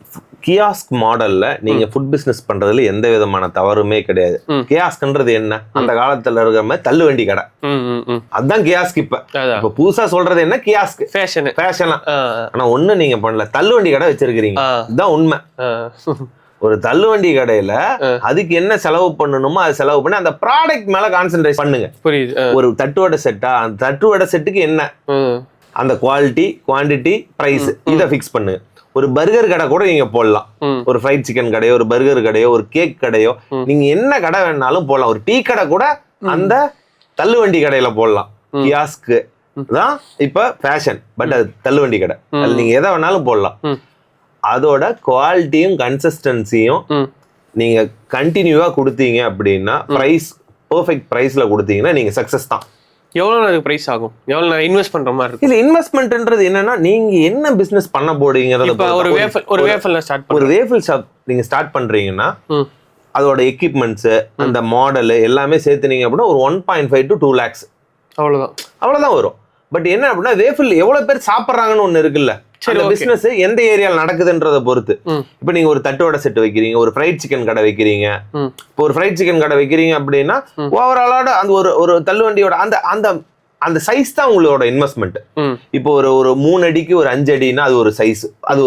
கியாஸ்க் மாடல்ல நீங்க ஃபுட் பிசினஸ் பண்றதுல எந்த விதமான தவறுமே கிடையாது. கியாஸ்க்ன்றது என்ன, அந்த காலத்துல இருக்கிற மாதிரி தள்ளு வண்டி கடை, அதுதான் கியாஸ்க். இப்ப புதுசா சொல்றது என்ன, கியாஸ்க் ஃபேஷனா. ஆனா ஒண்ணு நீங்க பண்ணல, தள்ளு வண்டி கடை வச்சிருக்கீங்க, இதுதான் உண்மை. ஒரு தள்ளு வண்டி கடையில அதுக்கு என்ன செலவு பண்ணணுமோ அது செலவு பண்ணி அந்த ப்ராடக்ட் மேல கான்சென்ட்ரேட் பண்ணுங்க. புரியுது. ஒரு தட்டுவடை செட்டா, அந்த தட்டுவடை செட்டுக்கு என்ன அந்த குவாலிட்டி, குவான்டிட்டி, பிரைஸ், இதை ஃபிக்ஸ் பண்ணுங்க. ஒரு பர்கர் கடை கூட நீங்க போடலாம், ஒரு ஃப்ரைட் சிக்கன் கடையோ, ஒரு பர்கர் கடையோ, ஒரு கேக் கடையோ, நீங்க என்ன கடை வேணாலும் போடலாம். ஒரு டீ கடை கூட அந்த தள்ளுவண்டி கடையில போடலாம். கியாஸ்க்கு தான் இப்ப ஃபேஷன், பட் அது தள்ளுவண்டி கடை, அது நீங்க எதை வேணாலும் போடலாம். அதோட குவாலிட்டியும் கன்சிஸ்டன்சியும் நீங்க கண்டினியூவா கொடுத்தீங்க அப்படின்னா, பிரைஸ் பெர்ஃபெக்ட் பிரைஸ்ல கொடுத்தீங்கன்னா நீங்க சக்சஸ் தான். எவ்வளவு பிரைஸ் ஆகும், எவ்வளவு இன்வெஸ்ட் பண்ற மாதிரி இருக்கும்? இல்ல இன்வெஸ்ட்மெண்ட்ன்றது என்னன்னா, நீங்க என்ன பிசினஸ் பண்ண போறீங்கறது. ஒரு வேஃபிள் ஷாப் நீங்க ஸ்டார்ட் பண்றீங்கன்னா அதோட எக்யூப்மெண்ட்ஸ், அந்த மாடல் எல்லாமே சேர்த்துனீங்க அப்படின்னா ஒரு 1.5 to 2 lakhs அவ்வளவுதான் வரும். பட் என்ன அப்படின்னா, வேஃபிள் எவ்வளவு பேர் சாப்பிட்றாங்கன்னு ஒண்ணு இருக்குல்ல, அந்த பிசினஸ் எந்த ஏரியால நடக்குதுன்றத பொறுத்து. இப்ப நீங்க ஒரு தட்டுவடை செட் வைக்கிறீங்க, ஒரு ஃப்ரைட் சிக்கன் கடை வைக்கிறீங்க, இப்போ ஒரு ஃப்ரைட் சிக்கன் கடை வைக்கிறீங்க அப்படின்னா ஓவராலோட அந்த ஒரு தள்ளுவண்டியோட அந்த அந்த அந்த சைஸ் தான் உங்களோட இன்வெஸ்ட்மெண்ட். இப்போ ஒரு 3 அடிக்கு ஒரு 5 அடினா அது ஒரு சைஸ், அது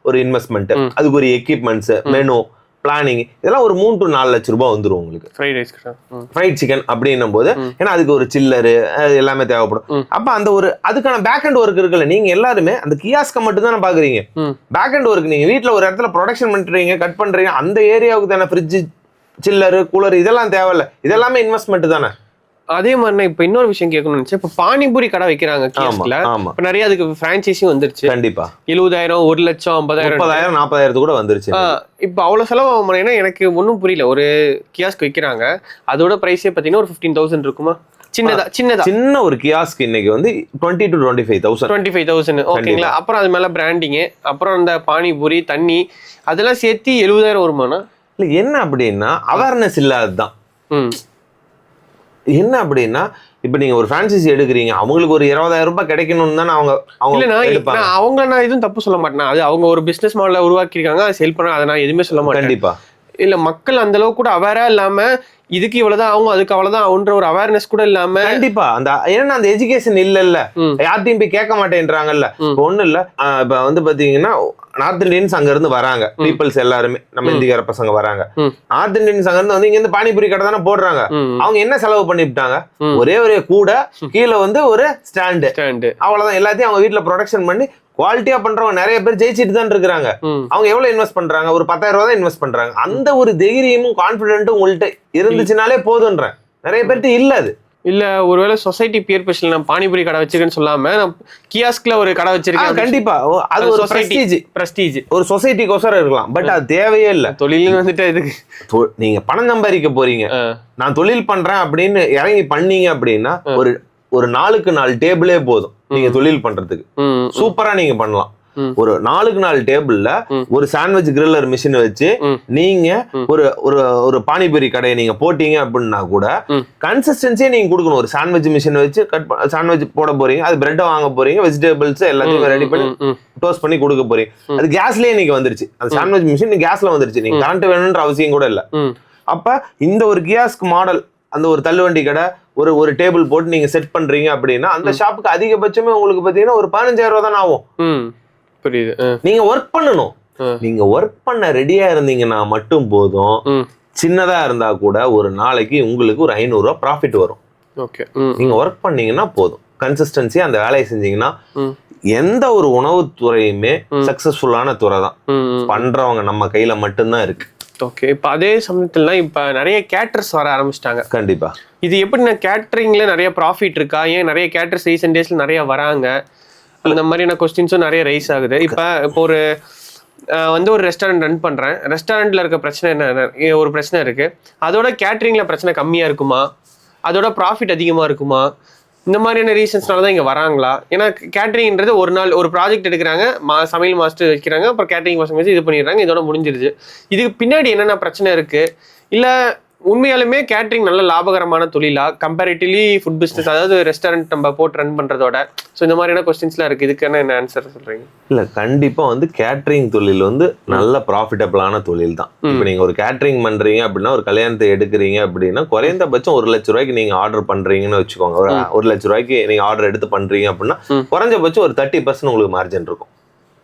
ஒரு இன்வெஸ்ட்மெண்ட். அதுக்கு ஒரு எக்யூப்மெண்ட்ஸ், மெனு, பிளானிங், இதெல்லாம் ஒரு 3 to 4 லட்சம் ரூபாய் வந்துடும் உங்களுக்கு. ஃப்ரைட் சிக்கன் அப்படின்னும் போது, ஏன்னா அதுக்கு ஒரு சில்லரு எல்லாமே தேவைப்படும். அப்ப அந்த அதுக்கான பேக் அண்ட் ஒர்க் இருக்குல்ல, நீங்க எல்லாருமே அந்த கியாஸ்க மட்டும் தானே பாக்குறீங்க. பேக் அண்ட் ஒர்க் நீங்க வீட்டுல ஒரு இடத்துல ப்ரொடக்ஷன் பண்றீங்க, கட் பண்றீங்க, அந்த ஏரியாவுக்கு தானே ஃப்ரிட்ஜ், சில்லரு, கூலர், இதெல்லாம் தேவையில்ல. இதெல்லாமே இன்வெஸ்ட்மெண்ட் தானே. அதே மாதிரி இப்ப இன்னொரு விஷயம் கேட்கணும்னு நினைச்சேன். இப்ப பானிபூரி கடை வைக்கிறாங்க கியாஸ்க்ல, இப்ப நிறைய அதுக்கு பிரான்சைஸியும் வந்துருச்சு. கண்டிப்பா 70,000, 1 லட்சம், 50,000, 30,000, 40,000 கூட வந்துருச்சு. இப்ப அவ்வளவு செலவு ஆகும்னா எனக்கு ஒன்னும் புரியல. ஒரு கியாஸ்க் வைக்கிறாங்க, அதோட பிரைஸே பாத்தீங்கன்னா ஒரு 15,000 இருக்குமா? சின்ன ஒரு கியாஸ்க் இன்னைக்கு வந்து 20 to 25,000. ஓகேங்களா. அப்புறம் அது மேல பிராண்டிங், அப்புறம் அந்த பானிபூரி, தண்ணி, அதெல்லாம் சேர்த்து 70,000 வருமானா? இல்ல என்ன அப்படின்னா அவேர்னஸ் இல்லாததுதான். என்ன அப்படின்னா, இப்ப நீங்க ஒரு பிரான்சைசி எடுக்கிறீங்க, அவங்களுக்கு ஒரு 20,000 ரூபாய் கிடைக்கணும்னு தானே அவங்க நான் எதுவும் தப்பு சொல்ல மாட்டேன். அது அவங்க ஒரு பிசினஸ் மாடலை உருவாக்கிருக்காங்க, அதை செல் பண்ண, அதை நான் எதுவுமே சொல்ல மாட்டேன். கண்டிப்பா இல்ல மக்கள் அந்த அளவுக்கு கூட அவேரா இல்லாம இதுக்கு இவ்வளவுதான் ஆகும் அதுக்கு அவ்வளவுதான் ஆகுன்ற ஒரு அவேர்னஸ் கூட இல்லாம. கண்டிப்பா அந்த ஏன்னா அந்த எஜுகேஷன் இல்ல யார்ட்டையும் போய் கேட்க மாட்டேன்றாங்கல்ல. இப்போ ஒண்ணும் இல்ல, இப்ப வந்து பாத்தீங்கன்னா நார்த் இந்தியன்ஸ் அங்க இருந்து வராங்க, பீப்புள்ஸ் எல்லாருமே நம்ம இந்திக்கார பசங்க வராங்க. நார்த் இந்தியன்ஸ் அங்க இருந்து வந்து இங்க இருந்து பானிபூரி கடை தானே போடுறாங்க. அவங்க என்ன செலவு பண்ணிவிட்டாங்க, ஒரே கூட கீழே வந்து ஒரு ஸ்டாண்டு, அவ்வளவுதான். எல்லாத்தையும் அவங்க வீட்டுல ப்ரொடக்ஷன் பண்ணி குவாலிட்டியா பண்றவங்க நிறைய பேர் ஜெயிச்சிட்டு தான் இருக்காங்க. அவங்க எவ்வளவு இன்வெஸ்ட் பண்றாங்க, ஒரு 10,000 ரூபாய் தான் இன்வெஸ்ட் பண்றாங்க. அந்த ஒரு தைரியமும் கான்பிடென்ட்டும் உங்கள்கிட்ட இருந்துச்சுனாலே போதுன்றேன். நிறைய பேர்ட்டு இல்ல அது இல்ல. ஒருவேளை சொசைட்டி பியர் பிரஷர்ல நான் பானிபூரி கடை வச்சிருக்கேன்னு சொல்லாம நான் கியாஸ்க்ல ஒரு கடை வச்சிருக்கேன். கண்டிப்பா அது ஒரு பிரஸ்டீஜ் ஒரு சொசைட்டிக்கோசரம் இருக்கலாம். பட் அது தேவையே இல்ல. தொழில் வந்துட்டு இதுக்கு நீங்க பணம் சம்பாதிக்க போறீங்க, நான் தொழில் பண்றேன் அப்படின்னு இறங்கி பண்ணீங்க அப்படின்னா ஒரு 4க்கு 4 டேபிளே போதும் நீங்க தொழில் பண்றதுக்கு. சூப்பரா நீங்க பண்ணலாம். ஒரு 4க்கு 4 டேபிள்ல ஒரு சாண்ட்விச் கிரில்லர் மிஷின் வச்சு நீங்க ஒரு பானிபூரி கடையை நீங்க போட்டீங்க அப்படின்னா கூட கன்சிஸ்டன்சியே நீங்க கொடுக்கணும். ஒரு சாண்ட்விச் மிஷின் வச்சு சாண்ட்விச் போட போறீங்க, அது பிரெட் வாங்க போறீங்க, வெஜிடபிள்ஸ் எல்லாத்தையும் ரெடி பண்ணி டோஸ்ட் பண்ணி கொடுக்க போறீங்க. அது கேஸ்லயே இன்னைக்கு வந்துருச்சு. அந்த சாண்ட்விச் மிஷின் கேஸ்ல வந்துருச்சு. நீங்க கரண்ட் வேணும்ன்ற அவசியம் கூட இல்ல. அப்ப இந்த ஒரு கியாஸ்க் மாடல், அந்த ஒரு தள்ளுவண்டி கடை ஒரு டேபிள் போட்டு நீங்க செட் பண்றீங்க அப்படின்னா அந்த ஷாப்புக்கு அதிகபட்சமே உங்களுக்கு பாத்தீங்கன்னா ஒரு 15,000 ரூபாய் தான் ஆகும். புரியுது. நீங்க ஒர்க் பண்ணணும். நீங்க ஒர்க் பண்ண ரெடியா இருந்தீங்கன்னா மட்டும் போதும். சின்னதா இருந்தா கூட ஒரு நாளைக்கு உங்களுக்கு ஒரு 500 ரூபாய் ப்ராஃபிட் வரும். நீங்க ஒர்க் பண்ணீங்கன்னா போதும். கன்சிஸ்டன்சியா அந்த வேலையை செஞ்சீங்கன்னா எந்த ஒரு உணவுத்துறையுமே சக்சஸ்ஃபுல்லான துறை தான். பண்றவங்க நம்ம கையில மட்டும்தான் இருக்கு. ஓகே. இப்போ அதே சமயத்துல இப்ப நிறைய கேட்டர்ஸ் வர ஆரம்பிச்சிட்டாங்க. கண்டிப்பா. இது எப்படி கேட்டரிங்ல நிறைய ப்ராஃபிட் இருக்கா, ஏன் நிறைய கேட்டர்ஸ் ரீசெண்ட் டேஸ்ல நிறைய வராங்க, அந்த மாதிரியான கொஸ்டின்ஸும் நிறைய ரைஸ் ஆகுது. இப்போ ஒரு வந்து ஒரு ரெஸ்டாரண்ட் ரன் பண்றேன், ரெஸ்டாரண்ட்ல இருக்க பிரச்சனை என்ன, ஒரு பிரச்சனை இருக்கு, அதோட கேட்டரிங்ல பிரச்சனை கம்மியா இருக்குமா, அதோட ப்ராஃபிட் அதிகமா இருக்குமா, இந்த மாதிரியான ரீசன்ஸ்னால தான் இங்கே வராங்களா? ஏன்னா கேட்டரிங்ன்றது ஒரு நாள் ஒரு ப்ராஜெக்ட் எடுக்கிறாங்க, சமையல் மாஸ்டர் வைக்கிறாங்க, அப்புறம் கேட்டரிங் பசங்க வச்சு இது பண்ணிடுறாங்க, இதோட முடிஞ்சிருச்சு. இதுக்கு பின்னாடி என்னென்ன பிரச்சனை இருக்குது, இல்லை உண்மையாலுமே கேட்டரிங் நல்ல லாபகரமான தொழிலா கம்பேரிட்டிவ்லி ஃபுட் பிஸ்னஸ், அதாவது ரெஸ்டாரண்ட் நம்ம போட்டு ரன் பண்ணுறதோட? ஸோ இந்த மாதிரியான கொஸ்டின்ஸ்லாம் இருக்குது. இதுக்கான என்ன ஆன்சர் சொல்கிறீங்க? இல்லை, கண்டிப்பாக வந்து கேட்டரிங் தொழில் வந்து நல்ல ப்ராஃபிட்டபிளான தொழில் தான். இப்போ நீங்கள் ஒரு கேட்டரிங் பண்ணுறீங்க அப்படின்னா, ஒரு கல்யாணத்தை எடுக்கிறீங்க அப்படின்னா குறைந்தபட்சம் 1 லட்ச ரூபாய்க்கு நீங்கள் ஆர்டர் பண்ணுறீங்கன்னு வச்சுக்கோங்க. ஒரு 1 லட்ச ரூபாய்க்கு நீங்கள் ஆர்டர் எடுத்து பண்ணுறீங்க அப்படின்னா குறைஞ்சபட்சம் ஒரு 30% உங்களுக்கு மார்ஜின் இருக்கும்.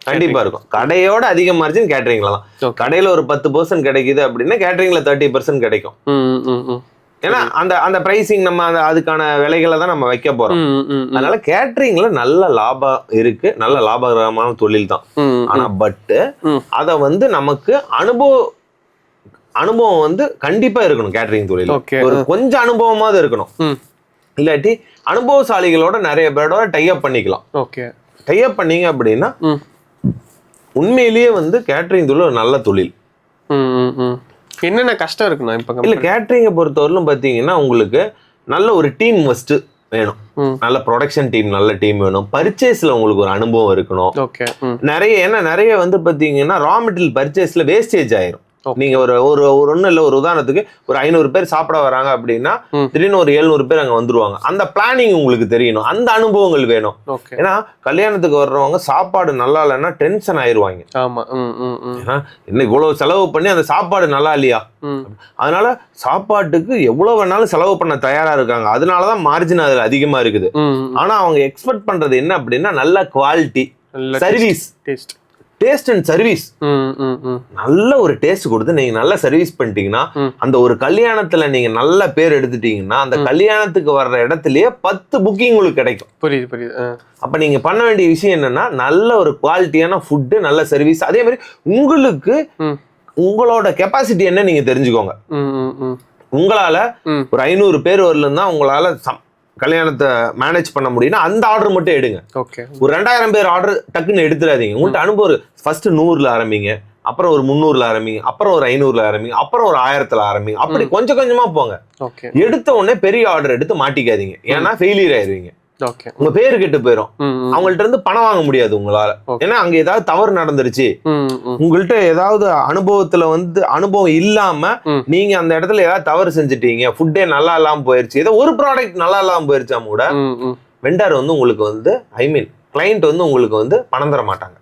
கண்டிப்பா இருக்கும். கடையோட அதிக மார்ஜின் கேட்டரிங்ல தான். கடையில ஒரு 10% கிடைக்குது அப்படின்னா கேட்டரிங்ல 30% கிடைக்கும். ஏன்னா அந்த பிரைசிங் நம்ம அதுக்கான விலைகளை தான் நம்ம வைக்க போறோம். அதனால கேட்டரிங்ல நல்ல லாபம் இருக்கு, நல்ல லாபகரமான தொழில் தான். ஆனா பட் அத வந்து நமக்கு அனுபவம் வந்து கண்டிப்பா இருக்கணும். கேட்டரிங் தொழில் ஒரு கொஞ்சம் அனுபவமாவது இருக்கணும். இல்லாட்டி அனுபவசாலிகளோட நிறைய பேரோட டைப் பண்ணிக்கலாம். டைப் பண்ணீங்க அப்படின்னா உண்மையிலேயே வந்து கேட்டரிங் தொழில் ஒரு நல்ல தொழில். என்னென்ன கஷ்டம் இருக்குண்ணா இப்போ? இல்ல, கேட்டரிங்கை பொறுத்தவரையிலும் பாத்தீங்கன்னா உங்களுக்கு நல்ல ஒரு டீம் ஃபர்ஸ்ட் வேணும். நல்ல ப்ரொடக்ஷன் டீம், நல்ல டீம் வேணும். பர்ச்சேஸ்ல உங்களுக்கு ஒரு அனுபவம் இருக்கணும். நிறைய வந்து பாத்தீங்கன்னா ரா மெட்டீரியல் பர்ச்சேஸ்ல வேஸ்டேஜ் ஆயிரும். நீங்க ஒன்னும் இல்ல, ஒரு உதாரணத்துக்கு ஒரு 500 பேர் சாப்பிட வராங்க அப்படின்னா திடீர்னு ஒரு 700 பேர் அங்க வந்துருவாங்க. அந்த பிளானிங் உங்களுக்கு தெரியணும், அந்த அனுபவங்கள் வேணும். ஏன்னா கல்யாணத்துக்கு வர்றவங்க சாப்பாடு நல்லா இல்லைன்னா டென்ஷன் ஆயிருவாங்க. ஏன்னா இன்னும் இவ்வளவு செலவு பண்ணி அந்த சாப்பாடு நல்லா இல்லையா, அதனால சாப்பாட்டுக்கு எவ்வளவு வேணாலும் செலவு பண்ண தயாரா இருக்காங்க. அதனாலதான் மார்ஜின் அதுல அதிகமா இருக்குது. ஆனா அவங்க எக்ஸ்பெக்ட் பண்றது என்ன அப்படின்னா நல்ல quality service, taste and service. நல்ல ஒரு டேஸ்ட் கொடுத்து நீங்க நல்ல சர்வீஸ் பண்ணிட்டீங்கன்னா அந்த ஒரு கல்யாணத்துல நீங்க நல்ல பேர் எடுத்துட்டீங்கன்னா அந்த கல்யாணத்துக்கு வர்ற இடத்துலயே 10 புக்கிங் உங்களுக்கு கிடைக்கும். புரியுது. அப்ப நீங்க பண்ண வேண்டிய விஷயம் என்னன்னா நல்ல ஒரு குவாலிட்டியான ஃபுட்டு, நல்ல சர்வீஸ். அதே மாதிரி உங்களுக்கு உங்களோட கெப்பாசிட்டி என்ன நீங்க தெரிஞ்சுக்கோங்க. உங்களால ஒரு 500 பேர் வரலன்னு தான் உங்களால கல்யாணத்தை மேனேஜ் பண்ண முடியும்னா அந்த ஆர்டர் மட்டும் எடுங்க. ஒரு 2000 பேர் ஆர்டர் டக்குன்னு எடுத்துடாதீங்க. உங்கள்கிட்ட அனுபவம் ஃபர்ஸ்ட் 100ல ஆரம்பிங்க, அப்புறம் ஒரு 300ல ஆரம்பிங்க, அப்புறம் ஒரு 500ல ஆரம்பிங்க, அப்புறம் ஒரு 1000ல ஆரம்பிங்க. அப்படி கொஞ்சம் கொஞ்சமா போங்க. எடுத்த உடனே பெரிய ஆர்டர் எடுத்து மாட்டிக்காதீங்க, ஏன்னா ஃபெயிலியர் ஆயிருவீங்க. உங்க பேரு கெட்டு போயிடும். அவங்கள்ட்ட இருந்து பணம் வாங்க முடியாது உங்களால. ஏன்னா அங்க ஏதாவது தவறு நடந்துருச்சு, உங்கள்ட்ட ஏதாவது அனுபவத்துல வந்து அனுபவம் இல்லாம நீங்க அந்த இடத்துல ஏதாவது தவறு செஞ்சுட்டீங்க, ஃபுட்டே நல்லா இல்லாம போயிருச்சு, ஏதோ ஒரு ப்ராடக்ட் நல்லா இல்லாம போயிருச்சா கூட வெண்டர் வந்து உங்களுக்கு வந்து கிளையண்ட் வந்து உங்களுக்கு வந்து பணம் தர மாட்டாங்க.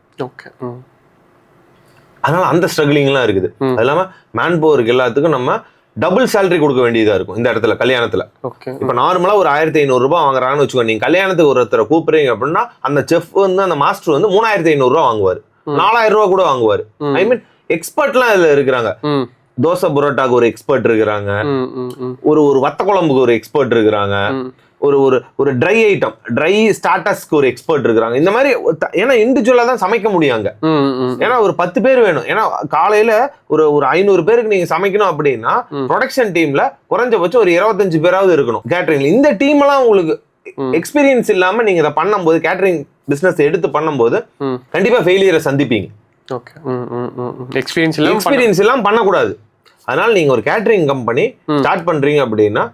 அதனால அந்த ஸ்ட்ரகிளிங்லாம் இருக்குது. அது இல்லாம மேன் பவருக்கு எல்லாத்துக்கும் நம்ம டபுள் சேலரி கொடுக்க வேண்டியதா இருக்கும் இந்த இடத்துல கல்யாணத்துல. இப்ப நார்மலா ஒரு 1500 ரூபாய் வாங்குறாங்கன்னு வச்சுக்கோ, நீங்க கல்யாணத்துக்கு ஒருத்தரை கூப்பிடுறீங்க அப்படின்னா அந்த செஃப் வந்து அந்த மாஸ்டர் வந்து 3500 ரூபாய் வாங்குவாரு, 4000 ரூபாய் கூட வாங்குவாரு. ஐ மீன் எக்ஸ்பர்ட்லாம் இதுல இருக்கிறாங்க. தோசை புரோட்டாக்கு ஒரு எக்ஸ்பர்ட் இருக்கிறாங்க, ஒரு வத்த குழம்புக்கு ஒரு எக்ஸ்பர்ட் இருக்கிறாங்க, ஒரு ஒரு ஒரு ட்ரை ஐட்டம் ட்ரை ஸ்டார்டர்ஸ்க்கு ஒரு எக்ஸ்பர்ட் இருக்கிறாங்க. இந்த மாதிரி ஏன்னா இண்டிவிஜுவலா தான் சமைக்க முடியாங்க. ஏன்னா ஒரு 10 பேர் வேணும். ஏன்னா காலையில ஒரு 500 பேருக்கு நீங்க சமைக்கணும் அப்படின்னா ப்ரொடக்ஷன் டீம்ல குறைஞ்சபட்சம் ஒரு 25 பேராவது இருக்கணும் கேட்டரிங்ல. இந்த டீம் எல்லாம் உங்களுக்கு எக்ஸ்பீரியன்ஸ் இல்லாம நீங்க இதை பண்ணும்போது, கேட்டரிங் பிசினஸ் எடுத்து பண்ணும்போது கண்டிப்பா ஃபெயிலியரை சந்திப்பீங்க. எக்ஸ்பீரியன்ஸ் எல்லாம் பண்ணக்கூடாது. அதனால நீங்க ஒரு கேட்டரிங் கம்பெனி ஸ்டார்ட் பண்றீங்க அப்படின்னா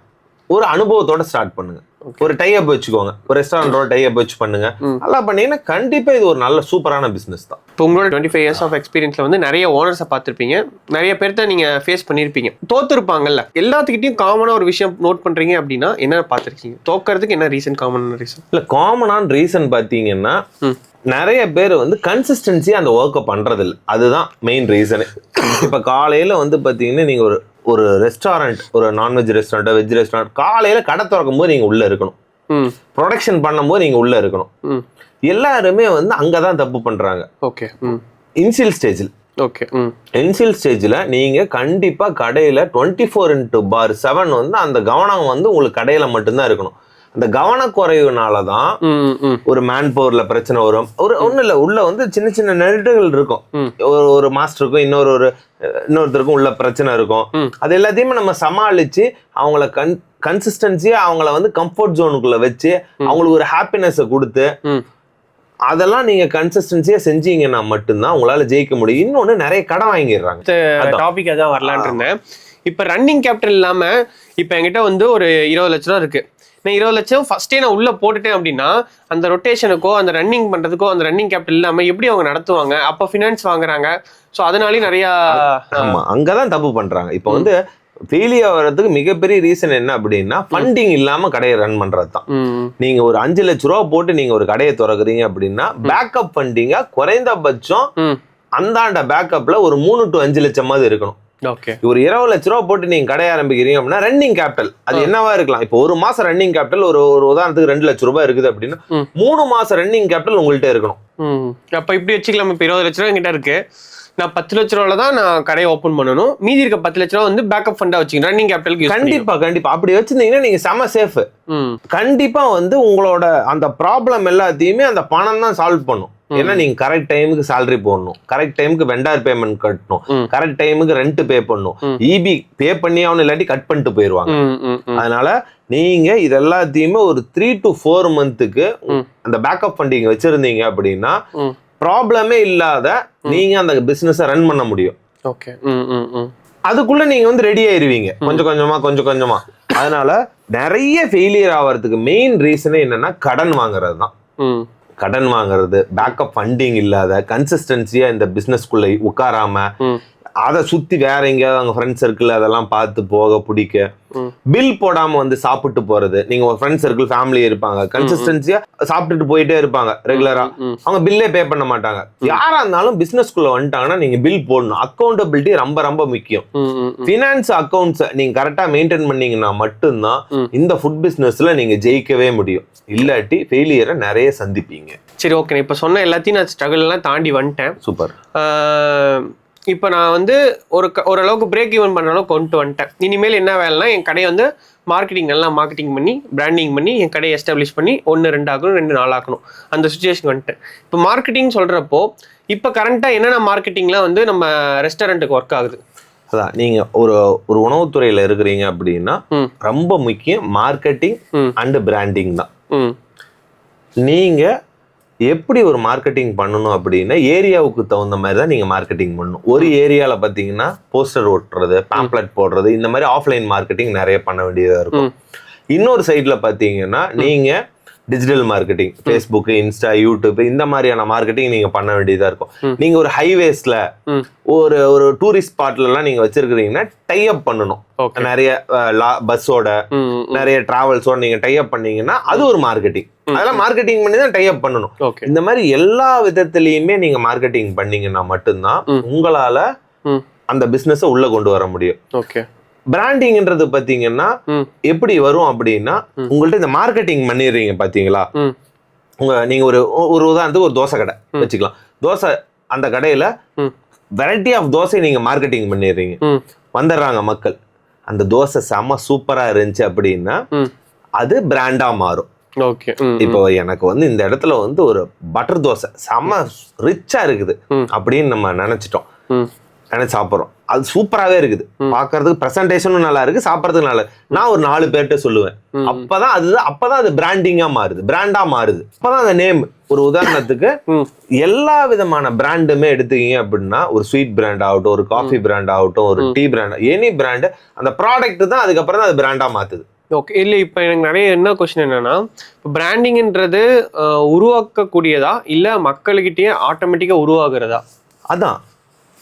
ஒரு அனுபவத்தோட ஸ்டார்ட் பண்ணுங்க. ஒரு டைப் வச்சுக்கோங்க, ஒரு ரெஸ்டாரண்டோட டைப் வச்சு பண்ணுங்க. நல்லா பண்ணீங்கன்னா கண்டிப்பா இது ஒரு நல்ல சூப்பரான பிசினஸ் தான். இப்போ உங்களோட 25 இயர்ஸ் ஆஃப் எக்ஸ்பீரியன்ஸ்ல வந்து நிறைய ஓனர்ஸை பார்த்துருப்பீங்க, நிறைய பேர்த்த நீங்க ஃபேஸ் பண்ணிருப்பீங்க, தோத்துருப்பாங்கல்ல. எல்லாத்துக்கிட்டையும் காமனா ஒரு விஷயம் நோட் பண்றீங்க அப்படின்னா என்ன பார்த்துருக்கீங்க? தோக்கிறதுக்கு என்ன ரீசன், காமனான ரீசன்? இல்ல காமனான ரீசன் பாத்தீங்கன்னா நிறைய பேர் வந்து கன்சிஸ்டன்சி அந்த ஒர்க்கை பண்றது இல்லை. அதுதான் மெயின் ரீசனு. இப்ப காலையில வந்து பாத்தீங்கன்னா நீங்க ஒரு ரெஸ்டாரண்ட், ஒரு நான்வெஜ் ரெஸ்டாரண்ட், வெஜ் ரெஸ்டாரண்ட், காலையில கடை திறக்கும் போது நீங்க உள்ள இருக்கணும், ப்ரொடக்ஷன் பண்ணும்போது நீங்க உள்ள இருக்கணும். எல்லாருமே வந்து அங்கதான் தப்பு பண்றாங்க. ஓகே. இனிஷியல் ஸ்டேஜில் இனிஷியல் ஸ்டேஜில் நீங்க கண்டிப்பா கடையில 24/7 வந்து அந்த கவனம் வந்து உங்களுக்கு கடையில மட்டும்தான் இருக்கணும். அந்த கவனக்குறைவுனாலதான் ஒரு மேன் பவர்ல பிரச்சனை வரும். ஒண்ணு இல்ல, உள்ள வந்து சின்ன சின்ன நெருட்டுகள் இருக்கும். ஒரு மாஸ்டருக்கும் இன்னொருத்தருக்கும் உள்ள பிரச்சனை இருக்கும். அது எல்லாத்தையுமே நம்ம சமாளிச்சு அவங்கள கன்சிஸ்டன்சியா அவங்கள வந்து கம்ஃபர்ட் ஜோனுக்குள்ள வச்சு அவங்களுக்கு ஒரு ஹாப்பினஸ் கொடுத்து அதெல்லாம் நீங்க கன்சிஸ்டன்சியா செஞ்சீங்கன்னா மட்டும்தான் உங்களால ஜெயிக்க முடியும். இன்னொன்னு நிறைய கடன் வாங்கிடுறாங்க. டாபிக் அதான் வரலான்னு இருந்தேன். இப்ப ரன்னிங் கேபிட்டல் இல்லாம இப்ப என்கிட்ட வந்து ஒரு 20 லட்சம் ரூபா இருக்கு. நான் 20 லட்சம் ஃபர்ஸ்டே நான் உள்ள போட்டுட்டேன் அப்படின்னா அந்த ரொட்டேஷனுக்கோ அந்த ரன்னிங் பண்றதுக்கோ அந்த ரன்னிங் கேபிட்டல் இல்லாம எப்படி அவங்க நடத்துவாங்க? அப்ப ஃபினான்ஸ் வாங்குறாங்க. ஸோ அதனாலே நிறைய அங்கதான் தப்பு பண்றாங்க. இப்ப வந்து ஃபெயிலியர் வர்றதுக்கு மிகப்பெரிய ரீசன் என்ன அப்படின்னா ஃபண்டிங் இல்லாம கடையை ரன் பண்றது தான். நீங்க ஒரு 5 லட்ச ரூபா போட்டு நீங்க ஒரு கடையை திறக்குறீங்க அப்படின்னா பேக்கப் ஃபண்டிங்கா குறைந்தபட்சம் அந்தாண்ட பேக்கப்ல ஒரு 3 to 5 லட்சமாவது இருக்கணும். ஒரு 20 லட்ச ரூபா போட்டு நீங்க கடை ஆரம்பிக்கிறீங்க அப்படின்னா ரன்னிங் கேபிட்டல் அது என்னவா இருக்கலாம்? இப்போ ஒரு மாசம் ரன்னிங் கேபிட்டல் ஒரு உதாரணத்துக்கு 2 லட்ச ரூபாய் இருக்குது அப்படின்னா 3 மாசம் ரன்னிங் கேபிட்டல் உங்கள்கிட்ட இருக்கணும். அப்ப இப்படி வச்சுக்கலாம். இப்ப 20 லட்ச ரூபா என்கிட்ட இருக்கு, நான் 10 லட்ச ரூபால தான் நான் கடையை ஓபன் பண்ணணும், மீதி இருக்க 10 லட்ச ரூபா வந்து பேக்கப் ஃபண்டா வச்சுக்கணும் ரன்னிங் கேபிட்டலுக்கு. கண்டிப்பா அப்படி வச்சிருந்தீங்கன்னா நீங்க செம சேஃப். கண்டிப்பா வந்து உங்களோட அந்த ப்ராப்ளம் எல்லாத்தையுமே அந்த பணம் தான் சால்வ் பண்ணும். ஏன்னா நீங்க கரெக்ட் டைமுக்கு சேலரி போடணும், கரெக்ட் டைமுக்கு வெண்டார் பேமெண்ட் கட்டணும், கரெக்ட் டைமுக்கு ரெண்ட் பே பண்ணணும், இபி பே பண்ணி அவனு இல்லாட்டி கட் பண்ணிட்டு போயிருவாங்க. அதனால நீங்க இது எல்லாத்தையுமே ஒரு 3 to 4 மந்த்துக்கு அந்த பேக்கப் ஃபண்டிங் வச்சிருந்தீங்க அப்படின்னா ப்ராப்ளமே இல்லாத நீங்க அந்த பிசினஸ் ரன் பண்ண முடியும். அதுக்குள்ள நீங்க வந்து ரெடி ஆயிருவீங்க கொஞ்சம் கொஞ்சமா. அதனால நிறைய ஃபெயிலியர் ஆகிறதுக்கு மெயின் ரீசனே என்னன்னா கடன் வாங்குறது தான். கடன் வாங்குறது, பேக்கப் ஃபண்டிங் இல்லாத, கன்சிஸ்டன்சியா இந்த பிசினஸ்குள்ள உட்காராம அதை சுத்தி வேற எங்கேயாவது அவங்க ஃப்ரெண்ட் சர்க்கிள் அதெல்லாம் பார்த்து போக பிடிக்க, பில் போடாம வந்து சாப்பிட்டு போறது. நீங்க ஒரு ஃப்ரெண்ட் சர்க்கிள் ஃபேமிலி இருப்பாங்க, கன்சிஸ்டன்சியா சாப்பிட்டுட்டு போயிட்டே இருப்பாங்க ரெகுலரா, அவங்க பில்லே பே பண்ண மாட்டாங்க. யாரா இருந்தாலும் பிசினஸ்குள்ள வந்துட்டாங்கன்னா நீங்க பில் போடணும். அக்கௌண்டபிலிட்டி ரொம்ப ரொம்ப முக்கியம். பினான்ஸ் அக்கௌண்ட்ஸ் நீங்க கரெக்டா மெயின்டைன் பண்ணீங்கன்னா மட்டும்தான் இந்த ஃபுட் பிசினஸ்ல நீங்க ஜெயிக்கவே முடியும். இல்லாட்டி ஃபெயிலியரை நிறைய சந்திப்பீங்க. சரி, ஓகே. இப்ப சொன்ன எல்லாத்தையும் நான் ஸ்ட்ரகிள் எல்லாம் தாண்டி வந்துட்டேன். சூப்பர். இப்போ நான் வந்து ஓரளவுக்கு பிரேக் ஈவன் பண்ண அளவுக்கு கொண்டு வந்துட்டேன். இனிமேல் என்ன வேலைனா என் கடையை வந்து மார்க்கெட்டிங் பண்ணி பிராண்டிங் பண்ணி என் கடையை எஸ்டாப்ளிஷ் பண்ணி 1 2 ஆக்கணும், 2 4 ஆக்கணும். அந்த சுச்சுவேஷன் வந்துட்டேன். இப்போ மார்க்கெட்டிங் சொல்றப்போ இப்போ கரண்டா என்னென்ன மார்க்கெட்டிங்லாம் வந்து நம்ம ரெஸ்டாரண்ட்டுக்கு ஒர்க் ஆகுது? அதான் நீங்க ஒரு உணவுத்துறையில இருக்கிறீங்க அப்படின்னா ரொம்ப முக்கியம் மார்க்கெட்டிங் அண்ட் பிராண்டிங் தான். நீங்க எப்படி ஒரு மார்க்கெட்டிங் பண்ணணும் அப்படின்னா ஏரியாவுக்கு தகுந்த மாதிரி தான் நீங்க மார்க்கெட்டிங் பண்ணணும். ஒரு ஏரியால பாத்தீங்கன்னா போஸ்டர் ஓட்டுறது, பேம்ப்ளெட் போடுறது, இந்த மாதிரி ஆஃப்லைன் மார்க்கெட்டிங் நிறைய பண்ண வேண்டியதா இருக்கும். இன்னொரு சைட்ல பாத்தீங்கன்னா நீங்க digital marketing, Facebook, Insta, YouTube இந்த மாதிரியான மார்க்கெட்டிங் நீங்க பண்ண வேண்டியதா இருக்கும். நீங்க ஒரு ஹைவேஸ்ல ஒரு ஒரு டூரிஸ்ட் ஸ்பாட்ல எல்லாம் நீங்க வச்சிருக்கீங்கன்னா டை அப் பண்ணணும். நிறைய பஸ்ஸோட நிறைய டிராவல்ஸோட நீங்க டை அப் பண்ணீங்கன்னா அது ஒரு மார்க்கெட்டிங். அதெல்லாம் மார்க்கெட்டிங் பண்ணி தான் டை அப் பண்ணணும். இந்த மாதிரி எல்லா விதத்திலயுமே நீங்க மார்க்கெட்டிங் பண்ணீங்கன்னா மட்டும்தான் உங்களால அந்த பிசினஸ் உள்ள கொண்டு வர முடியும். பிராண்டிங்ன்றது பாத்தீங்கன்னா எப்படி வரும் அப்படின்னா, உங்கள்ட்ட இந்த மார்க்கெட்டிங் பண்ணிடுறீங்க பாத்தீங்களா, நீங்க ஒரு உதாரணத்துக்கு ஒரு தோசை கடை வச்சுக்கலாம். தோசை அந்த கடையில வெரைட்டி ஆஃப் தோசை நீங்க மார்க்கெட்டிங் பண்ணிடுறீங்க, வந்துடுறாங்க மக்கள். அந்த தோசை செம்ம சூப்பரா இருந்துச்சு அப்படின்னா அது பிராண்டா மாறும். இப்போ எனக்கு வந்து இந்த இடத்துல வந்து ஒரு பட்டர் தோசை செம்ம ரிச்சா இருக்குது அப்படின்னு நம்ம நினைச்சிட்டோம், நினைச்சு சாப்பிட்றோம். அது சூப்பராகவே இருக்குது, பார்க்கறதுக்கு ப்ரெசன்டேஷனும் நல்லா இருக்கு, சாப்பிட்றதுக்கு நல்லா. நான் ஒரு 4 பேர்கிட்ட சொல்லுவேன். அப்பதான் அது பிராண்டிங்கா மாறுது, பிராண்டா மாறுது. அப்பதான் அந்த நேம். ஒரு உதாரணத்துக்கு எல்லா விதமான பிராண்டுமே எடுத்துக்கிங்க அப்படின்னா, ஒரு ஸ்வீட் பிராண்ட் ஆகட்டும், ஒரு காஃபி பிராண்ட் ஆகட்டும், ஒரு டீ பிராண்ட், எனி பிராண்டு, அந்த ப்ராடக்ட் தான் அதுக்கப்புறம் தான் அது பிராண்டா மாத்துது. ஓகே. இல்லை, இப்போ எனக்கு நிறைய என்ன கொஸ்டின் என்னன்னா, இப்போ பிராண்டிங்ன்றது உருவாக்கக்கூடியதா இல்லை மக்கள்கிட்டயே ஆட்டோமேட்டிக்காக உருவாகிறதா? அதான்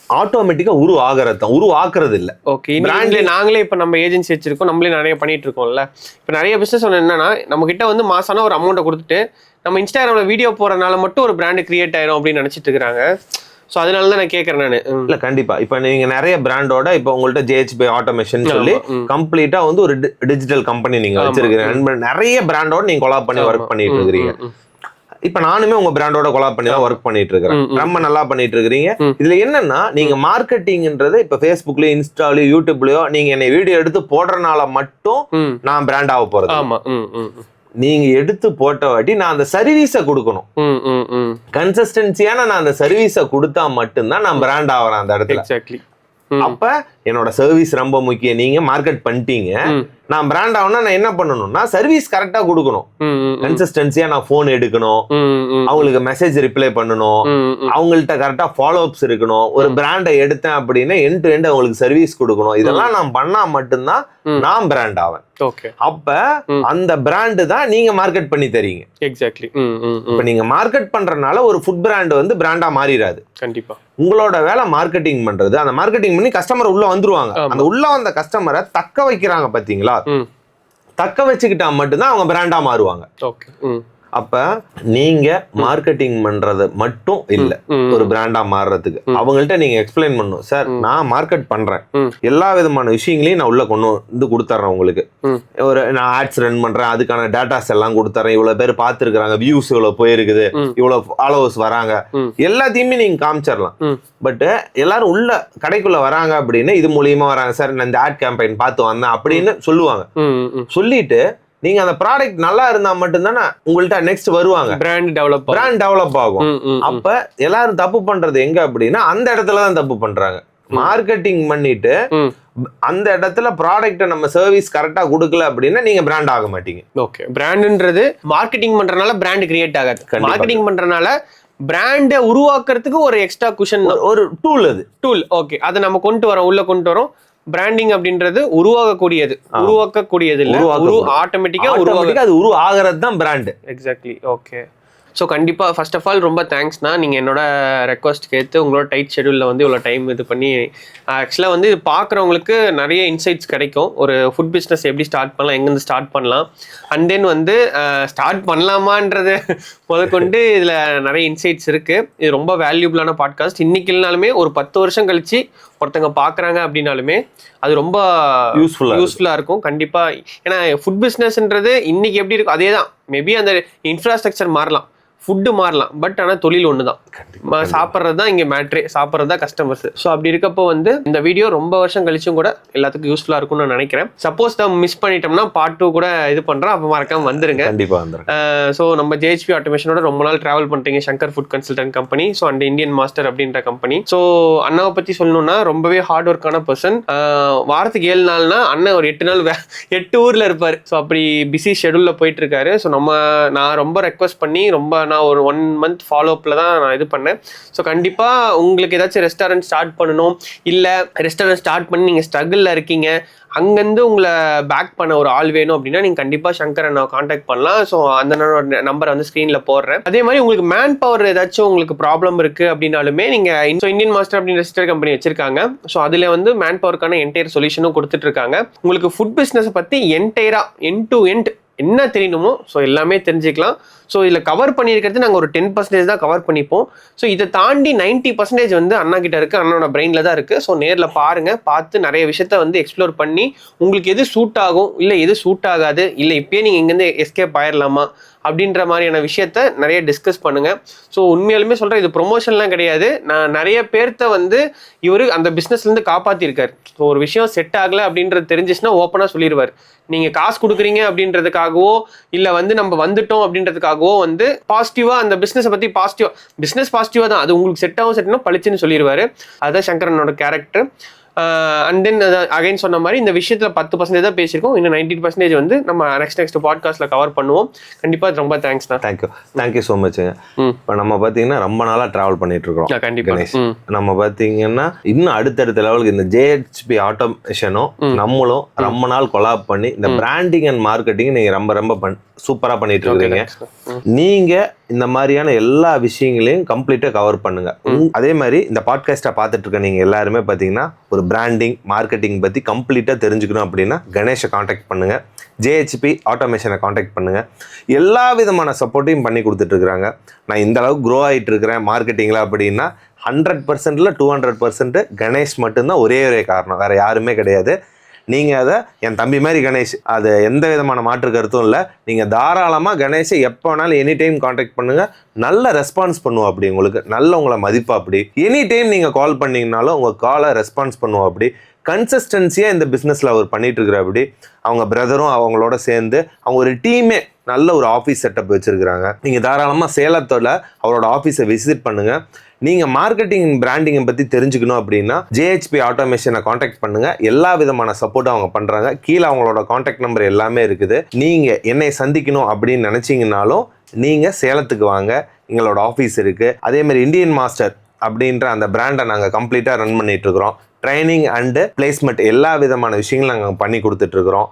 ஆட்டோமேட்டிக்கா உருவாகிறது தான், உருவாக்குறது இல்லை. ஓகே. பிராண்ட்ல நாங்களே இப்போ நம்ம ஏஜென்சி வச்சிருக்கோம், நம்மளே நிறைய பண்ணிட்டு இருக்கோம்ல. இப்போ நிறைய பிசினஸ் என்னன்னா, நம்ம கிட்ட வந்து மாசான ஒரு அமௌண்ட்டை கொடுத்துட்டு நம்ம இன்ஸ்டாகிராம்ல வீடியோ போறதுனால மட்டும் ஒரு பிராண்ட் கிரியேட் ஆயிரும் அப்படின்னு நினைச்சிட்டு இருக்காங்க. ஸோ அதனால தான் நான் கேட்கறேன் நான். இல்லை கண்டிப்பா. இப்போ நீங்க நிறைய பிராண்டோட இப்போ உங்கள்ட்ட JHP ஆட்டோமேஷன் சொல்லி கம்ப்ளீட்டா வந்து ஒரு டிஜிட்டல் கம்பெனி நீங்க வச்சிருக்கீங்க. நிறைய பிராண்டோட நீங்க கொலாப் பண்ணி ஒர்க் பண்ணிட்டு இருக்கிறீங்க. இப்ப நானுமே உங்க பிராண்டோட கொலாப் பண்ணி தான் ஒர்க் பண்ணிட்டு இருக்கிறேன். ரொம்ப நல்லா பண்ணிட்டு இருக்கீங்க. இதுல என்னன்னா, நீங்க மார்க்கெட்டிங்ன்றது இப்ப Facebookலயோ, இன்ஸ்டாலயோ, யூடியூப்லயோ நீங்க என்னை வீடியோ எடுத்து போடுறதுனால மட்டும் நான் பிராண்ட் ஆக போறது. நீங்க எடுத்து போட்ட வாட்டி நான் அந்த சர்வீஸை கொடுக்கணும். கன்சிஸ்டன்சியான நான் அந்த சர்வீஸை கொடுத்தா மட்டும்தான் நான் பிராண்ட் ஆகிறேன் அந்த இடத்துல. அப்ப என்னோட சர்வீஸ் ரொம்ப முக்கியம். நீங்க மார்க்கெட் பண்ணிட்டீங்க, நான் பிராண்ட் ஆகணும்னா நான் என்ன பண்ணணும்னா சர்வீஸ் கரெக்டா கொடுக்கணும். கன்சிஸ்டன்சியா நான் போன் எடுக்கணும், அவங்களுக்கு மெசேஜ் ரிப்ளை பண்ணணும், அவங்கள்ட்ட கரெக்டா ஃபாலோ அப்ஸ் இருக்கணும். ஒரு பிராண்டை எடுத்தேன் அப்படின்னா எண்ட் டு எண்ட் அவங்களுக்கு சர்வீஸ் கொடுக்கணும். இதெல்லாம் நான் பண்ணா மட்டும்தான் நான் பிராண்ட் ஆவேன். அப்ப அந்த பிராண்டு தான் நீங்க மார்க்கெட் பண்ணி தரீங்க. எக்ஸாக்ட்லி. இப்ப நீங்க மார்க்கெட் பண்றதுனால ஒரு ஃபுட் பிராண்ட் வந்து பிராண்டா மாறிடாது. கண்டிப்பா உங்களோட வேலை மார்க்கெட்டிங் பண்றது. அந்த மார்க்கெட்டிங் பண்ணி கஸ்டமர் உள்ள வந்துருவாங்க. அந்த உள்ள வந்த கஸ்டமரை தக்க வைக்கிறாங்க பாத்தீங்களா, தக்க வச்சுக்கிட்டா மட்டும்தான் அவங்க பிராண்டா மாறுவாங்க. அப்ப நீங்க மார்க்கெட்டிங் பண்றது மட்டும் இல்ல ஒரு பிராண்டா மாறுறதுக்கு. அவங்கள்ட்ட நீங்க எக்ஸ்பிளைன் பண்ணணும், சார் நான் மார்க்கெட் பண்றேன், எல்லா விதமான விஷயங்களையும் நான் உள்ள கொண்டு வந்து கொடுத்துறேன் உங்களுக்கு. ஒரு நான் ஆட்ஸ் ரன் பண்றேன், அதுக்கான டேட்டாஸ் எல்லாம் கொடுத்துறேன், இவ்வளவு பேர் பார்த்துருக்காங்க, வியூஸ் இவ்வளவு போயிருக்குது, இவ்வளவு ஃபாலோவர்ஸ் வராங்க, எல்லாத்தையுமே நீங்க காமிச்சிடலாம். பட் எல்லாரும் உள்ள கடைக்குள்ள வராங்க அப்படின்னா இது மூலியமா வராங்க சார், நான் இந்த ஆட் கேம்பெயின் பார்த்து வந்தேன் அப்படின்னு சொல்லுவாங்க. சொல்லிட்டு நீங்க அந்த ப்ராடக்ட் நல்லா இருந்தா மட்டும்தானே உங்கள்ட்ட நெக்ஸ்ட் வருவாங்க, பிராண்ட் டெவலப் ஆகும். அப்ப எல்லாரும் தப்பு பண்றது எங்க அப்படின்னா அந்த இடத்துலதான் தப்பு பண்றாங்க. மார்க்கெட்டிங் பண்ணிட்டு அந்த இடத்துல ப்ராடக்ட் நம்ம சர்வீஸ் கரெக்டா கொடுக்கல அப்படின்னா நீங்க பிராண்ட் ஆக மாட்டீங்க. ஓகே. பிராண்ட்ன்றது மார்க்கெட்டிங் பண்றதுனால பிராண்ட் கிரியேட் ஆகாது. மார்க்கெட்டிங் பண்றதுனால பிராண்டை உருவாக்குறதுக்கு ஒரு எக்ஸ்ட்ரா குஷன், ஒரு டூல். அது டூல். ஓகே. அதை நம்ம கொண்டு வரோம், உள்ள கொண்டு வரோம். பிராண்டிங் அப்படின்றது உருவாக்கக்கூடியது இல்ல, ஆட்டோமேட்டிக்கா அது உருவாகிறது தான் பிராண்ட். எக்ஸாக்ட்லி. ஓகே. ஸோ கண்டிப்பாக ஃபர்ஸ்ட் ஆஃப் ஆல் ரொம்ப தேங்க்ஸ்ண்ணா. நீங்கள் என்னோட ரெக்வஸ்ட் கேட்டு உங்களோட டைட் ஷெடியூலில் வந்து இவ்வளோ டைம் இது பண்ணி ஆக்சுவலாக வந்து இது பார்க்குறவங்களுக்கு நிறைய இன்சைட்ஸ் கிடைக்கும். ஒரு ஃபுட் பிஸ்னஸ் எப்படி ஸ்டார்ட் பண்ணலாம், எங்கேருந்து ஸ்டார்ட் பண்ணலாம், அண்ட் தென் வந்து ஸ்டார்ட் பண்ணலாமான்றது முதற்கொண்டு இதில் நிறைய இன்சைட்ஸ் இருக்குது. இது ரொம்ப வேல்யூபிளான பாட்காஸ்ட். இன்றைக்கி இல்லைனாலுமே ஒரு 10 வருஷம் கழிச்சு ஒருத்தங்க பார்க்குறாங்க அப்படின்னாலுமே அது ரொம்ப யூஸ்ஃபுல்லாக இருக்கும் கண்டிப்பாக. ஏன்னா ஃபுட் பிஸ்னஸ்ன்றது இன்னைக்கு எப்படி இருக்கும் அதே தான். மேபி அந்த இன்ஃப்ராஸ்ட்ரக்சர் மாறலாம், ஃபுட்டு மாறலாம், பட் ஆனால் தொழில் ஒன்று தான். சாப்பிட்றது தான் இங்கே மேட்ரே, சாப்பிட்றது தான் கஸ்டமர்ஸ். ஸோ அப்படி இருக்கப்போ வந்து இந்த வீடியோ ரொம்ப வருஷம் கழிச்சும் கூட எல்லாத்துக்கும் யூஸ்ஃபுல்லாக இருக்கும்னு நான் நினைக்கிறேன். சப்போஸ் நம்ம மிஸ் பண்ணிட்டோம்னா பார்ட் 2 கூட இது பண்ணுறோம், அப்போ மறக்காம வந்துருங்க. கண்டிப்பாக வந்துருங்க. ஸோ நம்ம JHP ஆட்டோமேஷனோட ரொம்ப நாள் ட்ராவல் பண்ணுறீங்க, Shankar food consultant company, so and Indian master அப்படின்ற கம்பெனி. ஸோ அண்ணாவை பற்றி சொல்லணும்னா ரொம்பவே ஹார்ட் ஒர்க்கான பர்சன். வாரத்துக்கு 7 நாள்னா அண்ணன் ஒரு 8 நாள் 8 ஊரில் இருப்பார். ஸோ அப்படி பிஸி ஷெடியூலில் போயிட்டு இருக்காரு. ஸோ நான் ரொம்ப ரெக்வஸ்ட் பண்ணி ரொம்ப நான் ஒரு 1 month ஃபாலோஅப்பில் தான் நான் இது பண்ணேன். ஸோ கண்டிப்பாக உங்களுக்கு ஏதாச்சும் ரெஸ்டாரண்ட் ஸ்டார்ட் பண்ணணும், இல்லை ரெஸ்டாரண்ட் ஸ்டார்ட் பண்ணி நீங்கள் ஸ்ட்ரகிளில் இருக்கீங்க, அங்கேருந்து உங்களை பேக் பண்ண ஒரு ஆள் வேணும் அப்படின்னா நீங்கள் கண்டிப்பாக சங்கர் அண்ணாவை காண்டாக்ட் பண்ணலாம். ஸோ அந்த நம்பரை வந்து ஸ்க்ரீனில் போடுறேன். அதே மாதிரி உங்களுக்கு மேன் பவர் ஏதாச்சும் உங்களுக்கு ப்ராப்ளம் இருக்குது அப்படின்னாலுமே நீங்கள் இந்தியன் மாஸ்டர் அப்படின்னு ரெஜிஸ்டர் கம்பெனி வச்சிருக்காங்க. ஸோ அதில் வந்து மேன் பவருக்கான என்டையர் சொல்யூஷனும் கொடுத்துட்டு இருக்காங்க. உங்களுக்கு ஃபுட் பிஸ்னஸை பற்றி என்டையராக எண்ட் டு எண்ட் என்ன தெரியணுமோ ஸோ எல்லாமே தெரிஞ்சுக்கலாம். ஸோ இதில் கவர் பண்ணியிருக்கிறது நாங்கள் ஒரு 10% தான் கவர் பண்ணிப்போம். ஸோ இதை தாண்டி 90% வந்து அண்ணா கிட்ட இருக்குது, அண்ணனோட பிரெயினில் தான் இருக்குது. ஸோ நேரில் பாருங்கள், பார்த்து நிறைய விஷயத்த வந்து எக்ஸ்ப்ளோர் பண்ணி உங்களுக்கு எது சூட் ஆகும், இல்லை எது சூட் ஆகாது, இல்லை இப்பயே நீங்கள் இங்கேருந்து எஸ்கேப் ஆயிடலாமா அப்படின்ற மாதிரியான விஷயத்த நிறைய டிஸ்கஸ் பண்ணுங்கள். ஸோ உண்மையாலுமே சொல்கிறேன், இது ப்ரொமோஷன்லாம் கிடையாது. நான் நிறைய பேர்த்த வந்து இவர் அந்த பிஸ்னஸ்லேருந்து காப்பாற்றிருக்கார். ஸோ ஒரு விஷயம் செட் ஆகலை அப்படின்றது தெரிஞ்சிச்சுன்னா ஓப்பனாக சொல்லிடுவார். நீங்கள் காசு கொடுக்குறீங்க அப்படின்றதுக்காகவோ இல்லை வந்து நம்ம வந்துட்டோம் அப்படின்றதுக்காகவோ வந்து பாசிட்டிவாக அந்த பிஸ்னஸை பற்றி பிஸ்னஸ் பாசிட்டிவாக தான், அது உங்களுக்கு செட் ஆகும் பளிச்சுன்னு சொல்லிடுவார். அதுதான் சங்கரனோட கேரக்டர். அண்ட் தென் அகைன் சொன்ன மாதிரி இந்த விஷயத்தில் 10% தான் பேசியிருக்கோம். இன்னும் 90% வந்து நம்ம நெக்ஸ்ட் பாட்காஸ்ட்டில் கவர் பண்ணுவோம். கண்டிப்பாக ரொம்ப தேங்க்ஸ் தான். தேங்க்யூ ஸோ மச்சுங்க. இப்போ நம்ம பார்த்தீங்கன்னா ரொம்ப நாளாக ட்ராவல் பண்ணிட்டு இருக்கோம். கண்டிப்பாக நம்ம பார்த்தீங்கன்னா இன்னும் அடுத்தடுத்த லெவலுக்கு இந்த JHP ஆட்டோமேஷனும் நம்மளும் ரொம்ப நாள் கொலாப் பண்ணி இந்த பிராண்டிங் அண்ட் மார்க்கெட்டிங் நீங்கள் ரொம்ப சூப்பராக பண்ணிட்டு இருக்கீங்க. நீங்க இந்த மாதிரியான எல்லா விஷயங்களையும் கம்ப்ளீட்டாக கவர் பண்ணுங்க. அதே மாதிரி இந்த பாட்காஸ்ட்டை பார்த்துட்டு இருக்க நீங்கள் எல்லாருமே பார்த்தீங்கன்னா ஒரு பிராண்டிங் மார்க்கெட்டிங் பற்றி கம்ப்ளீட்டாக தெரிஞ்சுக்கணும் அப்படின்னா கணேஷை காண்டாக்ட் பண்ணுங்க, JHP ஆட்டோமேஷனை காண்டாக்ட் பண்ணுங்க. எல்லா விதமான சப்போர்ட்டையும் பண்ணி கொடுத்துட்டு இருக்கிறாங்க. நான் இந்த அளவுக்கு க்ரோ ஆகிட்டு இருக்கிறேன் மார்க்கெட்டிங்கில் அப்படின்னா 100%ல் 200% கணேஷ் மட்டும்தான் ஒரே காரணம், வேறு யாருமே கிடையாது. நீங்கள் அதை என் தம்பி மாதிரி கணேஷ், அது எந்த விதமான மாற்று கருத்தும் இல்லை. நீங்கள் தாராளமாக கணேஷை எப்போ வேணாலும் எனி டைம் காண்டாக்ட் பண்ணுங்கள். நல்ல ரெஸ்பான்ஸ் பண்ணுவோம், அப்படி உங்களுக்கு நல்ல உங்களை மதிப்பா. அப்படி எனி டைம் நீங்கள் கால் பண்ணிங்கனாலும் உங்கள் காலை ரெஸ்பான்ஸ் பண்ணுவோம். அப்படி கன்சிஸ்டன்சியாக இந்த பிஸ்னஸில் அவர் பண்ணிட்டு இருக்கிற. அப்படி அவங்க பிரதரும் அவங்களோட சேர்ந்து அவங்க ஒரு டீமே நல்ல ஒரு ஆஃபீஸ் செட்டப் வச்சுருக்கிறாங்க. நீங்கள் தாராளமாக சேலத்தோட அவரோட ஆஃபீஸை விசிட் பண்ணுங்கள். நீங்கள் மார்க்கெட்டிங் பிராண்டிங்கை பற்றி தெரிஞ்சுக்கணும் அப்படின்னா JHP ஆட்டோமேஷனை காண்டாக்ட் பண்ணுங்கள். எல்லா விதமான சப்போர்ட்டும் அவங்க பண்ணுறாங்க. கீழே அவங்களோட காண்டாக்ட் நம்பர் எல்லாமே இருக்குது. நீங்கள் என்னை சந்திக்கணும் அப்படின்னு நினச்சிங்கனாலும் நீங்கள் சேலத்துக்கு வாங்க, எங்களோட ஆஃபீஸ் இருக்குது. அதேமாதிரி இந்தியன் மாஸ்டர் அப்படின்ற அந்த பிராண்டை நாங்கள் கம்ப்ளீட்டாக ரன் பண்ணிட்டு இருக்கிறோம். ட்ரைனிங் அண்டு பிளேஸ்மெண்ட் எல்லா விதமான விஷயங்களும் நாங்கள் பண்ணி கொடுத்துட்ருக்குறோம்.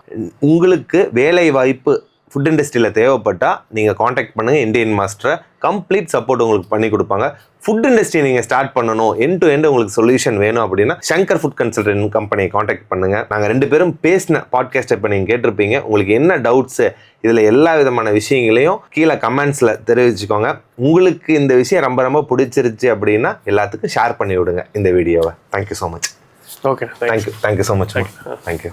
உங்களுக்கு வேலை வாய்ப்பு ஃபுட் இண்டஸ்ட்ரியில் தேவைப்பட்டால் நீங்கள் காண்டாக்ட் பண்ணுங்கள் இந்தியன் மாஸ்டரை. கம்ப்ளீட் சப்போர்ட் உங்களுக்கு பண்ணி கொடுப்பாங்க. ஃபுட் இண்டஸ்ட்ரி நீங்கள் ஸ்டார்ட் பண்ணணும், எண்ட் டு எண்ட் உங்களுக்கு சொல்யூஷன் வேணும் அப்படின்னா சங்கர் ஃபுட் கன்சல்டன்ட் கம்பெனியை காண்டாக்ட் பண்ணுங்கள். நாங்கள் 2 பேரும் பேசின பாட்காஸ்ட் இப்போ நீங்கள் கேட்டிருப்பீங்க. உங்களுக்கு என்ன டவுட்ஸு, இதில் எல்லா விதமான விஷயங்களையும் கீழே கமெண்ட்ஸில் தெரிவிச்சுக்கோங்க. உங்களுக்கு இந்த விஷயம் ரொம்ப பிடிச்சிருச்சு அப்படின்னா எல்லாத்துக்கும் ஷேர் பண்ணி விடுங்க இந்த வீடியோவை. Thank you so much. Okay, thank you so much. Thank you.